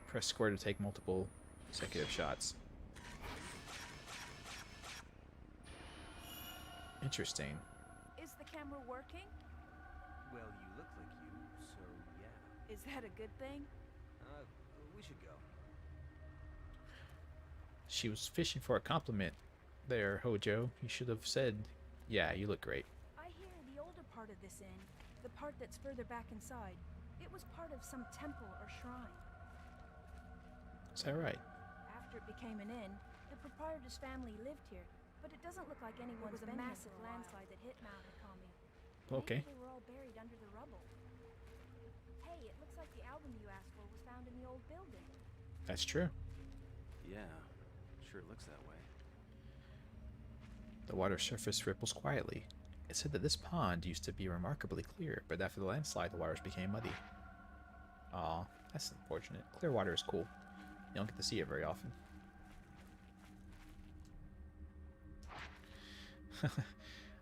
Press square to take multiple consecutive shots. Interesting. Is the camera working? Well, you look like you, so yeah. Is that a good thing? We should go. She was fishing for a compliment there, Hojo. You should have said, yeah, you look great. I hear the older part of this inn, the part that's further back inside, it was part of some temple or shrine. Is that right? After it became an inn, the proprietor's family lived here, but it doesn't look like anyone's been here. It was a massive landslide that hit Mount Hakami. Okay. Maybe they were all buried under the rubble. Hey, it looks like the album you asked for was found in the old building. That's true. Yeah, sure looks that way. The water surface ripples quietly. It said that this pond used to be remarkably clear, but after the landslide, the waters became muddy. Aw, that's unfortunate. Clear water is cool. You don't get to see it very often.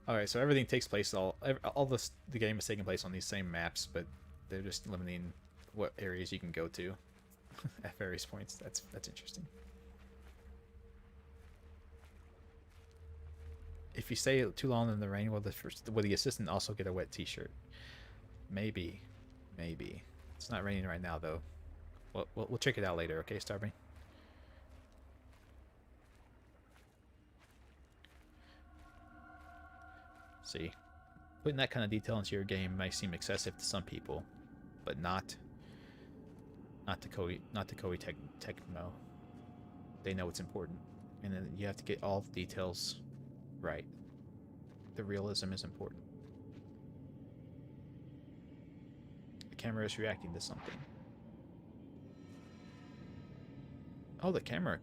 Alright, so everything takes place, the game is taking place on these same maps, but they're just limiting what areas you can go to at various points. That's interesting. If you stay too long in the rain, will the assistant also get a wet t-shirt? Maybe. Maybe. It's not raining right now, though. We'll check it out later, okay, Starby? See, putting that kind of detail into your game might seem excessive to some people, but not to Koei Tecmo. They know it's important, and then you have to get all the details right. The realism is important. The camera is reacting to something. Oh, the camera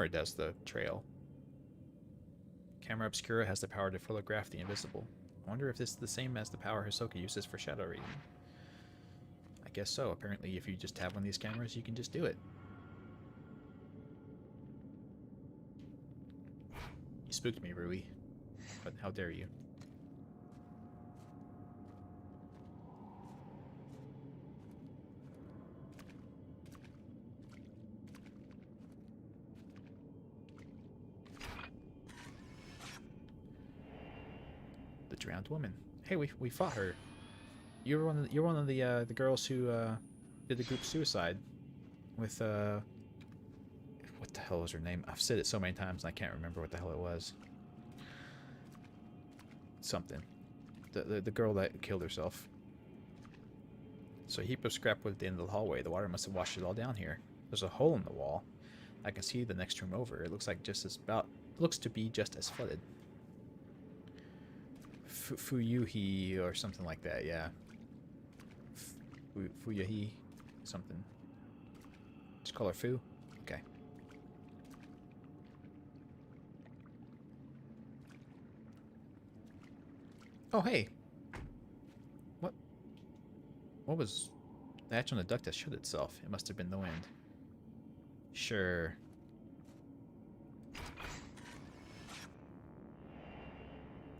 does the trail. Camera Obscura has the power to photograph the invisible. I wonder if this is the same as the power Hisoka uses for shadow reading. I guess so. Apparently, if you just have one of these cameras, you can just do it. You spooked me, Rui. But how dare you? The drowned woman. Hey, we fought her. You're one of the girls who did the group suicide with what the hell was her name? I've said it so many times and I can't remember what the hell it was. Something. The girl that killed herself. So a heap of scrap was at the end of the hallway. The water must have washed it all down here. There's a hole in the wall. I can see the next room over. It looks like looks to be just as flooded. Fuyuhi or something like that, yeah. Fuyuhi something. Just call her Fu? Okay. Oh, hey. What was the hatch on the duct that shut itself? It must have been the wind. Sure.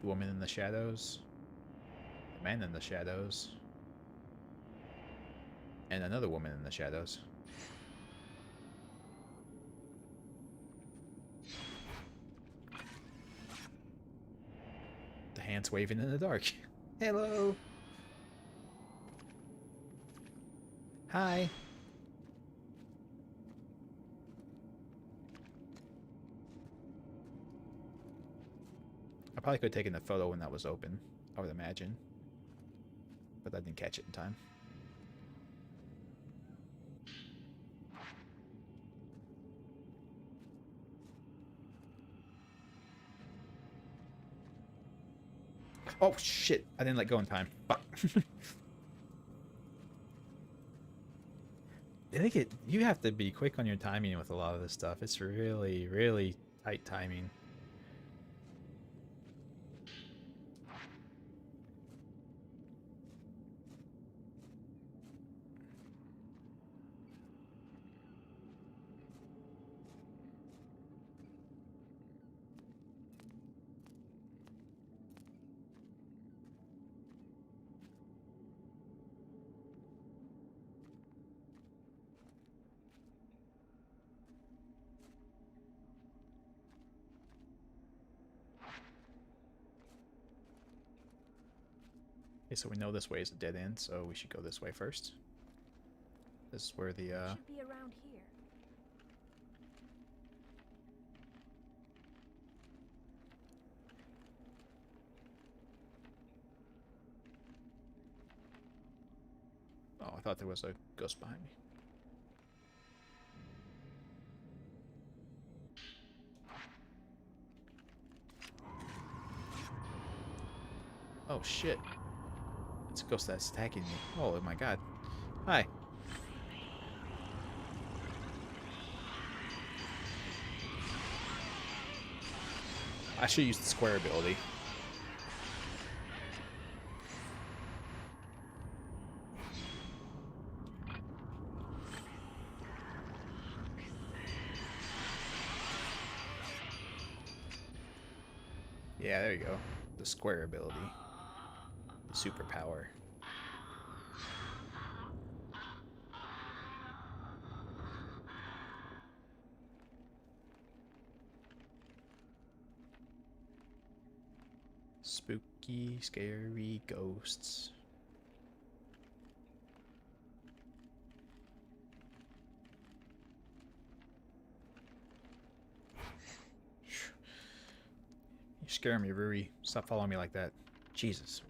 The woman in the shadows. The man in the shadows. And another woman in the shadows. hands waving in the dark. Hello. Hi. I probably could have taken the photo when that was open, I would imagine. But I didn't catch it in time. Oh shit, I didn't let go in time. Fuck. I think you have to be quick on your timing with a lot of this stuff. It's really, really tight timing. Okay, so we know this way is a dead end, so we should go this way first. This is where the Should be around here. oh, I thought there was a ghost behind me. Oh shit. It's a ghost that's attacking me. Oh my god. Hi. I should use the square ability. Yeah, there you go. The square ability. The superpower. Spooky, scary ghosts. You're scaring me, Ruri. Stop following me like that. Jesus.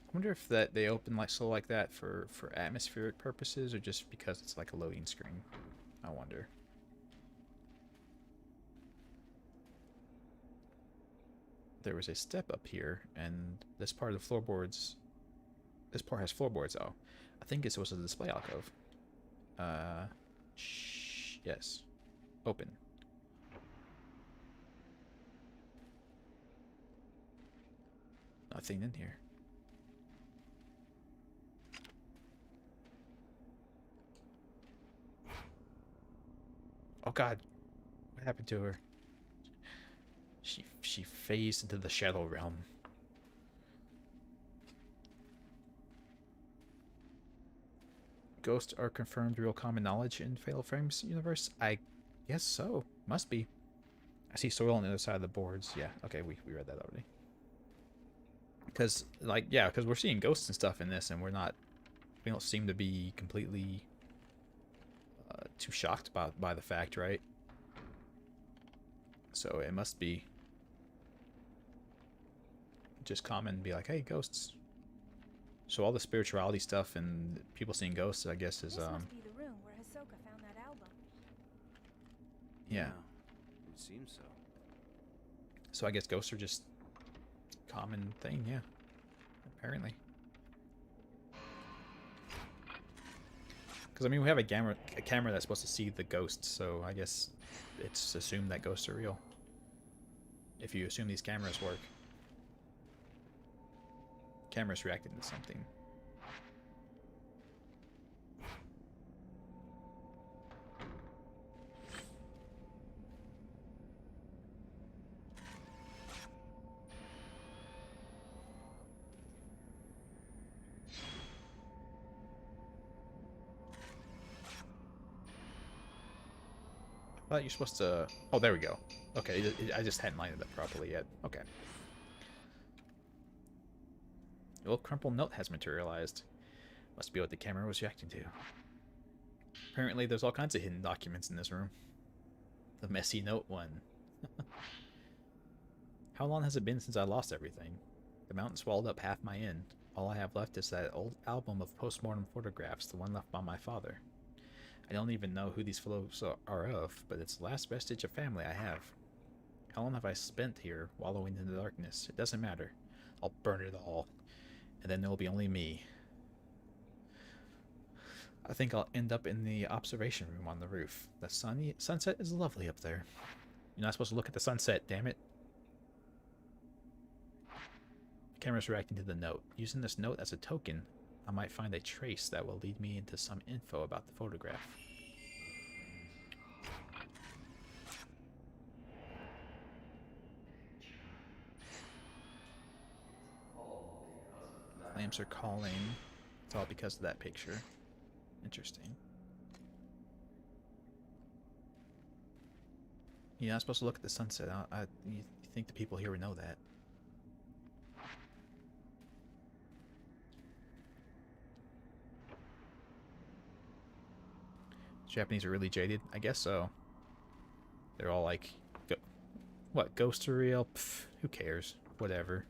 I wonder if that they open like so like that for atmospheric purposes or just because it's like a loading screen. I wonder. There was a step up here, and this part of the floorboards. This part has floorboards. Oh, I think this was a display alcove. Yes. Open. Nothing in here. Oh god. What happened to her? She phased into the shadow realm. Ghosts are confirmed real common knowledge in Fatal Frames universe? I guess so. Must be. I see soil on the other side of the boards. Yeah, okay, we read that already. Because, like, yeah, because we're seeing ghosts and stuff in this, and we don't seem to be completely too shocked by the fact, right? So it must be just common to be like, hey, ghosts. So all the spirituality stuff and people seeing ghosts, I guess, is This must be the room where Hisoka found that album. yeah. It seems so. So I guess ghosts are just common thing, yeah. Apparently. Because I mean, we have a camera that's supposed to see the ghosts, so I guess it's assumed that ghosts are real. If you assume these cameras work. Cameras reacting to something. thought you're supposed to... Oh, there we go. Okay, I just hadn't lined it up properly yet. Okay. The old crumpled note has materialized. Must be what the camera was reacting to. Apparently, there's all kinds of hidden documents in this room. The messy note one. How long has it been since I lost everything? The mountain swallowed up half my inn. All I have left is that old album of postmortem photographs, the one left by my father. I don't even know who these photos are of, but it's the last vestige of family I have. How long have I spent here, wallowing in the darkness? It doesn't matter. I'll burn it all. And then there'll be only me. I think I'll end up in the observation room on the roof. The sunset is lovely up there. You're not supposed to look at the sunset, damn it. The camera's reacting to the note. Using this note as a token, I might find a trace that will lead me into some info about the photograph. Flames are calling. It's all because of that picture. Interesting. You're not supposed to look at the sunset. You think the people here would know that. Japanese are really jaded? I guess so. They're all like, what, ghosts are real? Pff, who cares? Whatever.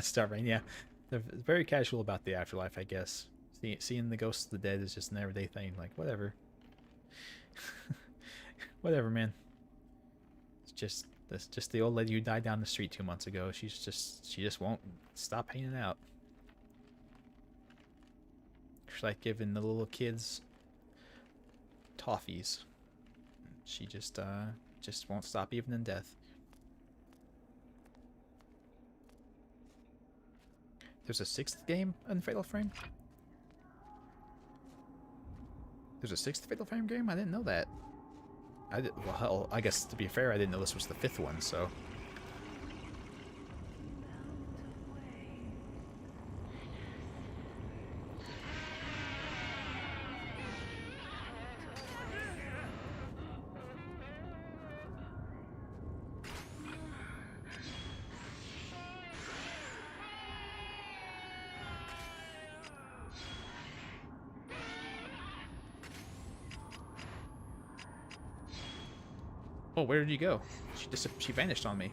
Start rain, yeah. They're very casual about the afterlife, I guess. Seeing the ghosts of the dead is just an everyday thing. Like, whatever. Whatever, man. That's just the old lady who died down the street 2 months ago. She just won't stop hanging out. She's like giving the little kids toffees. She just won't stop even in death. There's a 6th game in Fatal Frame? There's a 6th Fatal Frame game? I didn't know that. Well, hell, I guess to be fair, I didn't know this was the 5th one, so... Oh, where did you go? She vanished on me.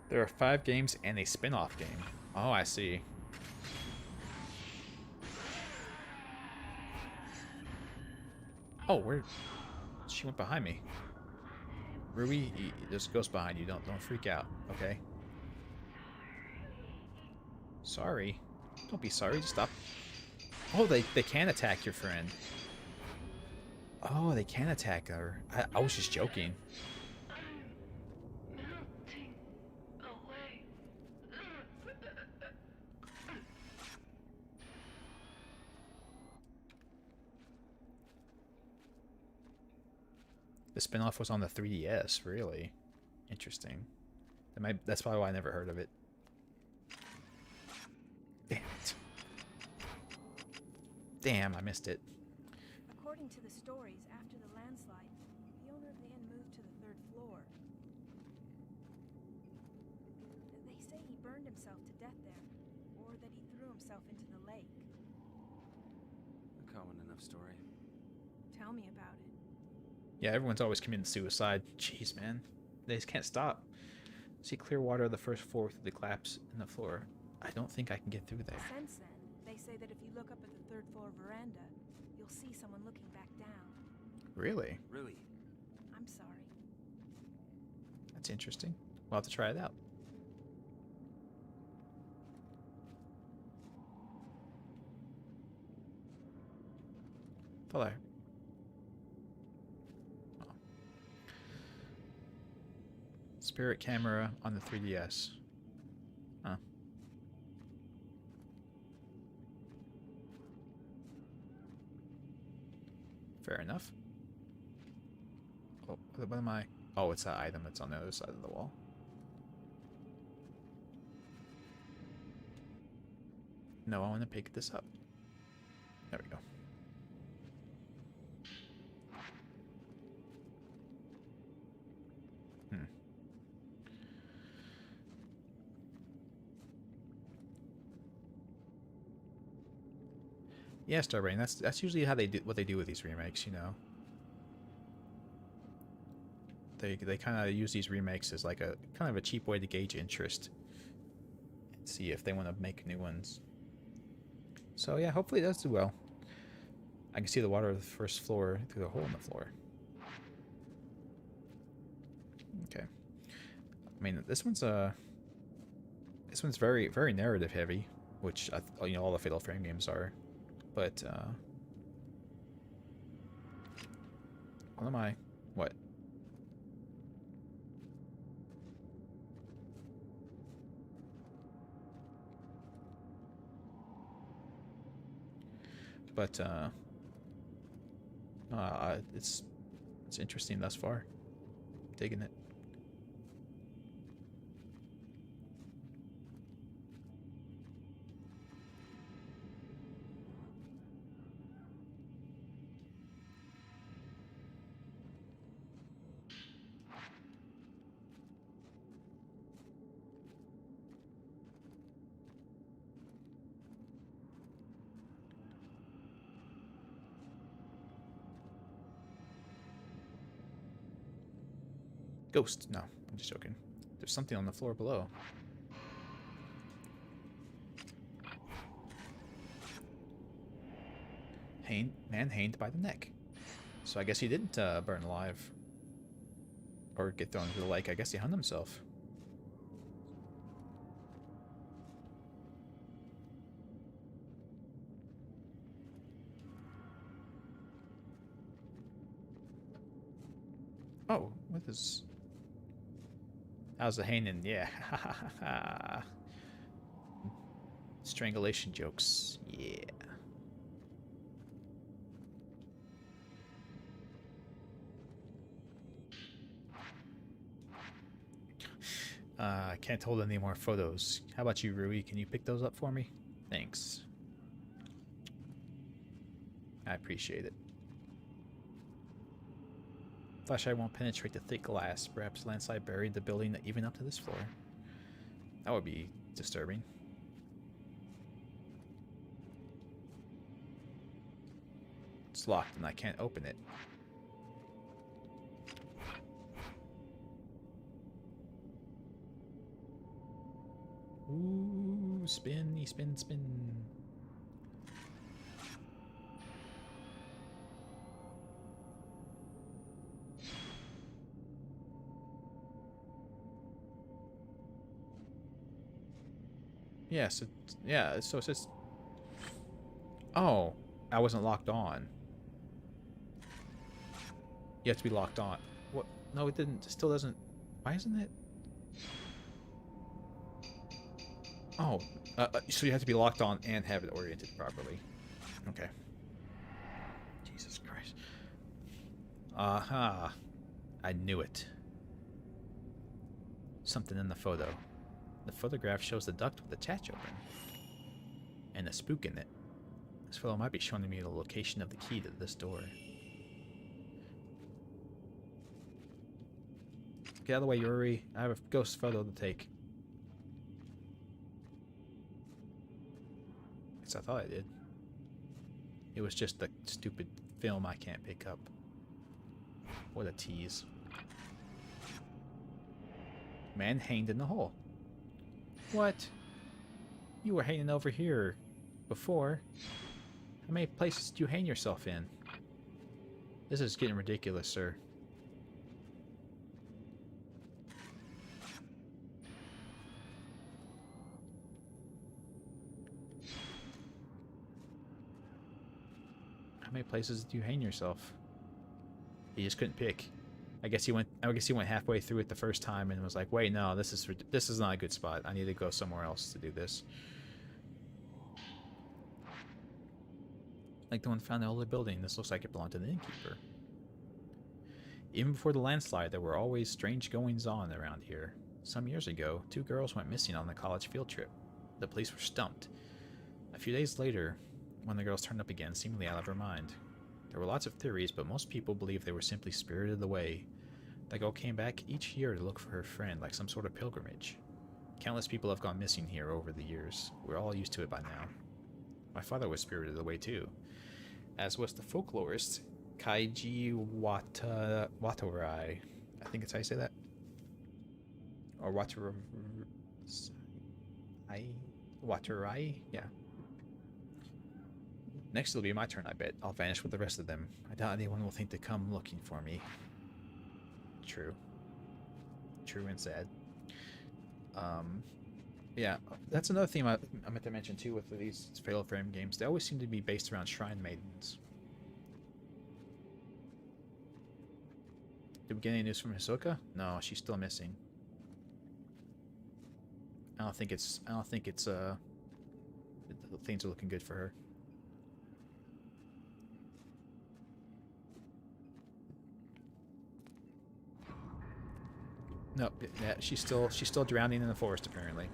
There are 5 games and a spin-off game. Oh, I see. Oh, where? She went behind me. Rui, there's a ghost behind you. Don't freak out, okay? Sorry. Don't be sorry. Just stop. Oh, they can attack your friend. Oh, they can attack her. I was just joking. The spinoff was on the 3DS, really. Interesting. That's probably why I never heard of it. Damn it. Damn, I missed it. According to the stories, after the landslide, the owner of the inn moved to the 3rd floor. They say he burned himself to death there, or that he threw himself into the lake. A common enough story. Tell me about it. Yeah, everyone's always committing suicide. Jeez, man. They just can't stop. See clear water of the 1st floor through the collapse in the floor. I don't think I can get through there. Since then, they say that if you look up at the 3rd floor veranda, you'll see someone looking back down. Really? Really? I'm sorry. That's interesting. We'll have to try it out. Thought Spirit camera on the 3DS. Fair enough. Oh, what am I? Oh, it's that item that's on the other side of the wall. No, I want to pick this up. There we go. Yeah, Starbrain. That's usually how they do what they do with these remakes. You know, they kind of use these remakes as like a kind of a cheap way to gauge interest and see if they want to make new ones. So yeah, hopefully it does do well. I can see the water of the first floor through the hole in the floor. Okay. I mean, this one's very very narrative heavy, which you know all the Fatal Frame games are. But what am I? What? But it's interesting thus far. Digging it. Ghost. No, I'm just joking. There's something on the floor below. Man hanged by the neck. So I guess he didn't burn alive. Or get thrown into the lake. I guess he hung himself. Oh, what is... How's the hanging? Yeah. Strangulation jokes. Yeah. I can't hold any more photos. How about you, Rui? Can you pick those up for me? Thanks. I appreciate it. Flashlight won't penetrate the thick glass. Perhaps landslide buried the building even up to this floor. That would be disturbing. It's locked and I can't open it. Ooh, spin, spin, spin. Yes, yeah, so it says... Oh, I wasn't locked on. You have to be locked on. What? No, it didn't. It still doesn't... Why isn't it? Oh, so you have to be locked on and have it oriented properly. Okay. Jesus Christ. Aha. I knew it. Something in the photo. The photograph shows the duct with the catch open. And a spook in it. This photo might be showing me the location of the key to this door. Get out of the way, Yuri. I have a ghost photo to take. At least I thought I did. It was just the stupid film I can't pick up. What a tease. Man hanged in the hole. What? You were hanging over here before. How many places do you hang yourself in? This is getting ridiculous, sir. How many places do you hang yourself? He just couldn't pick. I guess he went halfway through it the first time and was like, "Wait, no, this is not a good spot. I need to go somewhere else to do this." Like the one found in the older building. This looks like it belonged to the innkeeper. Even before the landslide, there were always strange goings-on around here. Some years ago, 2 girls went missing on the college field trip. The police were stumped. A few days later, one of the girls turned up again, seemingly out of her mind. There were lots of theories, but most people believed they were simply spirited away. The girl came back each year to look for her friend, like some sort of pilgrimage. Countless people have gone missing here over the years. We're all used to it by now. My father was spirited away too, as was the folklorist Kaiji Watarai. I think it's how you say that. Or Watarai? Yeah. Next it'll be my turn, I bet. I'll vanish with the rest of them. I doubt anyone will think to come looking for me. True. True and sad. Yeah, that's another theme I meant to mention too with these Fatal Frame games. They always seem to be based around shrine maidens. Did we get any news from Hisoka? No, she's still missing. I don't think it's things are looking good for her. No, yeah, she's still drowning in the forest apparently.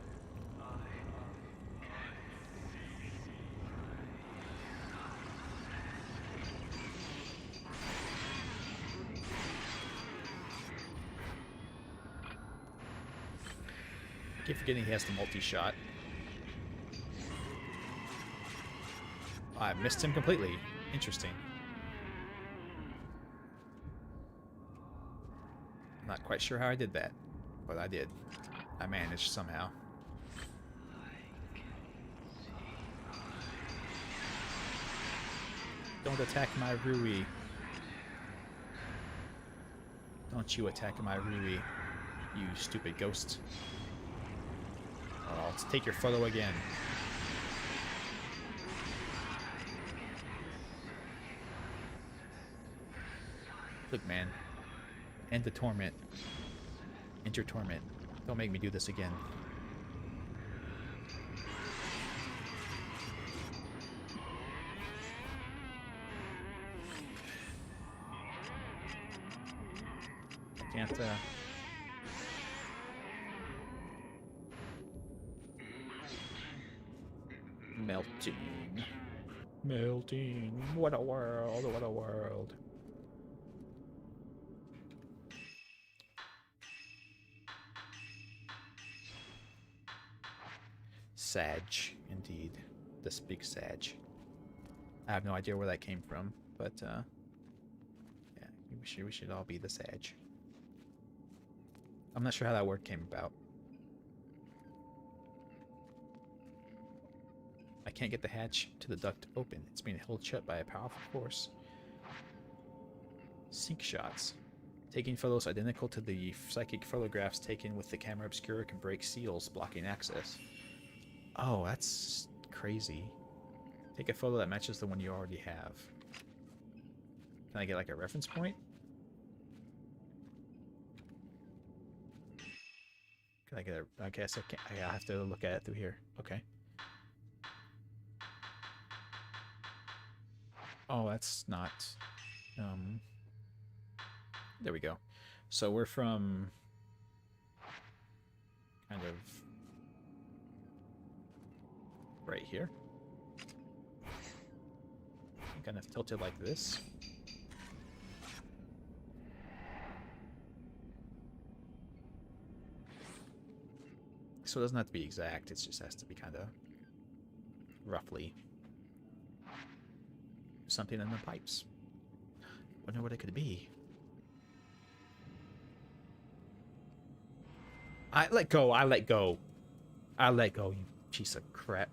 Keep forgetting he has the multi-shot. I missed him completely. Interesting. Not quite sure how I did that, but I did. I managed somehow. Don't attack my Rui. Don't you attack my Rui, you stupid ghost. I'll take your photo again. Look, man. End the torment. End your torment. Don't make me do this again. I can't, Melting. Melting. What a world. What a world. Sag, indeed. This big Sag. I have no idea where that came from, but yeah, we should all be the Sag. I'm not sure how that word came about. I can't get the hatch to the duct open. It's being held shut by a powerful force. Sync shots. Taking photos identical to the psychic photographs taken with the Camera Obscura can break seals, blocking access. Oh, that's crazy. Take a photo that matches the one you already have. Can I get like a reference point? Can I get a... I guess I can't. I have to look at it through here. Okay. Oh, that's not... There we go. So we're from... kind of... right here. Kind of tilted like this. So it doesn't have to be exact, it just has to be kind of roughly something in the pipes. Wonder what it could be. I let go, I let go. I let go, you piece of crap.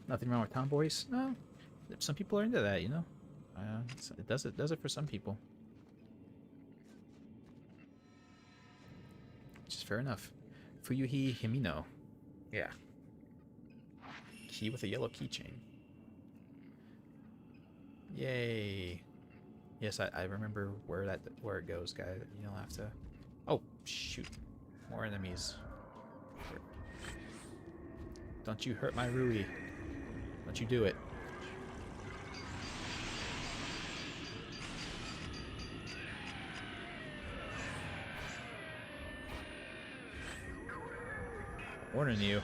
Nothing wrong with tomboys? No. Some people are into that, you know? It does it for some people. Which is fair enough. Fuyuhi Himino. Yeah. Key with a yellow keychain. Yay. Yes, I remember where it goes, guys. You don't have to... Oh, shoot. More enemies. Don't you hurt my Rui. Don't you do it. Warning you. You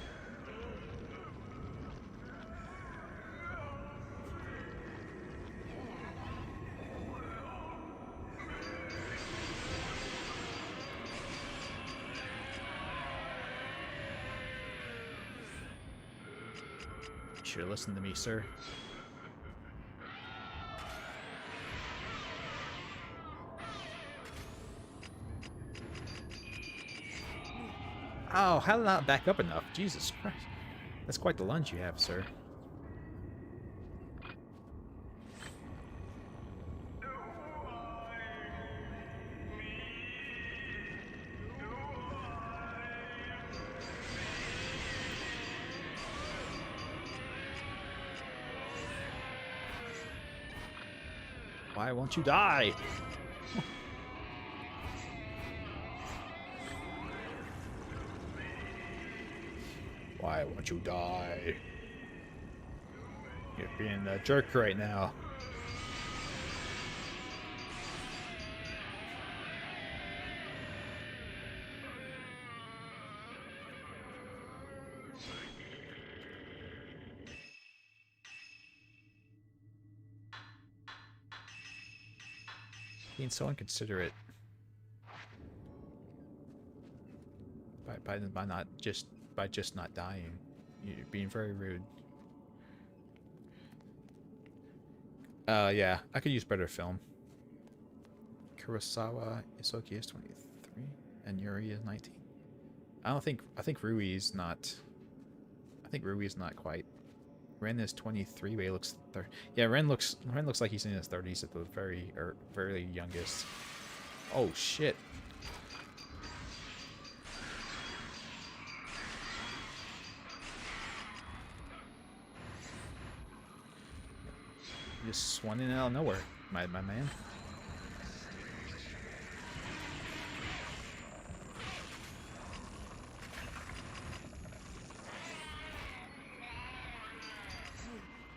should have listened to me, sir. Oh, how did I not back up enough? Jesus Christ. That's quite the lunge you have, sir. Why won't you die? Why won't you die? You're being a jerk right now. Being so inconsiderate by just not dying. You're being very rude. Yeah, I could use better film. Kurosawa Isoki is 23 and Yuri is 19. I think Rui is not. I think Rui is not quite. Ren is 23, but he looks 30. Yeah, Ren looks like he's in his 30s at the very youngest. Oh shit. You just swung in out of nowhere, my man.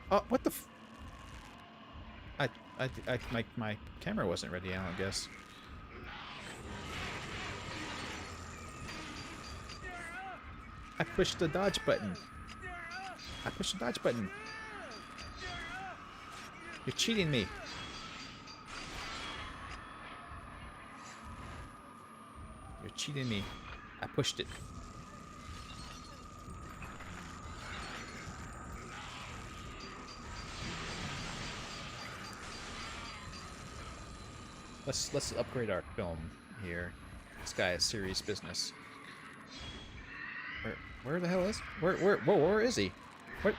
Oh, what the f... my camera wasn't ready, I don't guess. I pushed the dodge button. I pushed the dodge button. You're cheating me. You're cheating me. I pushed it. Let's upgrade our film here. This guy is serious business. Where the hell is? Where is he? What?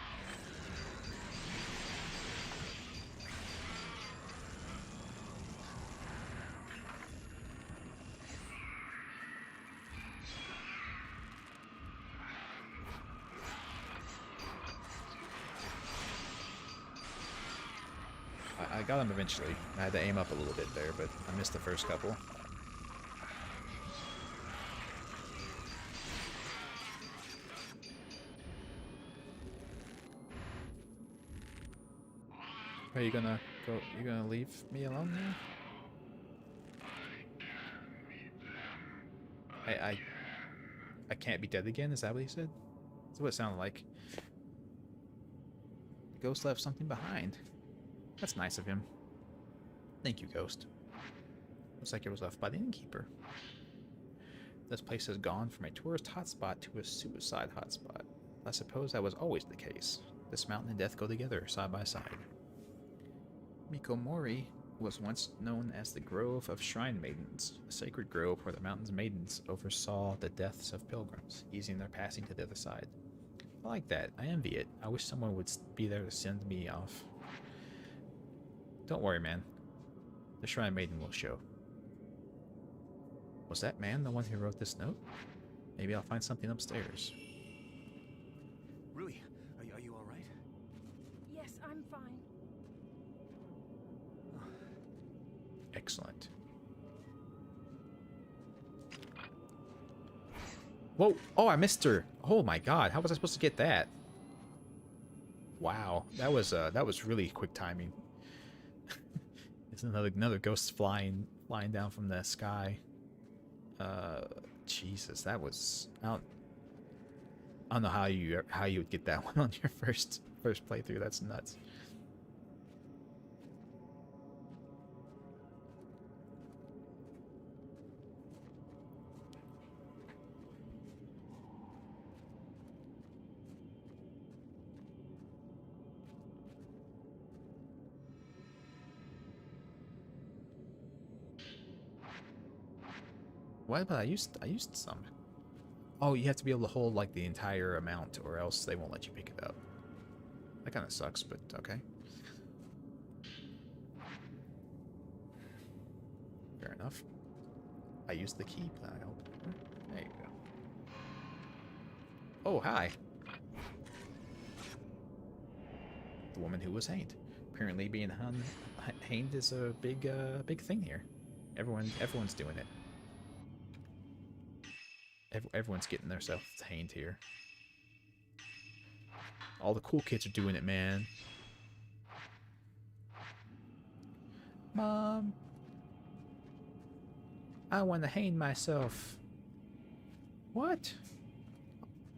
I got him eventually. I had to aim up a little bit there, but I missed the first couple. Are you gonna go? You gonna leave me alone now? I can't be dead again. Is that what he said? That's what it sounded like. The ghost left something behind. That's nice of him. Thank you, Ghost. Looks like it was left by the innkeeper. This place has gone from a tourist hotspot to a suicide hotspot. I suppose that was always the case. This mountain and death go together, side by side. Mikomori was once known as the Grove of Shrine Maidens, a sacred grove where the mountain's maidens oversaw the deaths of pilgrims, easing their passing to the other side. I like that. I envy it. I wish someone would be there to send me off. Don't worry, man. The Shrine Maiden will show. Was that man the one who wrote this note? Maybe I'll find something upstairs. Rui, are you all right? Yes, I'm fine. Excellent. Whoa! Oh, I missed her. Oh my God! How was I supposed to get that? Wow, that was really quick timing. It's another ghost flying down from the sky. Jesus, that was out. I don't know how you would get that one on your first playthrough. That's nuts. What? But I used some. Oh, you have to be able to hold like the entire amount, or else they won't let you pick it up. That kind of sucks, but okay. Fair enough. I used the key pile. There you go. Oh, hi. The woman who was hanged. Apparently, being hanged is a big thing here. Everyone's doing it. Everyone's getting themselves hanged here. All the cool kids are doing it, man. Mom, I want to hang myself. What?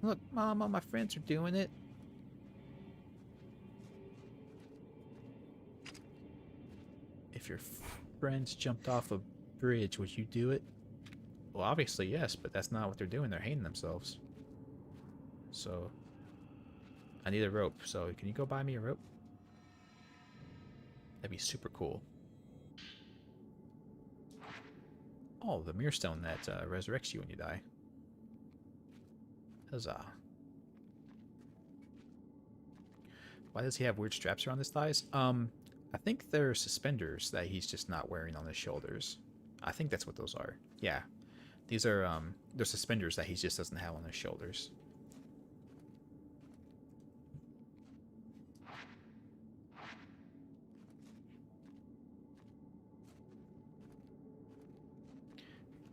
Look, Mom, all my friends are doing it. If your friends jumped off a bridge, would you do it? Well, obviously, yes, but that's not what they're doing. They're hanging themselves. So, I need a rope. So, can you go buy me a rope? That'd be super cool. Oh, the mirror stone that resurrects you when you die. Huzzah. Why does he have weird straps around his thighs? I think they're suspenders that he's just not wearing on his shoulders. I think that's what those are. Yeah. These are, they're suspenders that he just doesn't have on his shoulders.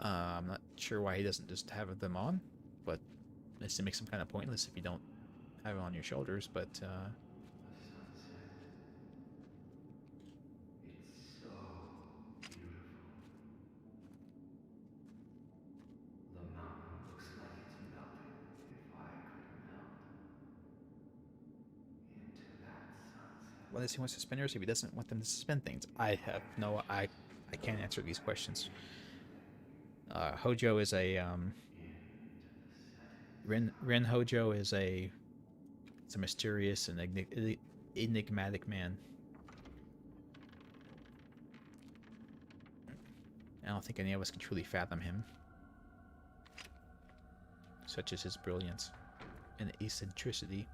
I'm not sure why he doesn't just have them on, but it makes them kind of pointless if you don't have them on your shoulders, but, The sunset. It's so beautiful. The mountain looks like it's melting if I could melt into that sunset. why does he want suspenders if he doesn't want them to suspend things? I can't answer these questions. Hojo is a, Ren Hojo is it's a mysterious and enigmatic man. I don't think any of us can truly fathom him. Such as his brilliance and eccentricity.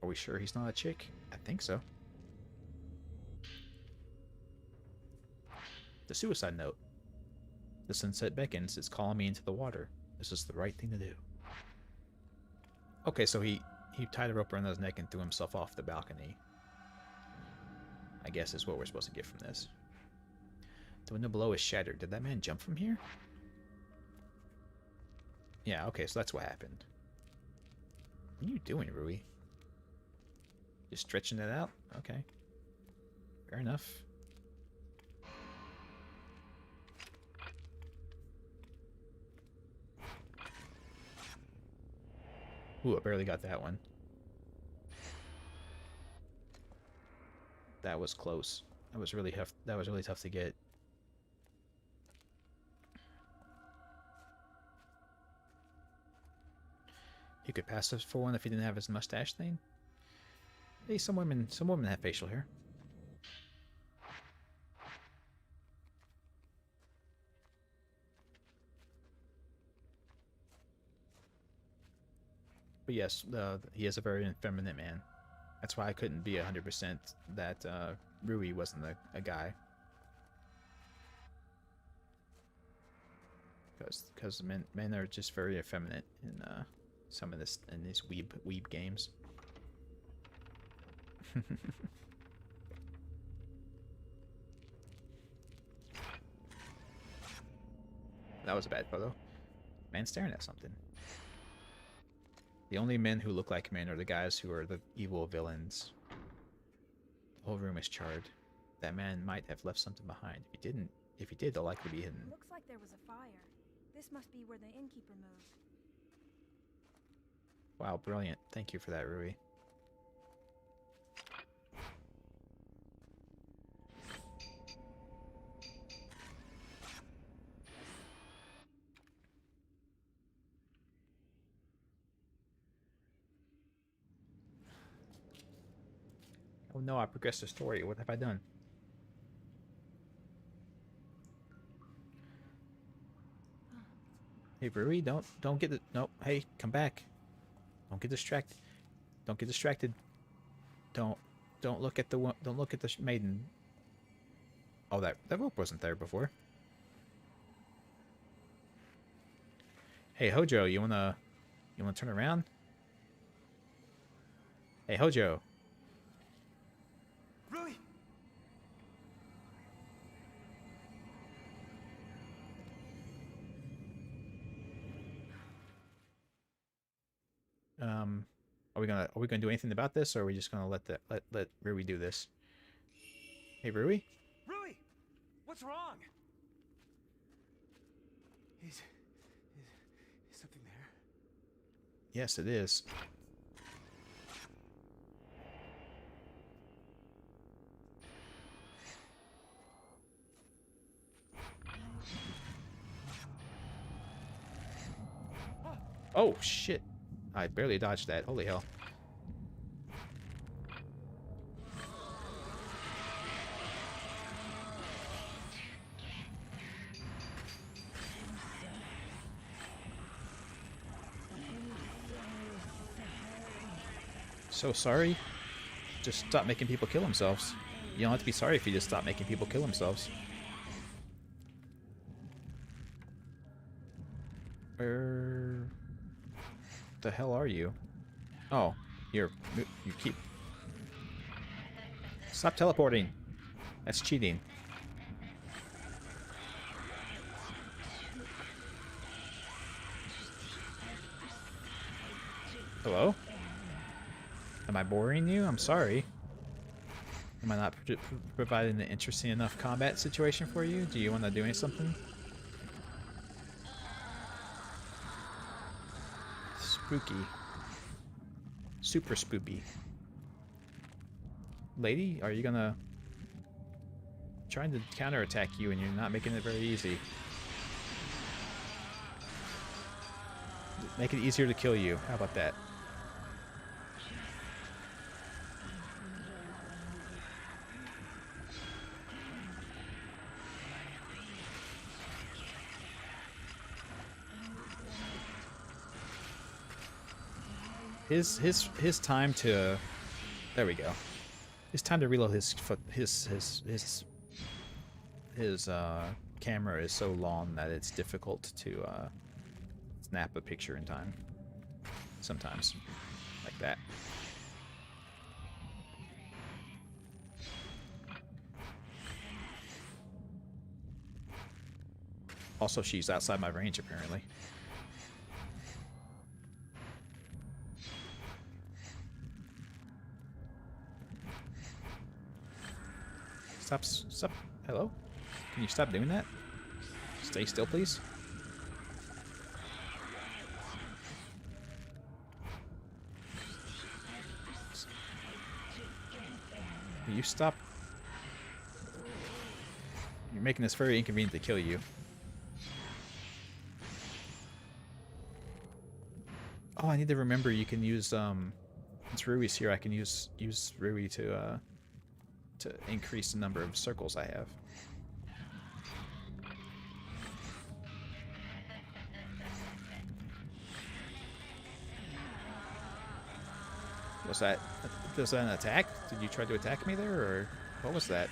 Are we sure he's not a chick? I think so. The suicide note. The sunset beckons. It's calling me into the water. This is the right thing to do. Okay, so he tied a rope around his neck and threw himself off the balcony. I guess is what we're supposed to get from this. The window below is shattered. Did that man jump from here? Yeah, okay, so that's what happened. What are you doing, Rui? Just stretching it out? Okay. Fair enough. Ooh, I barely got that one. That was close. That was really tough. That was really tough to get. He could pass us for one if he didn't have his mustache thing. Hey, some women have facial hair. But yes, he is a very effeminate man. That's why I couldn't be 100% that Rui wasn't a guy. Because men are just very effeminate in some of these weeb games. That was a bad photo. Man staring at something. The only men who look like men are the guys who are the evil villains. The whole room is charred. That man might have left something behind. If he did, they'll likely be hidden. Looks like there was a fire. This must be where the innkeeper moved. Wow, brilliant. Thank you for that, Rui. Oh no, I progressed the story. What have I done? Hey, Rui, don't get it. No, hey, come back. Don't get distracted. Don't get distracted. Don't look at the one. Don't look at the maiden. Oh, that rope wasn't there before. Hey, Hojo, you wanna turn around? Hey, Hojo. Rui! Are we gonna do anything about this, or are we just gonna let Rui do this? Hey, Rui. Rui! What's wrong? Is something there? Yes, it is. Oh shit! I barely dodged that. Holy hell! So sorry. Just stop making people kill themselves. You don't have to be sorry if you just stop making people kill themselves. Where the hell are you? Oh, you keep... Stop teleporting. That's cheating. Hello? Am I boring you? I'm sorry. Am I not providing an interesting enough combat situation for you? Do you want to do something? Spooky. Super spoopy. Lady, are you gonna... trying to counterattack you and you're not making it very easy. Make it easier to kill you. How about that? His time to... There we go. His time to reload his camera is so long that it's difficult to snap a picture in time. Sometimes. Like that. Also, she's outside my range, apparently. Stop. Hello? Can you stop doing that? Stay still, please. Will you stop? You're making this very inconvenient to kill you. Oh, I need to remember you can use, since Rui's here, I can use Rui to increase the number of circles I have. Was that an attack? Did you try to attack me there, or what was that?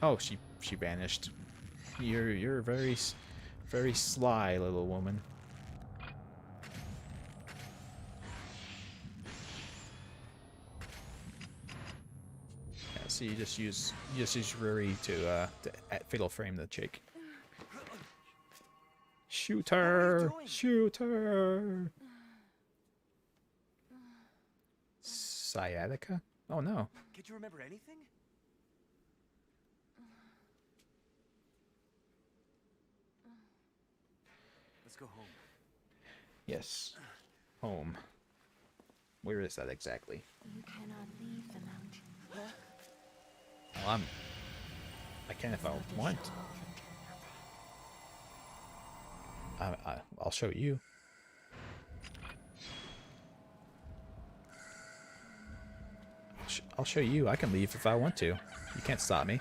Oh, she vanished. You're very sly, little woman. So you just use Ruri to fatal frame the chick. Shoot her! Shoot her! Sciatica? Oh no. Can't you remember anything? Let's go home. Yes. Home. Where is that exactly? You cannot leave the mountain. Well, I can if I want. I'll show you. I'll show you. I can leave if I want to. You can't stop me.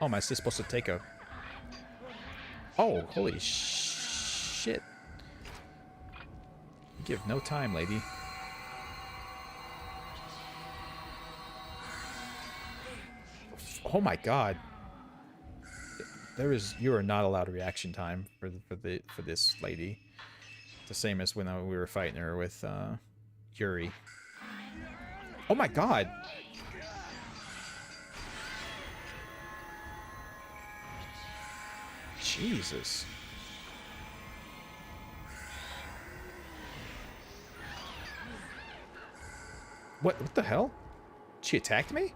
Oh, am I still supposed to take a... Oh, holy shit. Give no time, lady. Oh my god. You are not allowed a reaction time for this lady. It's the same as when we were fighting her with Yuri. Oh my god. Jesus. What the hell? She attacked me?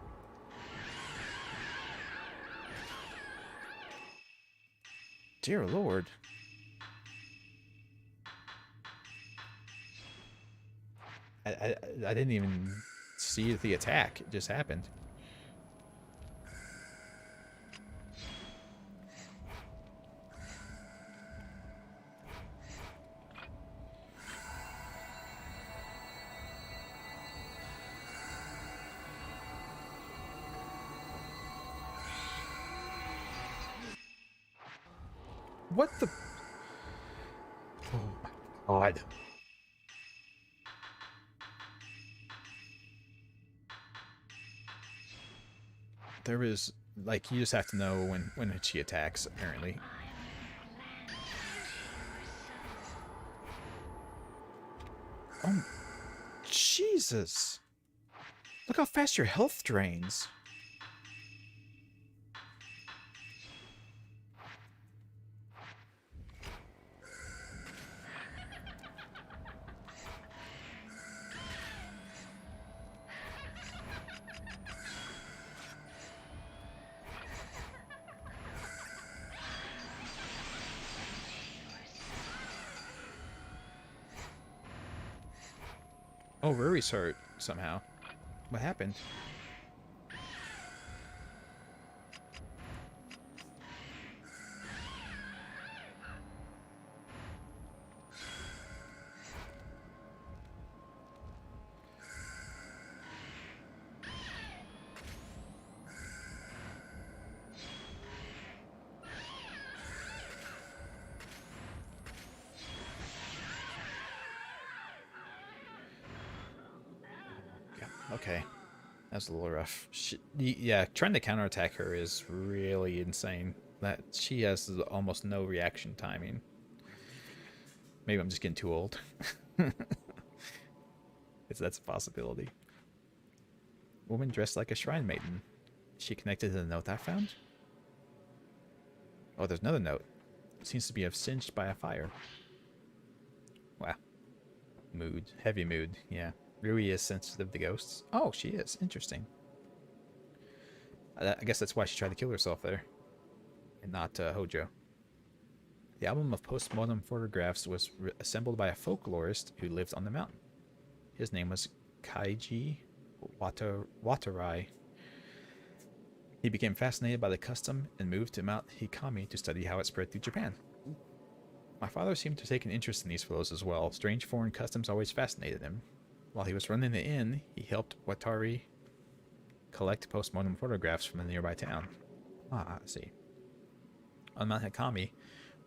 Dear Lord. I didn't even see the attack. It just happened. What the... Oh my god. There is, like, you just have to know when she attacks, apparently. Oh, Jesus. Look how fast your health drains. Oh, Rory's hurt somehow. What happened? Okay, that's a little rough. Yeah, trying to counterattack her is really insane. That she has almost no reaction timing. Maybe I'm just getting too old. That's a possibility. Woman dressed like a shrine maiden. Is she connected to the note I found? Oh, there's another note. It seems to be singed by a fire. Wow. Mood. Heavy mood, yeah. Rui is sensitive to ghosts. Oh, she is. Interesting. I guess that's why she tried to kill herself there. And not Hojo. The album of postmortem photographs was assembled by a folklorist who lived on the mountain. His name was Kaiji Watarai. He became fascinated by the custom and moved to Mount Hikami to study how it spread through Japan. My father seemed to take an interest in these photos as well. Strange foreign customs always fascinated him. While he was running the inn, he helped Watari collect postmortem photographs from the nearby town. Ah, I see. On Mount Hikami,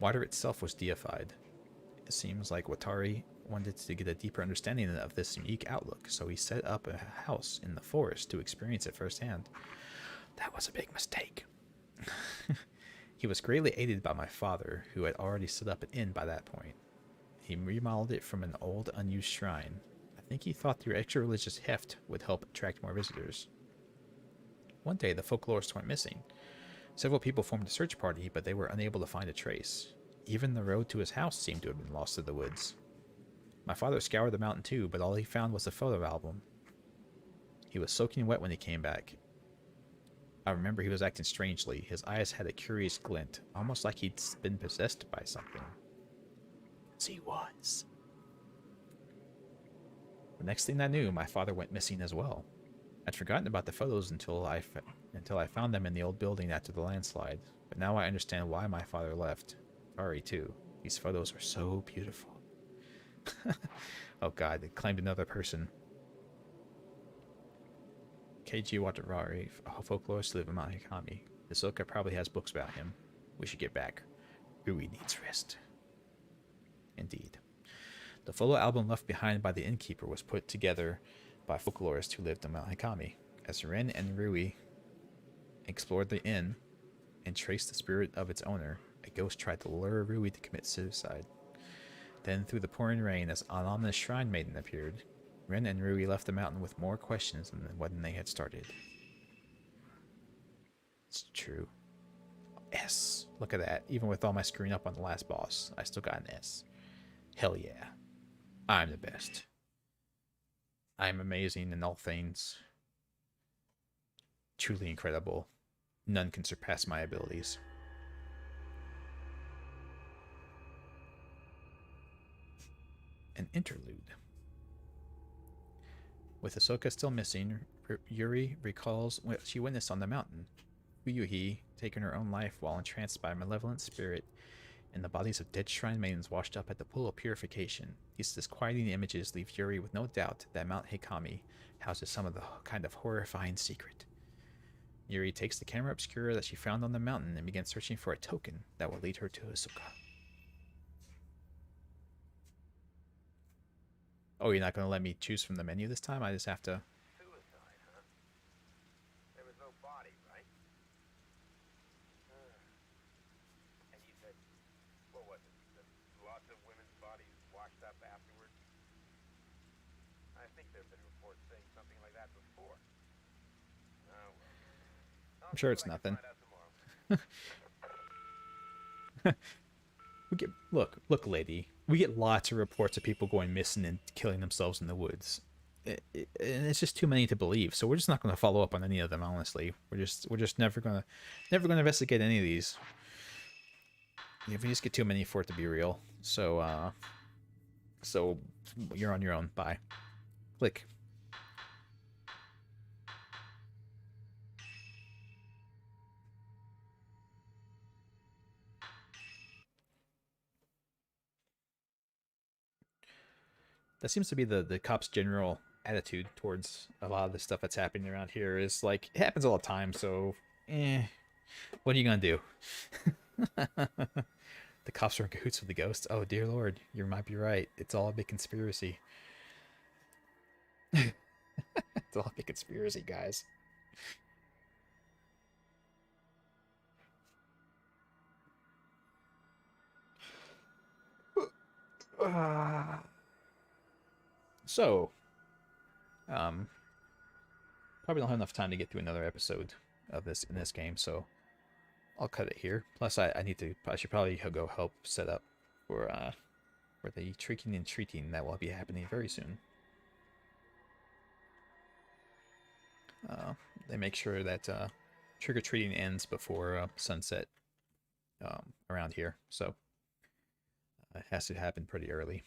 water itself was deified. It seems like Watari wanted to get a deeper understanding of this unique outlook, so he set up a house in the forest to experience it firsthand. That was a big mistake. He was greatly aided by my father, who had already set up an inn by that point. He remodeled it from an old, unused shrine. I think he thought the extra religious heft would help attract more visitors. One day, the folklorists went missing. Several people formed a search party, but they were unable to find a trace. Even the road to his house seemed to have been lost to the woods. My father scoured the mountain too, but all he found was a photo album. He was soaking wet when he came back. I remember he was acting strangely. His eyes had a curious glint, almost like he'd been possessed by something. As he was. The next thing I knew, my father went missing as well. I'd forgotten about the photos until I found them in the old building after the landslide. But now I understand why my father left. Sorry, too. These photos are so beautiful. Oh god, they claimed another person. Keiji Watarari, a folklorist live in Mount Hikami. Hisoka probably has books about him. We should get back. Rui needs rest. Indeed. The photo album left behind by the innkeeper was put together by folklorists who lived in Mount Hikami. As Ren and Rui explored the inn and traced the spirit of its owner, a ghost tried to lure Rui to commit suicide. Then, through the pouring rain, as an ominous shrine maiden appeared, Ren and Rui left the mountain with more questions than when they had started. It's true. S. Look at that. Even with all my screwing up on the last boss, I still got an S. Hell yeah. I'm the best. I'm amazing in all things. Truly incredible. None can surpass my abilities. An interlude. With Ahsoka still missing, Yuri recalls what she witnessed on the mountain. Ryuhi taking her own life while entranced by a malevolent spirit, and the bodies of dead shrine maidens washed up at the pool of purification. These disquieting images leave Yuri with no doubt that Mount Hikami houses some of the kind of horrifying secret. Yuri takes the camera obscura that she found on the mountain and begins searching for a token that will lead her to Ahsoka. Oh, you're not going to let me choose from the menu this time? I just have to... Suicide, huh? There was no body, right? And you said, what was it? That lots of women's bodies washed up afterwards? I think there have been reports saying something like that before. Oh, well. I'm sure it's nothing. Look, lady. We get lots of reports of people going missing and killing themselves in the woods, and it's just too many to believe. So we're just not going to follow up on any of them. Honestly, we're just never gonna investigate any of these. If we just get too many for it to be real. So so you're on your own. Bye. Click. That seems to be the cops' general attitude towards a lot of the stuff that's happening around here. Is like, it happens all the time, so what are you gonna do? The cops are in cahoots with the ghosts. Oh dear lord, you might be right. It's all a big conspiracy. It's all a big conspiracy, guys. So, probably don't have enough time to get through another episode of this in this game, so I'll cut it here. Plus, I should probably go help set up for the tricking and treating that will be happening very soon. They make sure that trick or treating ends before sunset around here, so it has to happen pretty early.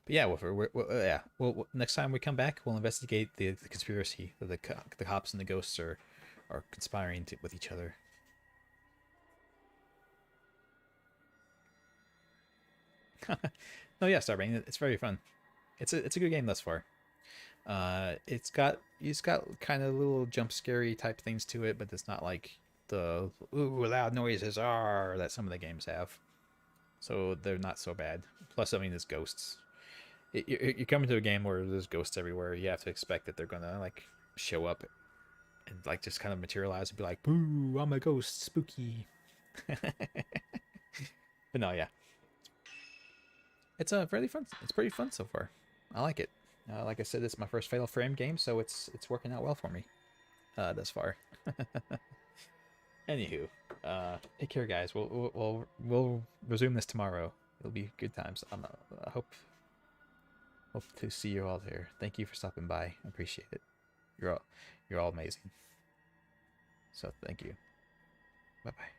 But yeah, well, next time we come back, we'll investigate the conspiracy that the cops and the ghosts are conspiring with each other. No, yeah, Starbane, it's very fun. It's a good game thus far. It's got kind of little jump scary type things to it, but it's not like the ooh loud noises are that some of the games have. So they're not so bad. Plus, I mean, there's ghosts. You're coming to a game where there's ghosts everywhere. You have to expect that they're gonna like show up and like just kind of materialize and be like, "Boo! I'm a ghost, spooky." But no, yeah, it's really fun. It's pretty fun so far. I like it. Like I said, it's my first Fatal Frame game, so it's working out well for me thus far. Anywho, take care, guys. We'll resume this tomorrow. It'll be good times. I hope to see you all there. Thank you for stopping by. I appreciate it. You're all amazing. So thank you. Bye bye.